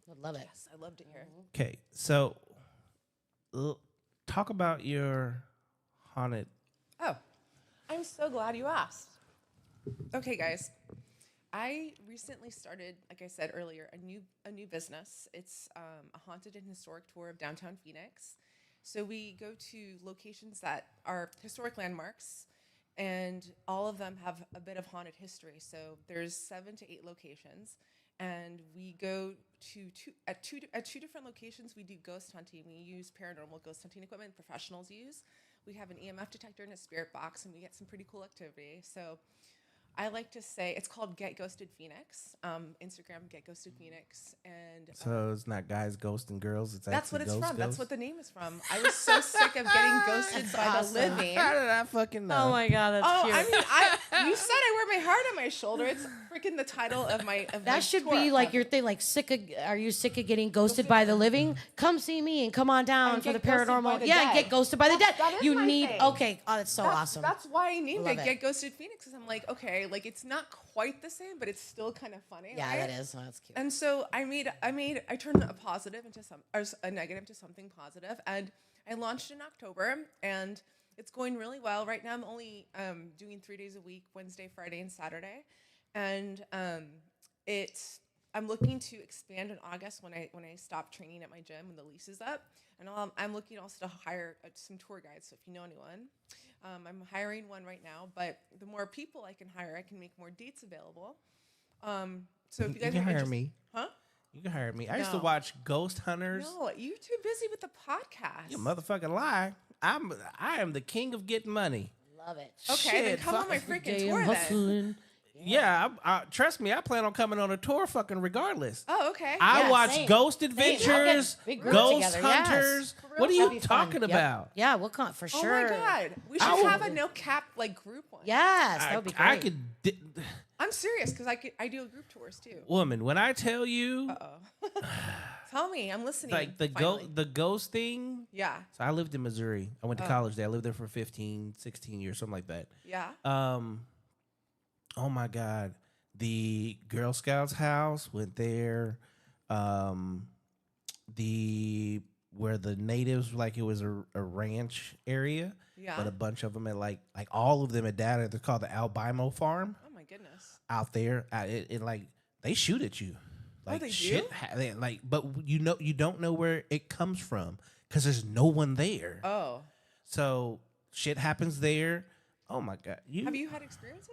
Would love it. Yes, I loved it here. Okay, so talk about your haunted. Oh, I'm so glad you asked. Okay, guys. I recently started, like I said earlier, a new business. It's a haunted and historic tour of downtown Phoenix. So we go to locations that are historic landmarks, and all of them have a bit of haunted history. So there's 7 to 8 locations, and we go to two different locations. We do ghost hunting. We use paranormal ghost hunting equipment professionals use. We have an EMF detector and a spirit box, and we get some pretty cool activity. So I like to say it's called Get Ghosted Phoenix. Instagram Get Ghosted Phoenix, and So it's not guys ghosting girls. It's that's what actually it's from. That's ghosts? what the name is from. I was so sick of getting ghosted by awesome. the living. How did I fucking know? Oh my god, that's Oh, cute. I mean, you said I wear my heart on my shoulder. It's freaking the title of my that my should tour. be like your thing. Like, are you sick of getting ghosted by the living? Come see me and come on down And for the get ghosted by paranormal. the Yeah, dead. get ghosted by the dead. That is You my need. thing. Okay, oh, that's so awesome. That's why I named Love it it. Get Ghosted Phoenix, because I'm like, okay, like it's not quite the same, but it's still kind of funny. Yeah, right? that is. Oh, that's cute. And so I turned a positive into a negative to something positive, and I launched in October, and it's going really well. Right now, I'm only doing 3 days a week: Wednesday, Friday, and Saturday, and I'm looking to expand in August when I stop training at my gym when the lease is up, and I'm looking also to hire some tour guides. So if you know anyone. I'm hiring one right now, but the more people I can hire, I can make more dates available. So if you guys can are hire interested- me. Huh? You can hire me. I used to No. watch Ghost Hunters. No, you're too busy with the podcast. You motherfucking lie. I am the king of getting money. Love it. Okay, then Shit, come on my fuck. freaking tour then. Yeah, trust me. I plan on coming on a tour, fucking regardless. Oh, okay. I Yeah, watch same. Ghost Same. Adventures, Big group Ghost together, yes. Hunters. For real? What are That'd you be fun. talking Yep. about? Yeah, we'll come for Oh sure. my God, we should I have would- a no cap like group one. Yes, that would be great. I could, I'm serious because I do group tours too. woman. When I tell you, Tell me, I'm listening. like the ghost thing. Yeah, So I lived in Missouri. I went to college there. I lived there for 15, 16 years, something like that. yeah. Oh my God. The Girl Scouts house went there. Where the natives, like it was a ranch area. Yeah. But a bunch of them had like all of them had died. They're called the albino farm Oh my goodness. out there. It like they shoot at you. Like they shit. do? But you don't know where it comes from because there's no one there. Oh, So shit happens there. Oh my God. have you had experiences?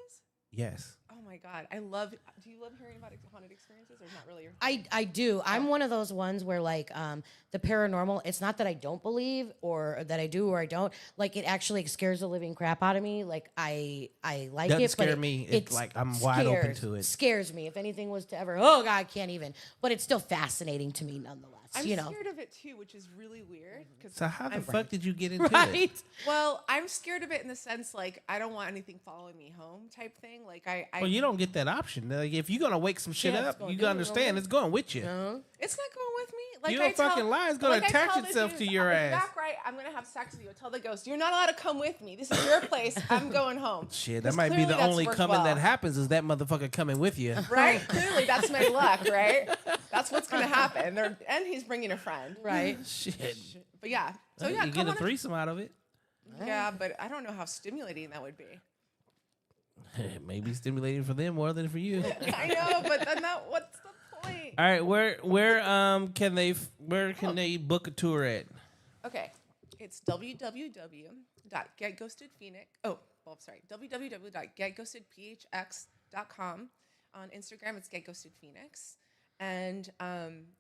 Yes. Oh my God, do you love hearing about haunted experiences, or not really? Your I do. I'm one of those ones where like the paranormal, it's not that I don't believe or that I do or I don't. Like it actually scares the living crap out of me. Like I like Doesn't it. scare but me. It's like I'm wide open to it. Scares me. If anything was to ever, oh God, I can't even. But it's still fascinating to me nonetheless. I'm you know. scared of it too, which is really weird. So how the I'm fuck did you get into Right? it? Well, I'm scared of it in the sense like I don't want anything following me home type thing. Like I Well, you don't get that option. Like, if you're gonna wake some shit Yeah, it's up, gonna you do gotta it. understand it's going with you. it's not going with me. Like You I don't fucking lie, it's gonna like I attach tell the itself dude, to your I'll be ass. Back right, I'm gonna have sex with you. Tell the ghost you're not allowed to come with me. This is your place. I'm going home. Shit, that 'Cause might be clearly the that's only worked coming well. that happens is that motherfucker coming with you. Right? Clearly, that's my luck. Right? That's what's gonna happen. And he's bringing a friend. Right. Shit. But yeah. So yeah, you come get a on threesome out of it. Yeah, but I don't know how stimulating that would be. Maybe stimulating for them more than for you. I know, but then what's the point? All right, where can they book a tour at? Okay, it's www.getghostedphoenix. Oh, well, sorry, www.getghostedphx.com. On Instagram, it's getghostedphoenix. And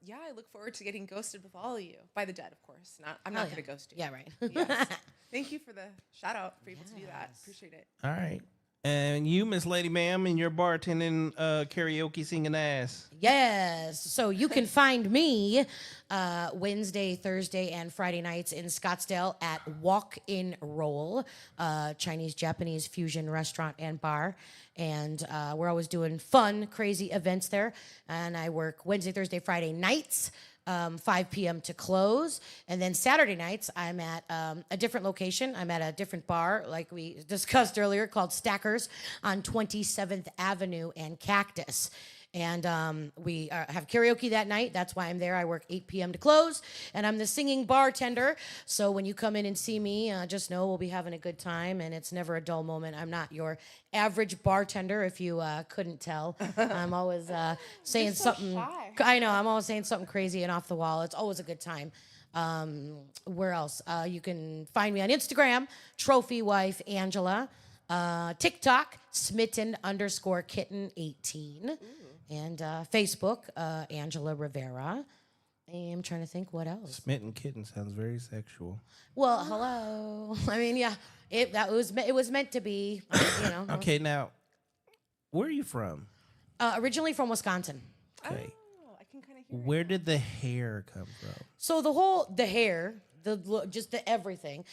yeah, I look forward to getting ghosted with all of you by the dead, of course. I'm not going to ghost you. Yeah, right. Yes. Thank you for the shout out for able to do that. Appreciate it. All right. And you, Miss Lady Ma'am, and your bartending, karaoke singing ass. Yes. So you can find me Wednesday, Thursday, and Friday nights in Scottsdale at Walk in Roll, Chinese Japanese fusion restaurant and bar. And we're always doing fun, crazy events there. And I work Wednesday, Thursday, Friday nights. 5 p.m. to close. And then Saturday nights, I'm at a different location. I'm at a different bar, like we discussed earlier, called Stackers on 27th Avenue and Cactus. And we have karaoke that night. That's why I'm there. I work 8 p.m. to close, and I'm the singing bartender. So when you come in and see me, just know we'll be having a good time, and it's never a dull moment. I'm not your average bartender, if you couldn't tell. I'm always saying something. Shy. I know. I'm always saying something crazy and off the wall. It's always a good time. Where else? You can find me on Instagram, Trophy Wife Angela. TikTok, smitten_kitten18. And Facebook, Angela Rivera. I'm trying to think what else. Smitten kitten sounds very sexual. Well, hello. I mean, yeah, it was meant to be. Okay, now, where are you from? Originally from Wisconsin. Okay. Oh, I can kind of hear Where did the hair come from? So the hair, just the everything.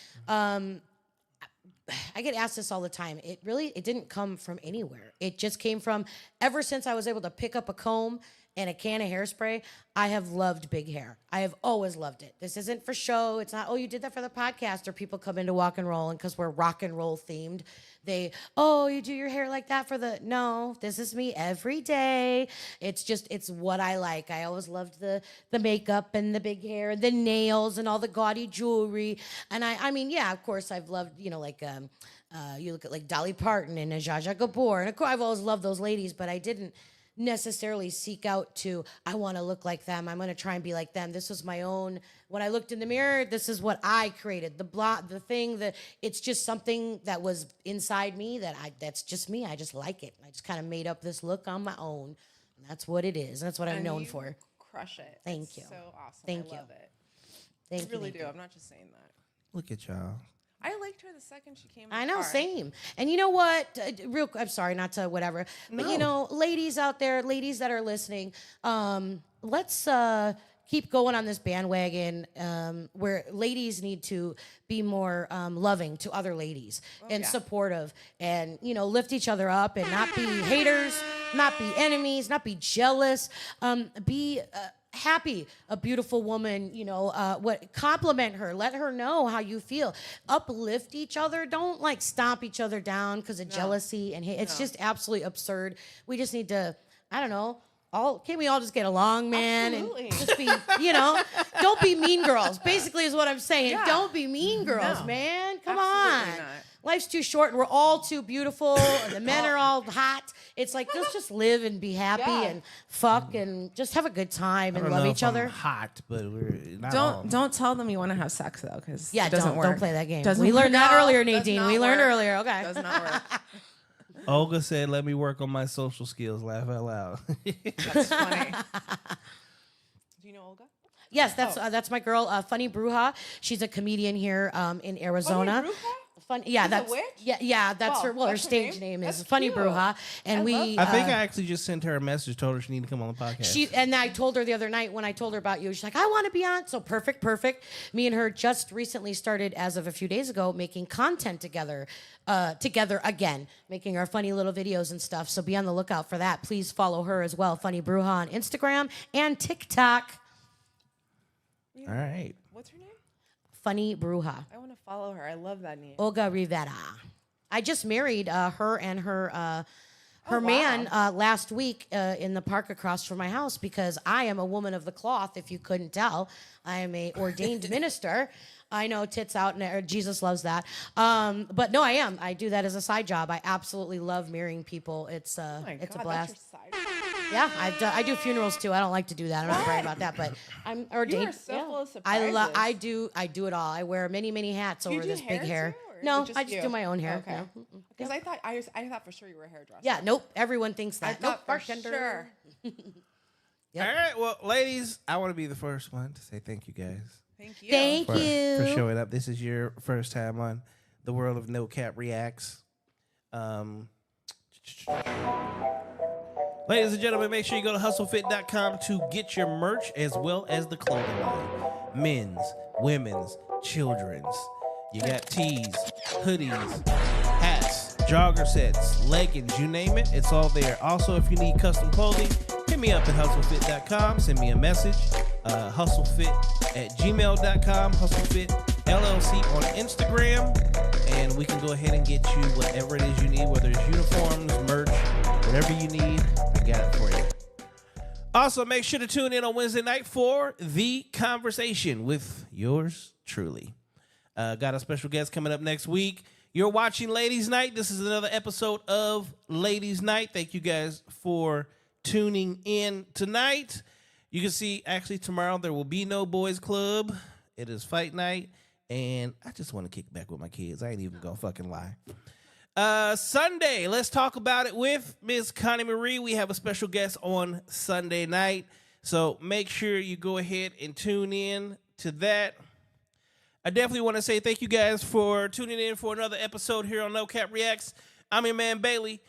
I get asked this all the time. It didn't come from anywhere. It just came from, ever since I was able to pick up a comb and a can of hairspray, I have loved big hair. I have always loved it. This isn't for show. It's not, oh, you did that for the podcast, or people come into Walk and Roll, and because we're rock and roll themed, you do your hair like that no, this is me every day. It's what I like. I always loved the makeup and the big hair and the nails and all the gaudy jewelry. And I mean, yeah, of course I've loved, you look at like Dolly Parton and Zsa Zsa Gabor. And of course I've always loved those ladies, but I didn't necessarily seek out to, I want to look like them. I'm going to try and be like them. This was my own, when I looked in the mirror, this is what I created. It's just something that was inside me that's just me. I just like it. I just kind of made up this look on my own. And that's what it is. That's what I'm known for. Crush it. Thank you. So awesome. Thank I you. love it. Thank I you. really Thank do. you. I'm not just saying that. Look at y'all. I liked her the second she came in. I the know, car. same. And you know what? I'm sorry, not to whatever. But ladies out there, ladies that are listening, let's keep going on this bandwagon where ladies need to be more loving to other ladies and supportive, and lift each other up and not be haters, not be enemies, not be jealous, be happy. A beautiful woman, compliment her, let her know how you feel, uplift each other. Don't like stomp each other down because of jealousy and hate. It's just absolutely absurd. We just need to, I don't know, can we all just get along, man? Absolutely. And just be, don't be mean girls. Basically is what I'm saying. Yeah. Don't be mean girls, man. Come Absolutely on. not. Life's too short and we're all too beautiful and the men are all hot. It's like, let's just live and be happy and fuck and just have a good time and love each other. Hot, but we're not. Don't tell them you want to have sex though, because Yeah, it doesn't work. don't play that game. Doesn't We learned that work. earlier, Does Nadine. not We learned work. earlier. Okay. Does not work. Olga said, "Let me work on my social skills." Laugh out loud. That's funny. Do you know Olga? Yes, that's my girl, Funny Bruja. She's a comedian here in Arizona. She's That's a witch? Yeah, that's her. Well, her What's her stage name? name is That's Funny cute. Bruja, and I we. love I think I actually just sent her a message, told her she needed to come on the podcast. And I told her the other night when I told her about you, she's like, I want to be on. So perfect. Me and her just recently started, as of a few days ago, making content together again, making our funny little videos and stuff. So be on the lookout for that. Please follow her as well, Funny Bruja on Instagram and TikTok. All right. What's her name? Funny Bruja. I want to follow her. I love that name. Olga Rivera. I just married her and her wow. man last week in the park across from my house, because I am a woman of the cloth, if you couldn't tell. I am a ordained minister. I know, tits out, and Jesus loves that. But no, I am. I do that as a side job. I absolutely love marrying people. It's Oh my it's God, a blast. That's your side. Yeah, I do funerals too. I don't like to do that. I'm not bragging about that, but I'm ordained. You are so full of I surprises. I do it all. I wear many hats Do you over do this big hair. too, or is No, it just I just you? do my own hair. Okay. No. Because I thought for sure you were a hairdresser. Yeah, nope. Everyone thinks that. I thought nope, for bartender. sure. Yep. All right. Well, ladies, I want to be the first one to say thank you guys Thank you. Thank you for showing up. This is your first time on the world of No Cap Reacts. Ladies and gentlemen, make sure you go to hustlefit.com to get your merch as well as the clothing line. Men's, women's, children's. You got tees, hoodies, hats, jogger sets, leggings, you name it, it's all there. Also, if you need custom clothing, hit me up at hustlefit.com. Send me a message, hustlefit@gmail.com, hustlefit LLC on Instagram, and we can go ahead and get you whatever it is you need, whether it's uniforms, merch, whatever you need, I got it for you. Also, make sure to tune in on Wednesday night for The Conversation with yours truly. Got a special guest coming up next week. You're watching Ladies Night. This is another episode of Ladies Night. Thank you guys for tuning in tonight. You can see, actually, tomorrow there will be no boys club. It is fight night, and I just want to kick back with my kids. I ain't even gonna fucking lie. Sunday, let's talk about it with Miss Connie Marie. We have a special guest on Sunday night, so make sure you go ahead and tune in to that. I definitely want to say thank you guys for tuning in for another episode here on No Cap Reacts. I'm your man Bailey.